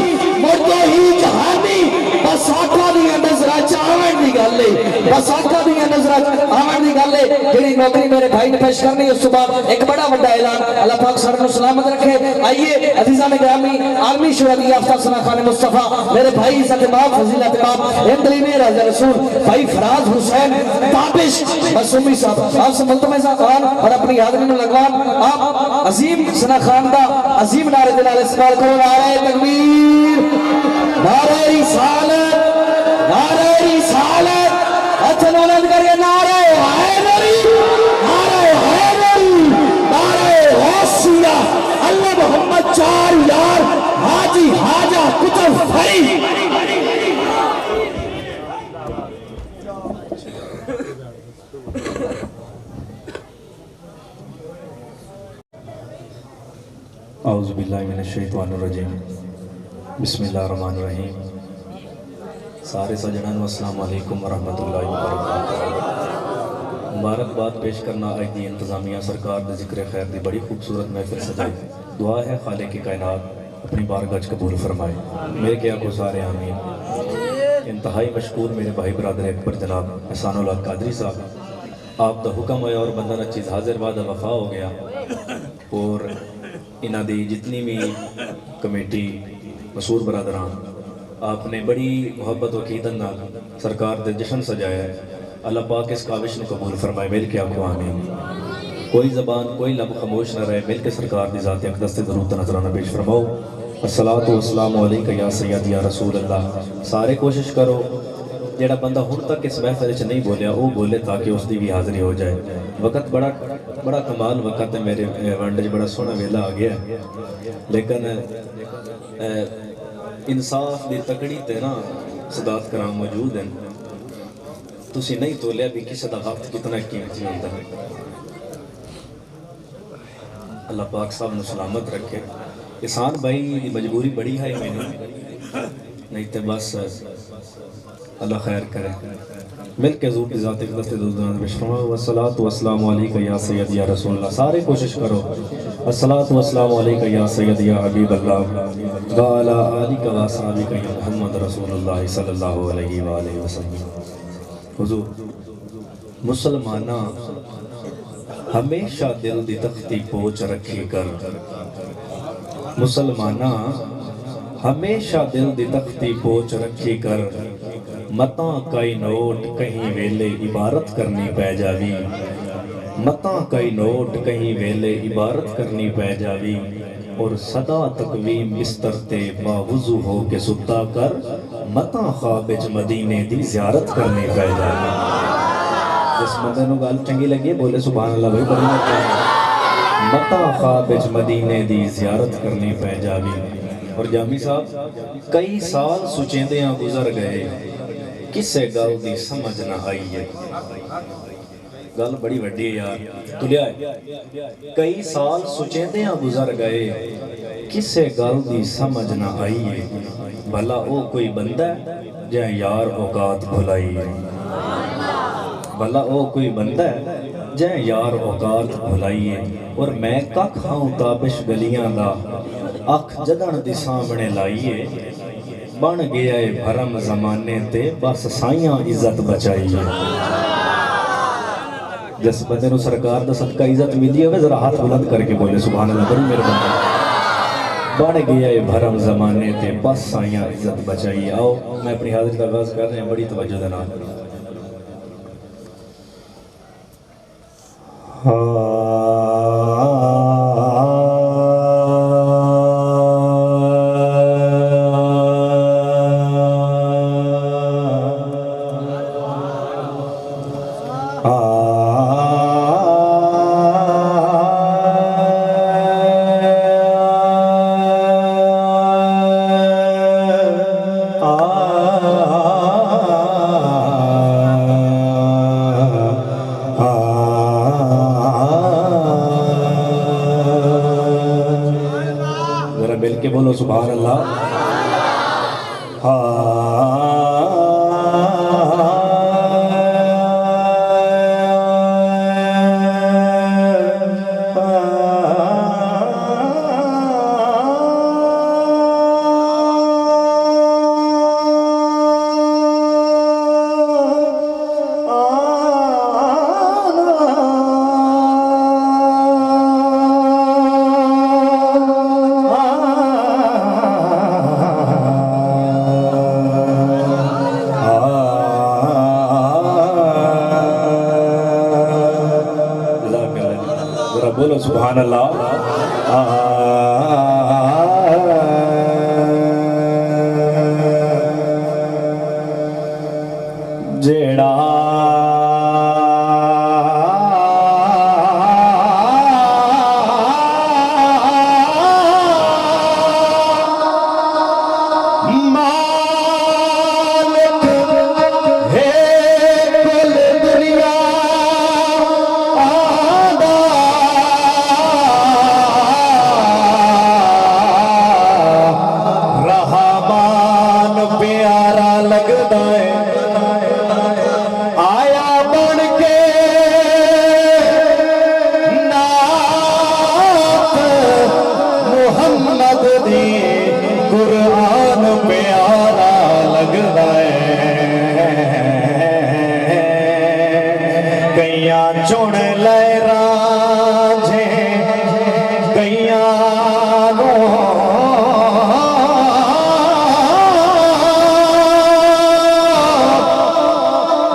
मुर्दो ही जहानी बस आका दी नजरा च आवन दी गल है बस आका दी नजरा च आवन दी गल है जेड़ी नौकरी मेरे भाई ने पेश करनी उस तो बाद एक बड़ा बड़ा ऐलान अल्लाह पाक सर को सलामत रखे आइए अजीजा ने ग्रामी आलमी शुहदा याफ्ता सना खान मुस्तफा मेरे भाई इज्जत बाप फजीलत बाप इंदलीने रज़ा रसूल भाई फराज हुसैन ताबिश मसूमी साहब आप से मुल्तमसा खान और अपनी हाज़री में लगवान आप अजीम सना खान दा अजीम नारे दिलाल इस्तेमाल करो नारे तकबीर नारे रिसालत अच्छा नौलंद करिए नारे हैदरी नारे हौसिया अल्लाह मोहम्मद 4 यार हाजी हाजा कुतुब फरी औज़ु बिल्लाहि मिनश शैतानिर रजीम बिस्मिल्लाहिर्रहमानिर्रहीम सारे सजनों को अस्सलाम वालेकुम वरहमतुल्लाहि वबरकातुहू मुबारकबाद पेश करना आज दी इंतज़ामिया सरकार दे जिक्र खैर दी बड़ी खूबसूरत महफिल सजाई दुआ है खालिक की कायनात अपनी बारगाह कबूल फरमाए मेरे क्या को सारे आमीन इंतहाई मशकूर मेरे भाई बरदर अकबर जनाब एहसानुल हक कादरी साहब आप दा हुक्म है और बंदा न चीज़ हाजिर वादा वफा हो गया और इन्हां दी जितनी भी कमेटी मशहूर बरदरान आपने बड़ी मुहब्बत व कीदत नाल सरकार दे जश्न सजाया है अल्लाह पाक इस काविश को कबूल फरमाए मिल के आखो आमीन कोई ज़बान कोई लब खामोश न रहे मिल के सरकार दी ज़ात अक़दस ते दरूद नज़राना पेश फरमाओ अस्सलातु वस्सलामु अलैका या सय्यदी या रसूल अल्लाह सारे कोशिश करो जेड़ा बंदा हुण तक इस महफिल च नहीं बोलिया वो बोले ताकि उसकी भी हाज़री हो जाए वक़्त बड़ा कमाल वक़्त है मेरे वंड बड़ा सोहना वेला आ गया लेकिन इंसाफ की तकड़ी ते ना सदात कराम मौजूद हैं तुसी नहीं तोलिया भी किसी का वक्त कितना कीमती होता है अल्लाह पाक साहब ने सलामत रखे। एहसान भाई की मजबूरी बड़ी है मैंने, नहीं तो बस अल्लाह खैर करे। मिल के ज़ूर की ज़ात इक़्तिदार दुज़ान बिशरमा वस्सलातु वस्सलामु अलैका या सय्यद या रसूल अल्लाह। सारे कोशिश करो। अस्सलातु वस्सलामु अलैका या सय्यद या हबीब अल्लाह व अला आलिका व असहाबिका या मुहम्मद रसूलुल्लाह सल्लल्लाहु अलैहि व आलिहि वसल्लम। हुज़ूर मुसलमाना हमेशा दिल दी तख्ती पोच रखी कर, मुसलमाना हमेशा दिल दी तख्ती पोच रखी कर, मता कई नोट कहीं वेले इबारत करनी पै जावी, मता कई नोट कहीं वेले इबारत करनी पै जावी, और सदा तकवीम बिस्तर ते बावुज़ू हो के सुता कर, मता ख्वाब च मदीने दी ज़ियारत करनी पै जावी। जिस बंदे नूं गल चंगी लगी बोले सुभान अल्लाह भाई, बड़ी मता ख्वाब च मदीने दी ज़ियारत करनी पै जावी। और जामी साहब कई साल सुचेंदियां गुजर गए, किसे गल दी समझ ना आई है। गल बड़ी वड्डी है यार, तुलिया कई साल सुचेंदियां गुजर गए, किसे गल दी समझ ना आई है। भला ओ कोई बंदा जै यार औकात भुलाई है, भला ओ कोई बंदा जै यार औकात भुलाई है। और मैं कख हां ताबिश गलियां दा, अख जदन दी सामने लाइए, बन गया है भरम जमाने ते, बस साइयां इज्जत बचाइए। जिस बंदे नूं सरकार दा सदका इज्जत मिली होवे जरा हाथ बुलंद करके बोले सुभान अल्लाह, बड़ी मेहरबानी। बन गया है भरम जमाने ते, बस साइयां इज्जत बचाइए। आओ मैं अपनी हाजिरी का आगाज़ कर रहे हैं बड़ी तवज्जो दे नाल। बोलो सुभान अल्लाह। बोलो सुभान अल्लाह। जेड़ा कुरान प्यारा लगदा है, कईयां चुन ले रांझे कईयां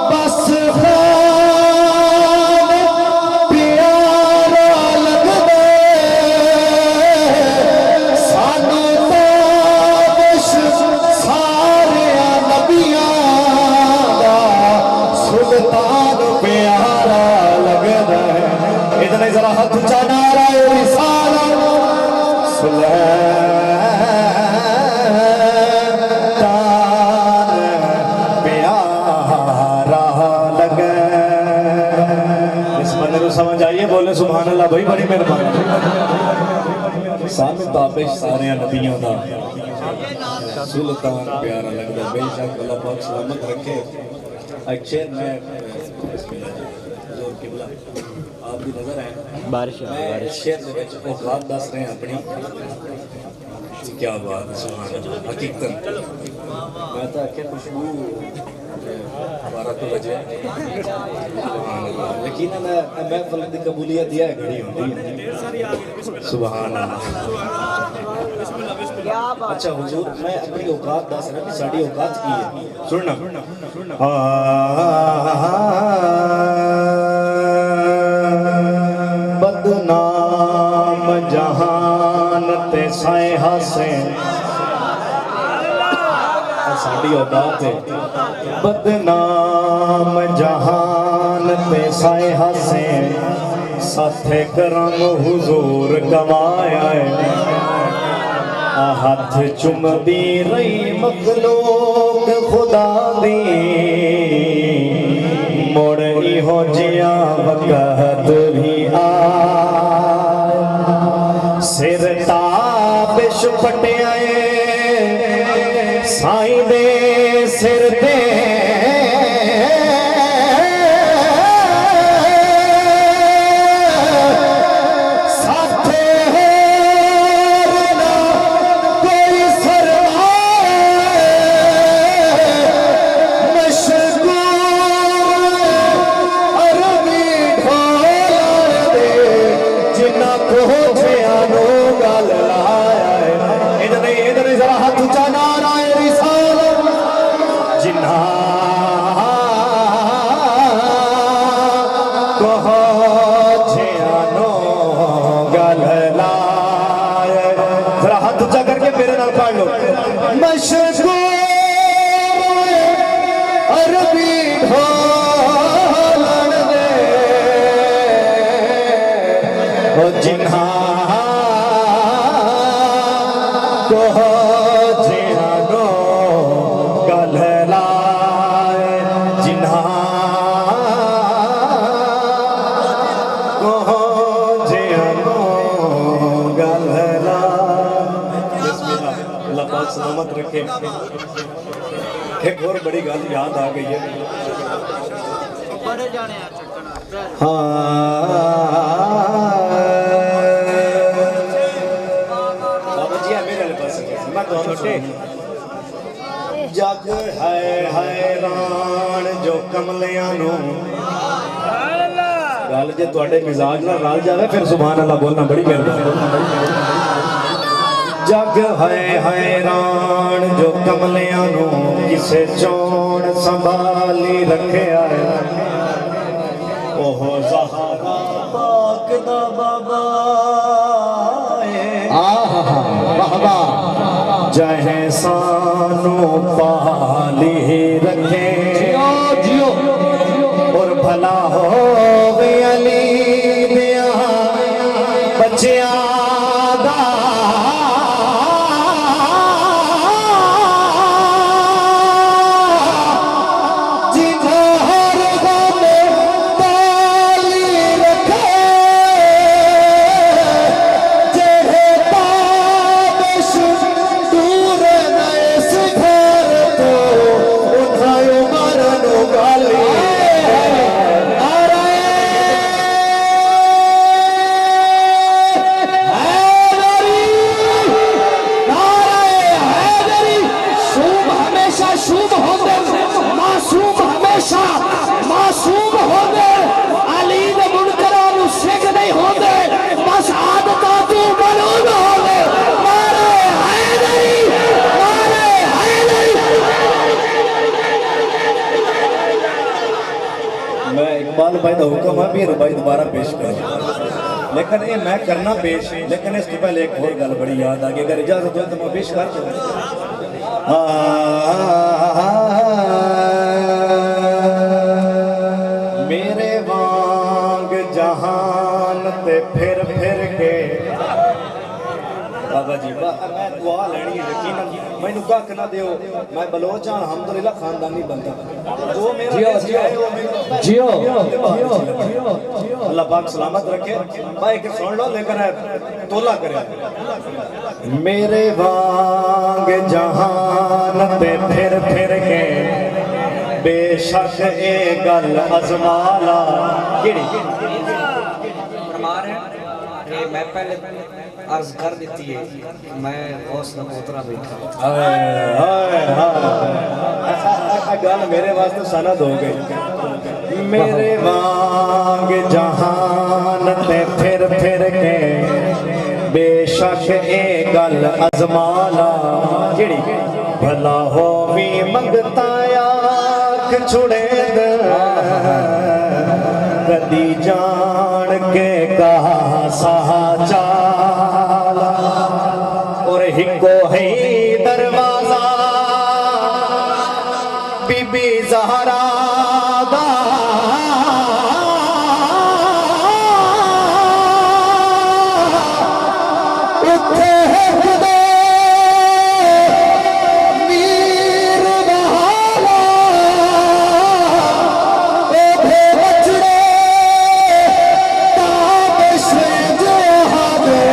बस प्यारा लगदा सानू सुल्तान प्यारा लगदा है। इतने जरा हाथ ऊंचा नारा रिसालत सुल्तान प्यारा लगे। इस बंदे को समझ जाइए बोले सुभान अल्लाह भाई, बड़ी मेहरबानी। सामने ताबिश सारे नबियों का सुल्तान प्यारा लगता, बेशक अल्लाह पाक सलामत रखे। एक शेर मैं आपकी नजर है बारिश शेर दे विच औकात दस रहे हैं अपनी। क्या बात है, सुभान अल्लाह। हकीकतन मैं तो आखिर खुशबू 12 बजे, लेकिन मैं फल की कबूलियत दिया घड़ी होती है। सुभान अल्लाह। अच्छा हुजूर, मैं अपनी औकात दस रहा कि साड़ी औकात की है। सुनना बदनाम जहान ते साए हासे, साड़ी औकात है। बदनाम जहान ते साए हासे, साथे करम हुजूर कमाया है। हाथ चुमदी रही मखलूक खुदा दी, मुड़ इहो जिया वक़्त भी आए। सिर ताबिश पटियाए साईं दे सिर ते, सलामत रखे। एक और बड़ी गल याद आ गई है। हाँ बाबा जी मेरे पास जग है हैरान जो कमलियां नू गल जे तुहाडे मिजाज नाल रल जावे फिर सुभान अल्लाह बोलना बड़ी मेहरबानी। जग है हैरान जो कमलियां नू किसे चोण संभाली रखिया है। ओहो ज़हरा पाक दा बाबा बाबा जहे सानू पाली रखे और भला हो अली दिया बच्चिया भाई का हुक्म है भी रुबाई दोबारा पेश करें, लेकिन ये मैं करना पेश, लेकिन इसके पहले एक और गल बड़ी याद आ गई। अगर इजाजत हो तो मैं पेश कर दूँ। मेरे वांग जहान ते फिर फिर के बाबा जी मैं दुआ लेनी है यकीनन मैनू कख ना दियो मैं बलोच हां अल्हम्दुलिल्लाह खानदानी बंदा जो मेरा जियो अल्लाह पाक सलामत रखे भाई के सुन लो लेकिन तोला करे मेरे वांग जहान पे फिर के बेशक ए गल अजमाला केड़ी कि मैं पहले अर्ज कर देती है मैं गौस का पोतरा बैठा गल मेरे वास्ते सनद हो गई मेरे वांग जहान ते फिर के बेशक ए गल अजमाला केड़ी भला हो भी मंगता आख छुड़े कदी जान के कहा सा चाला और हिको है दरवाजा बीबी ज़हरा दा उठे खुदे मीर बहाला ओठे बचड़े ताबश जो हादे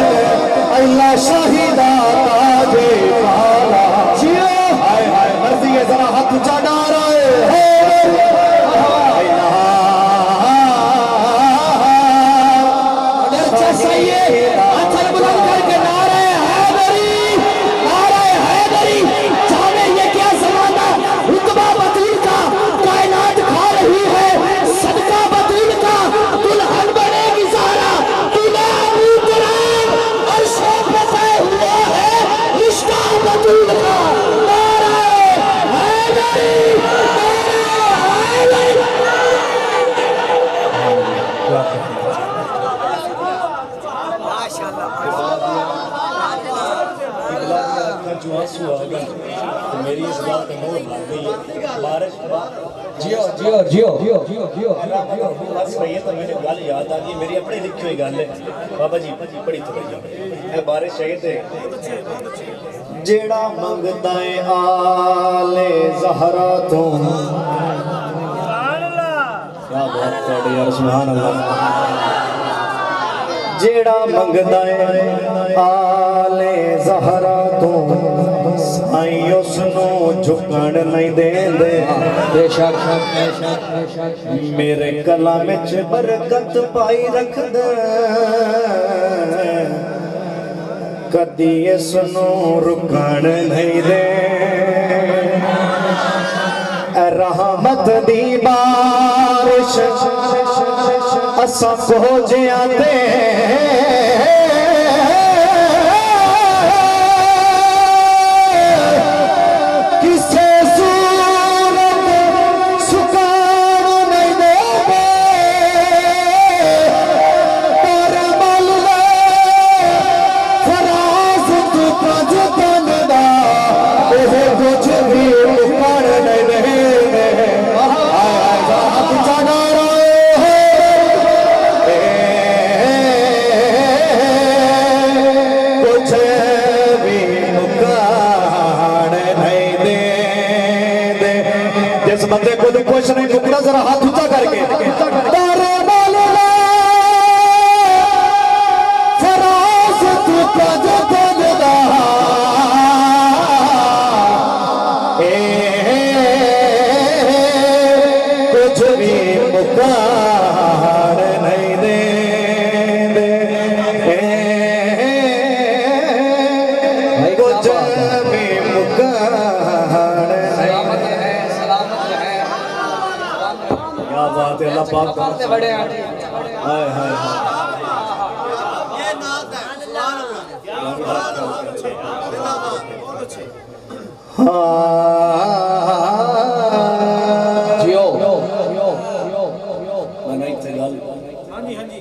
अल्लाह शाहिदा ताजे पाला जियो हाय हाय मर्जी है जरा हाथ ऊंचा डाल रहे मेरी इस बात पे मोहर लग गई है बारिश जियो जियो जियो जियो जियो जियो बस रही है तो मैंने गल याद आ गई मेरी अपनी लिखी हुई गल है बाबा जी बड़ी तवज्जो है बारिश है ते जेड़ा मंगदा है आले ज़हरा तो सुभान अल्लाह क्या बात कर यार सुभान अल्लाह जेड़ा मंगदा है आले ज़हरा तो साई उसनू झुकण नहीं देंदे बेशक मेरे कलाम विच बरकत पाई रखदा कदी इसनू रुकण नहीं दे रहमत दी बारिश असा को जियाते बंदे को कुछ नहीं मुकरा जरा हाथ ऊंचा करके कुछ भी मुकार नहीं दे कुछ भी मुकार क्या बात है अल्लाह पाक बड़े हाय हाय जियो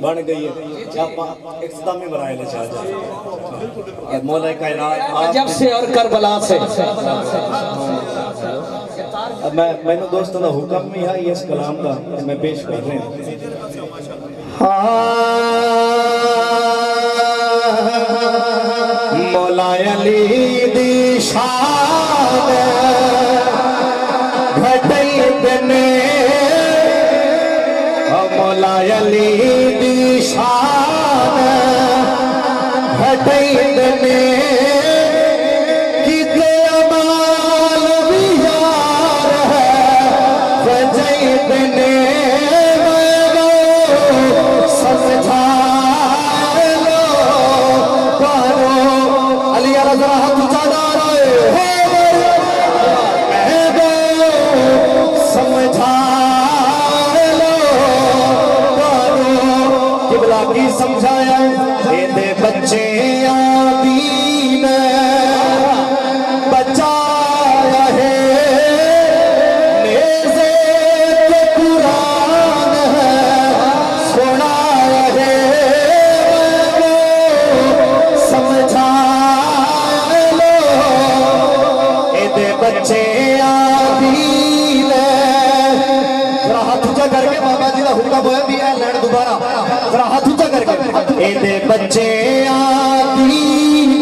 बन गई है इख्तितामी मराइल मौला कायनात जब से और करबला से मैंने दोस्तों का हुक्म भी है इस कलाम का मैं पेश कर रहे हैं मौला अली दी शान घटई दने मौला अली दी शान घटई दने किते अमाल भी यार है वजई दने समझा लो पारो अली जरा हाथ ऊंचा समझा लो पारो किबला की समझाया दे बच्चे आदीन बचाया है नेज़े पे कुरान है सुनाया है समझा लो दे बच्चे आदीन जरा हाथ ऊंचा करके बाबा जी का हुक्म होया भी है लैंड दोबारा जरा हाथ ऊंचा करके एदे बच्चे आदीन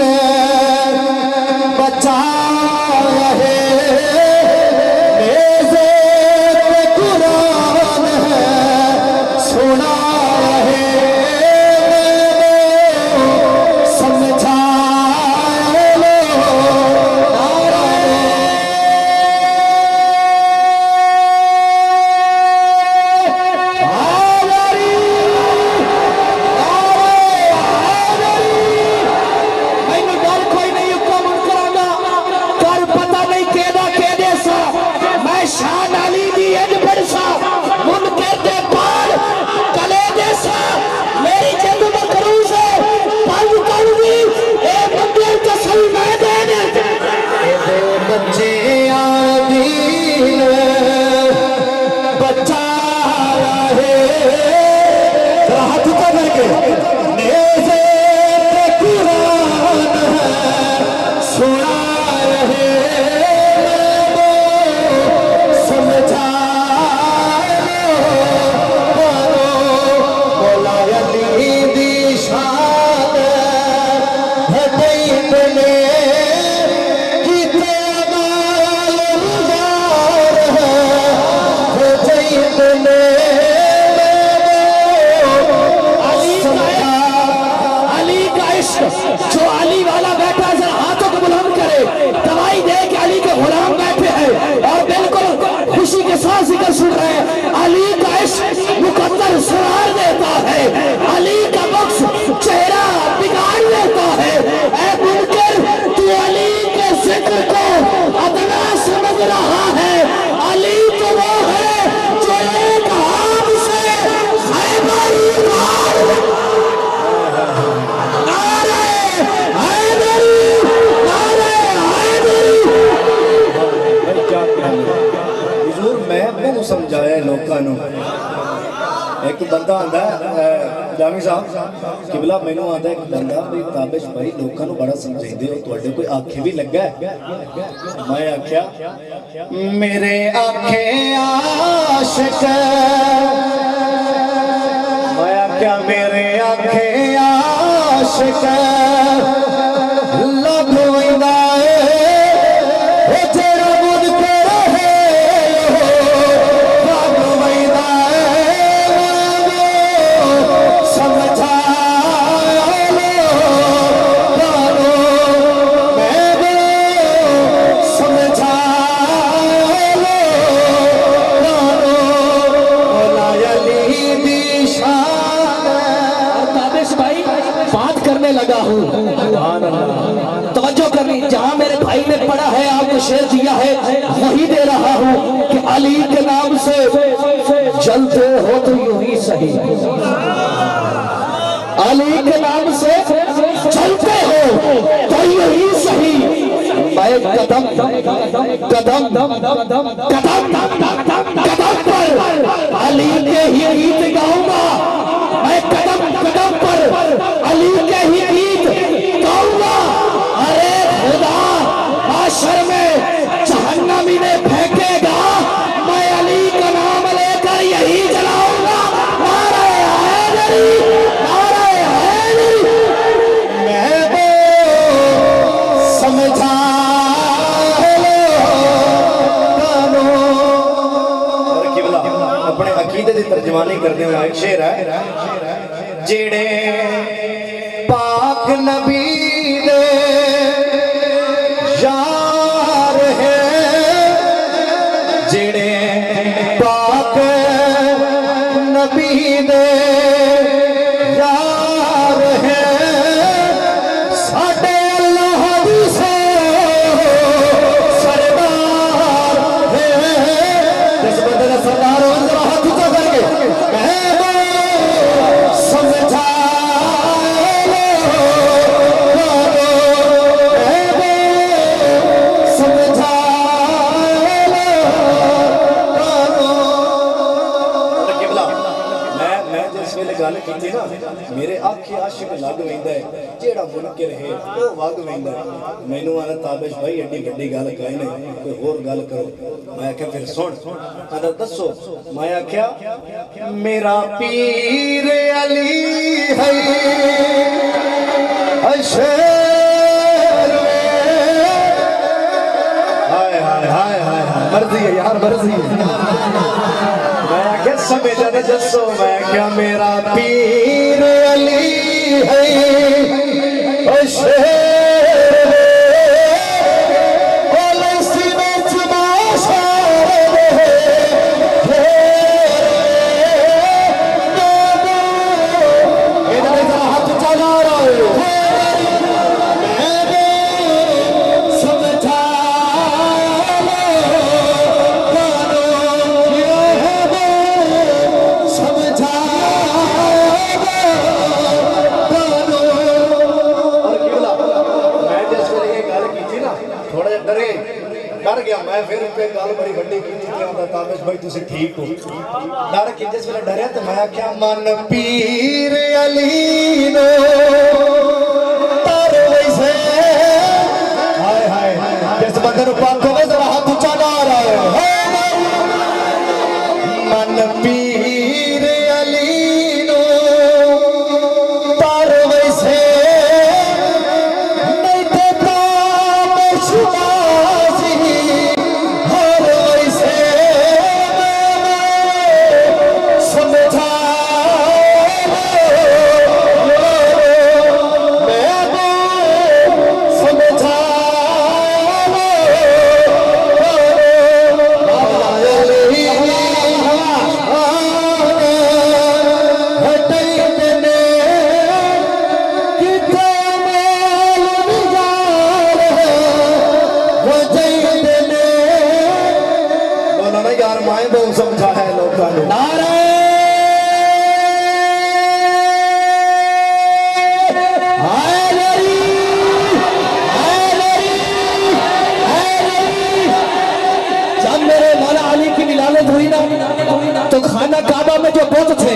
बचाया है नेज़े पे कुरान है सुनाया है समझा लो बच्चे आदीन बचाया है हाथ ऊंचा करके नेज़े पे कुरान है सुनाया है समझा लो मौला अली दी शान घटई दने जो अली वाला बैठा है जरा हाथों को बुलंद करे दवाई दे कि अली के गुलाम बैठे हैं और बिल्कुल खुशी के साथ जिक्र सुन रहे हैं अली का इश्क मुकद्दर सुनार देता है अली का बख्श चेहरा बिगाड़ देता है ऐ मुनकर तू अली के जिक्र को अदना समझ रहा है अली तो वो है जो एक हाथ से खैबर समझाया लोगों एक बंदा आंदा जामी साहब किबला मैनू आंदा एक बंदा भी ताबिश भाई लोगों को बड़ा समझाइंदे हो तुहाडे कोई आखे भी लगा है मैं आख्या मेरे आखे आशिक मैं आख्या मेरे आखे आशिक लगोइंदा लगा हूँ तवज्जो करनी जहाँ मेरे भाई ने पढ़ा है आपको शेर दिया है वही दे रहा हूँ कि अली के नाम से जलते हो तो यूं ही सही अली के नाम से चलते हो तो यूं ही सही मैं कदम कदम कदम कदम पर अली के ही गीत गाऊंगा मैं कदम कदम पर अली के ही गीत गाऊंगा अरे खुदा माशर में जहन्नमी ने फेंकेगा मैं अली का नाम लेकर यही जलाऊंगा नारे हैदरी नारे हैदरी मैं वो करते हुए एक शेर है जेड़े पाक नबी दे यार है जेड़े पाक नबी दे यार है साडे अल्लाह दी सरदार है जिस बंदे दा सरदार हो जरा हाथ ऊंचा करके समझा गल की ना मेरे आखे आशिक लग वेंदा है जेड़ा मुनकर है वो वग वेंदा है मैनू आना ताबिश भाई एडी वड्डी गल कही नहीं कोई होर गल करो मैं आख्या फिर सुन आदा दसो मैं आख्या मेरा पीर अली है अशर हाय हाय हाय हाय मर्जी है यार मर्जी है समय जाने दसो मैं क्या मेरा पीर अली है डर गया मैं फिर गल बड़ी वड्डी की ताबिश भाई तुसी ठीक हो डर के जिस वेले डरिया तो मैं क्या मन पीर अली नो तार वैसे हाय हाय जिस बंदे नु पाक होवे जरा हाथ ऊंचा ना रहे मन पीर अली नो तार वैसे नहीं देता मैं शुदा समझा है लोगों ने नारे जब मेरे मौला अली की विलादत हुई ना तो खाना काबा में जो बुत थे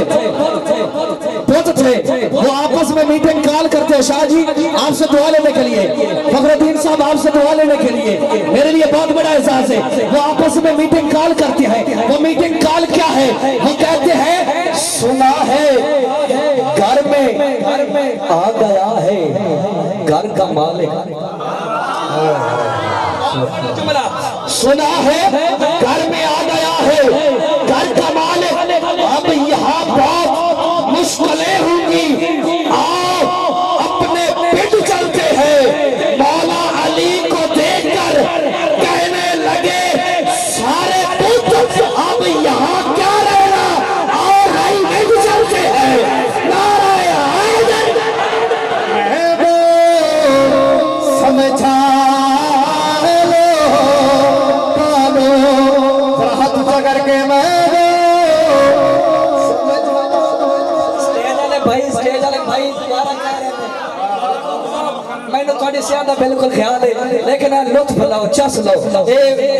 वो आपस में मीटिंग कॉल करते हैं शाह जी आपसे दुआ लेने के लिए फखरुद्दीन साहब आपसे दुआ लेने के लिए मेरे लिए बहुत बड़ा एहसास है वो आपस में मीटिंग कॉल करते हैं वो मीटिंग कॉल क्या है वो कहते हैं सुना है घर में आ गया है घर का मालिक सुना है घर में आ गया है घर का मालिक अब यहाँ बहुत मुश्किलें होंगी आओ अपने पिट चलते हैं मौला अली को देखकर कहने लगे सारे पुत अब यहाँ क्या रहना और रही पिट चलते हैं नारायण समझा हाथ ऊंचा करके बिल्कुल ख्याल है लेकिन लुत्फ लो चस लो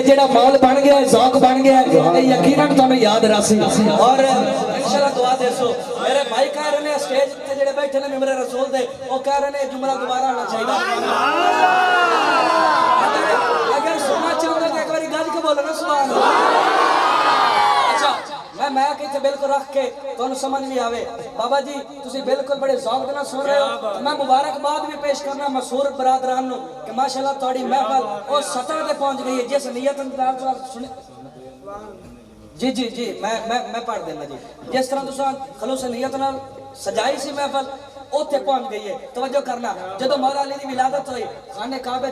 जेड़ा माल बन गया ज़ौक बन गया यकीनन तुहानू याद रसी और इंशाल्लाह दुआ देसो मेरे भाई कह रहे ने स्टेज ते जेड़े बैठे ने मेरे रसूल दे वो कह रहे ने जुमला दोबारा आना चाहिए अगर सुनना चाहते तो एक बार गज के बोलो ना सुभान अल्लाह मैं कहते बिल्कुल रख के तुहानू समझ भी आवे बाबा जी तुसी बिल्कुल बड़े ज़ौक दे नाल सुन रहे हो मैं मुबारकबाद भी पेश करना मशहूर बरादरान नु कि माशाअल्लाह तुहाडी महफिल ओ सतह ते पहुंच गई है जिस नियत नाल सुने जी जी जी मैं पढ़ देना जी। जिस तरह तुसा खलूस नीयत नाल सजाई सी महफल उत्थे पहुंच गई है। तवज्जो करना, जदों मौला अली दी विलादत हुई खाने काबे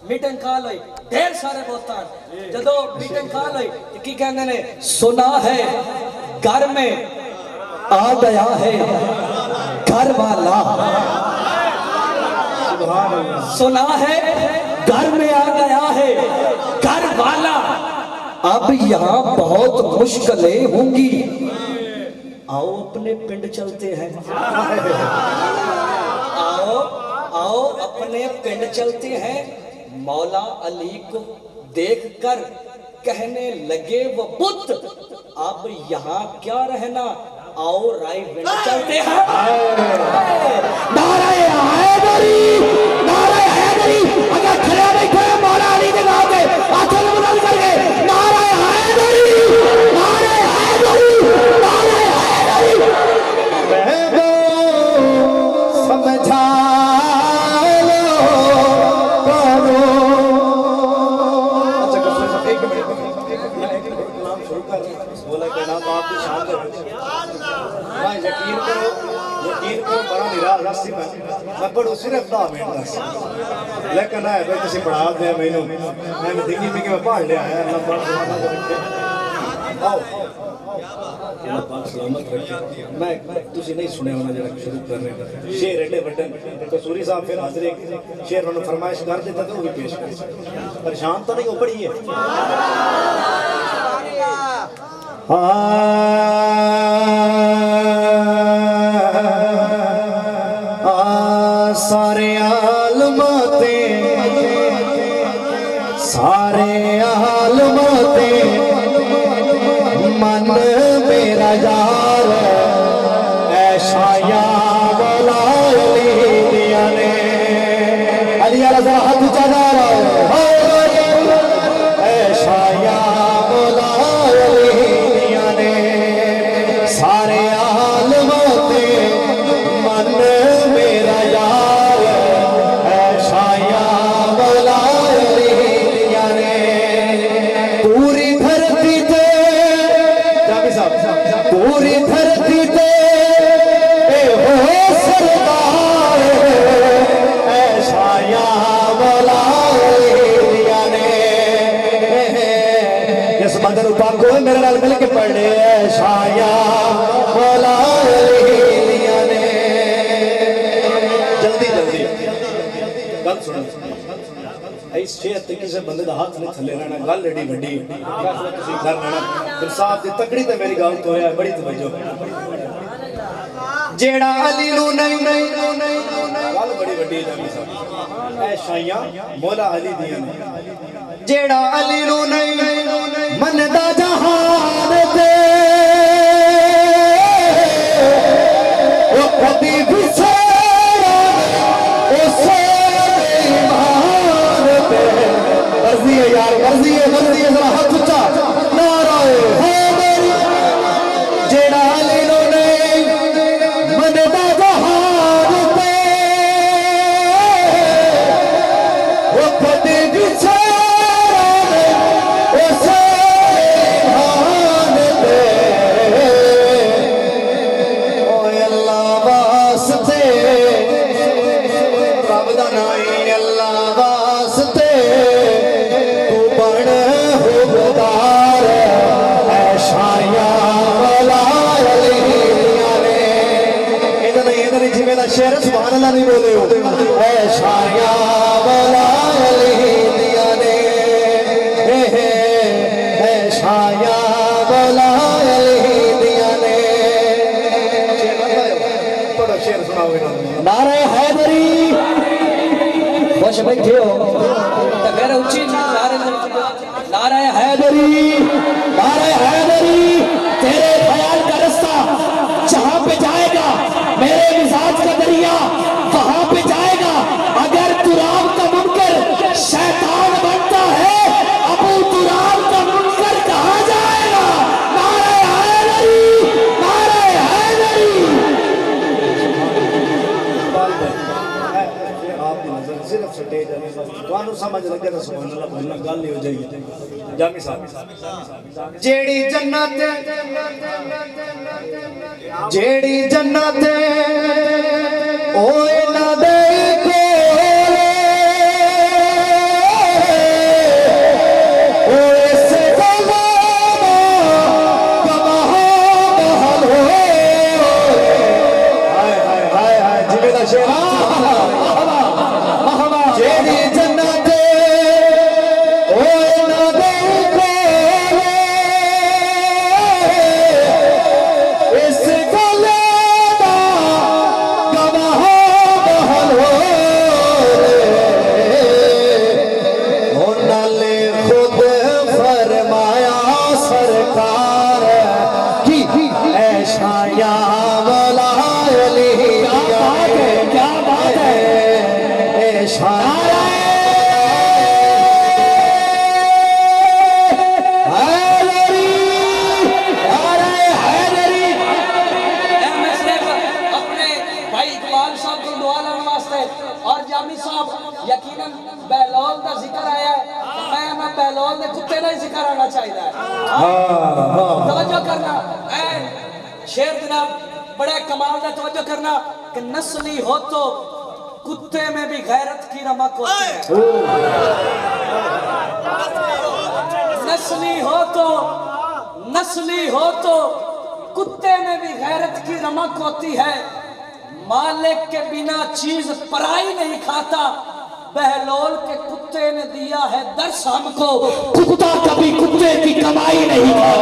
मीटिंग कॉल हुई, ढेर सारे बोतान जदों मीटिंग कॉल हुई की कहंदे ने सुना है घर में आ गया है घर वाला, सुना है घर में आ गया है घर वाला, अब यहाँ बहुत मुश्किलें होंगी, आओ अपने पिंड चलते हैं। आओ आओ अपने पिंड चलते हैं। मौला अली को देखकर कहने लगे वो बुत, अब यहाँ क्या रहना, आओ राय विंड चलते हैं। नारे हैदरी, नारे हैदरी, अगर खड़े बैठे मौला अली के नाम पे हाथों में बुलंद करके नारे हैदरी, नारे हैदरी, नारे हैदरी। महबो समझा लो करो। अच्छा एक मिनट नाम शुरू कर बोला के नाम आपकी शान है। मैं यकीन करो बड़ा निराश रास्ती मैं पढ़ू सिर्फ 10 मिनट बस, लेकिन है भाई तुम पढ़ा दे मैनू, मैं दिखी थी कि मैं पढ़ लिया है। अल्लाह पाक आओ सलामत रखे। मैं तुसी नहीं सुने होना जरा शुरू कर रहे हैं शेर एडे वड्डे कसूरी साहब फिर हाजिर शेर उन्होंने फरमाइश कर देता तो वो भी पेश कर, परेशान तो नहीं हो पड़ी है। सारे आलमाते मन मेरा यार ऐसा या बोला दिया ने अली वाला जरा हाथ ऊंचा जा रहा है, ऐसा या बोला दिया ने सारे आलमाते मन मेरा यार ऐसा या बोला दिया ने पूरी धरती पे पूरी धरती पे हो सरदार ऐसा या बोला दिया ने। इस बदन पाक को मेरे नाल मिल के पढ़ ले, ऐसा या बोला दिया ने। जल्दी जल्दी गल सुनो, इस शेर ते किसी बंदे दा हाथ नहीं थले रहना, गल एडी वड्डी तुसीं कर लेना। इंसाफ दी तकड़ी ते मेरी गल तो है, बड़ी तवज्जो जेड़ा अली नू नहीं गल बड़ी वड्डी जानी साहब, ऐ शाइयां मौला अली दियां ने। जेड़ा अली नू नहीं मनदा जहान ते ओ कदी विछड़ा उसे मर्जी है यार, मर्जी है जरा हाथ ऊंचा नाराए हैदर। जेड़ा अली नू नहीं मनदा जहान पे वो कदी विछड़ा उसे भान पे। ओ अल्लाह वास्ते रब दा नाम अल्लाह वास्ते तू बन हुबदार ऐसा या बोला दिया ने। इधर जिम्मे दा शेर सुभान अल्लाह नहीं बोले हो, ऐसा या बोला दिया ने, ऐसा या बोला दिया ने। पढ़ो शेर सुनाओ इन्होंने। नारे हैदरी खुश बैठे हो तो मेरे ऊंची नारे हैदरी, नारे हैदरी। तेरे ख्याल का रास्ता जहां पे जाएगा मेरे मिजाज का दरिया वहां पे जाएगा। अगर तुराब का मुनकर शैतान बनता है, अबू तुराब का मुनकर कहां जाएगा। नारे हैदरी, नारे हैदरी। आपकी नजर सिर्फ स्टेज है तुहानू समझ लगे तो सुभान अल्लाह बोलना गल ही हो जाएगी जामी साहब जेड़ी जन्नत ओए ना दे शेर जनाब बड़ा कमाल का तवज्जो करना कि नस्ली हो तो कुत्ते में भी गैरत की रमक होती है। नस्ली हो तो कुत्ते में भी गैरत की रमक होती है। मालिक के बिना चीज पराई नहीं खाता। बहलोल के कुत्ते ने दिया है दर्श हमको, कुत्ता कभी कुत्ते की कमाई नहीं खाता।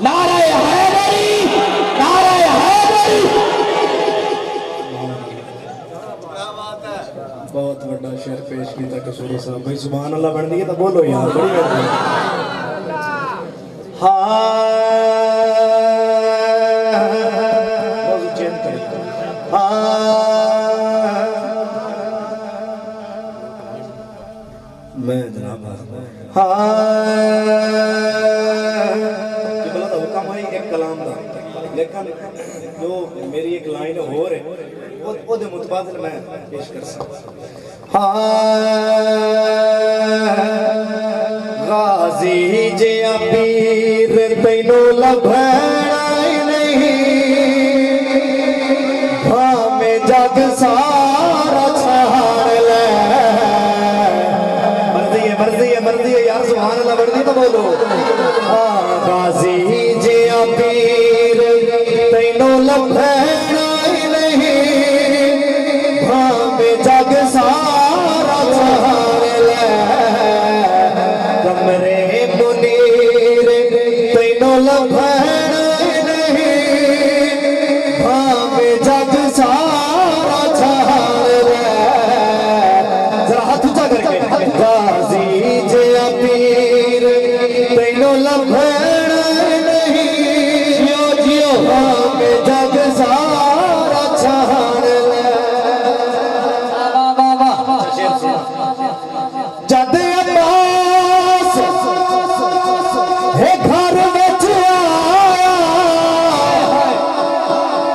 नारे हैदरी, नारे हैदरी। बहुत बड़ा शेर पेश किया कसूरी साहब भाई सुभान अल्लाह बन दी तो बोलो यार बड़ी मैं जनाब एक कलाम दा लेकिन जो मेरी एक लाइन हो रही ओदे मुतबादिल मैं पेश कर सकता गाजी जे पीर तैनो लभना नहीं भावे जग सारा छाड़ ले मर्जी है यार सुभान अल्लाह मर्जी तो बोलो गाजी जे पीर तैनो लभना नहीं भावे जग सारा छाड़ ले कमरे मुनीर तैनो लभना नहीं भावे जग सारा छाड़ ले जरा हाथ ऊंचा करके गाजी जे पीर तैनो लभना नहीं जियो जियो भावे जग सारा छाड़ ले जद अब्बास हे घर विच आया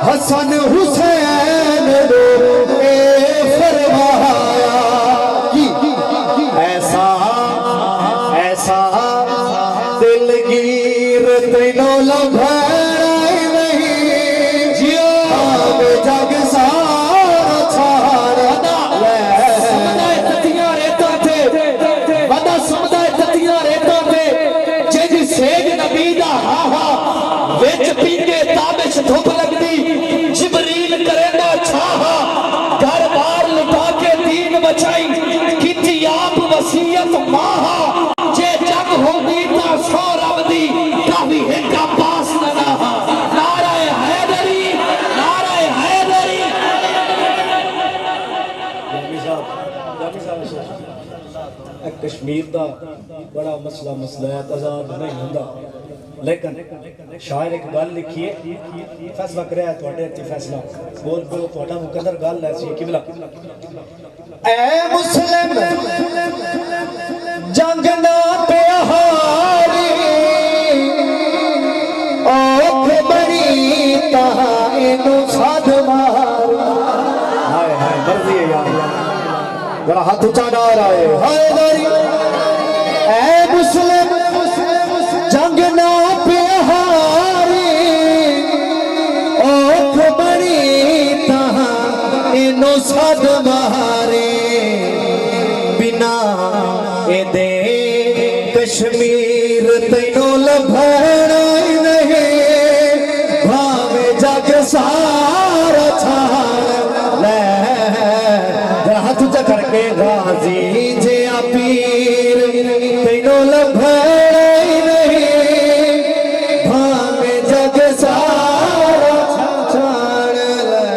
हसन हुसैन रो ए फरमाया ऐसा ऐसा दिलगीर तैनो लभना नहीं जियो जग सारा छाड़ ले ततियां रेता थे बड़ा समुदाय ततियां रेता थे जिज सेज नबी दा हा हा विच पीके ताबिश धुप लगदी जिबरील करेंदा छाहा घर बार लुटा के दीन बचाई किती आप वसीयत माहा जे जग होंदी ता सौ रब दी कावी एक पास ना नारे हैदरी नारे हैदरी कश्मीर का बड़ा मसला है तजाद नहीं होंदा लेकिन शायर एक गल लिखी है फैसला कराया थोड़े हत्थी फैसला बोल बोलो थोड़ा मुकद्दर गल ऐसी है किबला ऐ मुस्लिम जंग ना पे हारी औख बड़ी ता इनु साध मार जरा हाथ ऊंचा ना रहा है हैदरी ऐ मुस्लिम जंग ना प्यारी ओख बड़ी तहां इनो सद मारे बिना एदे कश्मीर तैनो लभना नहीं भावे जग सारा छाड़ ले जरा हाथ ऊंचा करके गाजी जे पीर तैनो लभना नहीं भावे जग सारा छाड़ ले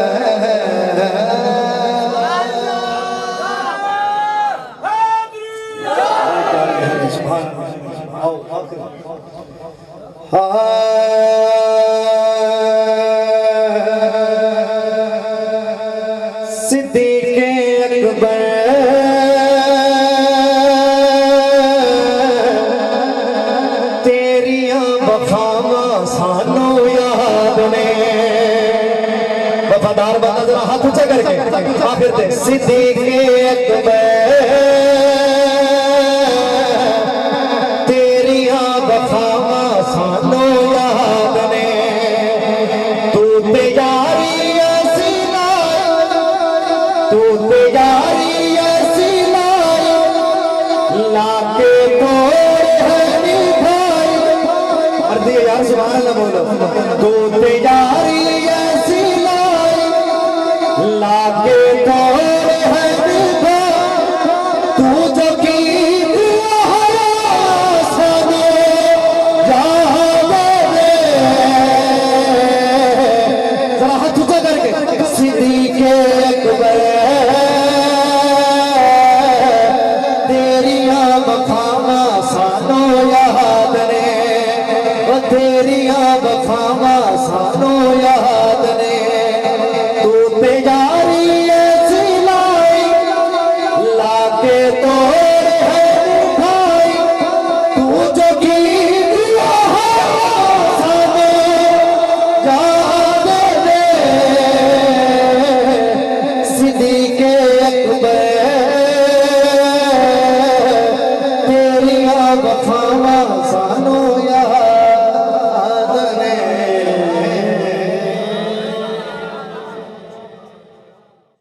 सिद्दीक़ अकबर तेरियां वफावां सानू याद ने वफादार बंदा जरा हाथ ऊंचा करके आ फिरते सिद्दीक़ अकबर तेरियां वफावां सानू याद ने तू ते यारी ऐसी तू ते यारी ऐसी लाके तोरे भाई अर्दी यार सुभान अल्लाह बोलो तू ते यारी ऐसी लाके तोरे भाई तू जो की जरा हाथ ऊंचा करके सिद्दीक़ अकबर तेरियां वफावां सानू याद ने तेरियां वफावां सानू याद ने तू ते यारी ऐसी लाके तोरे भाई तू जो की सिद्दीक़ अकबर तेरियां वफा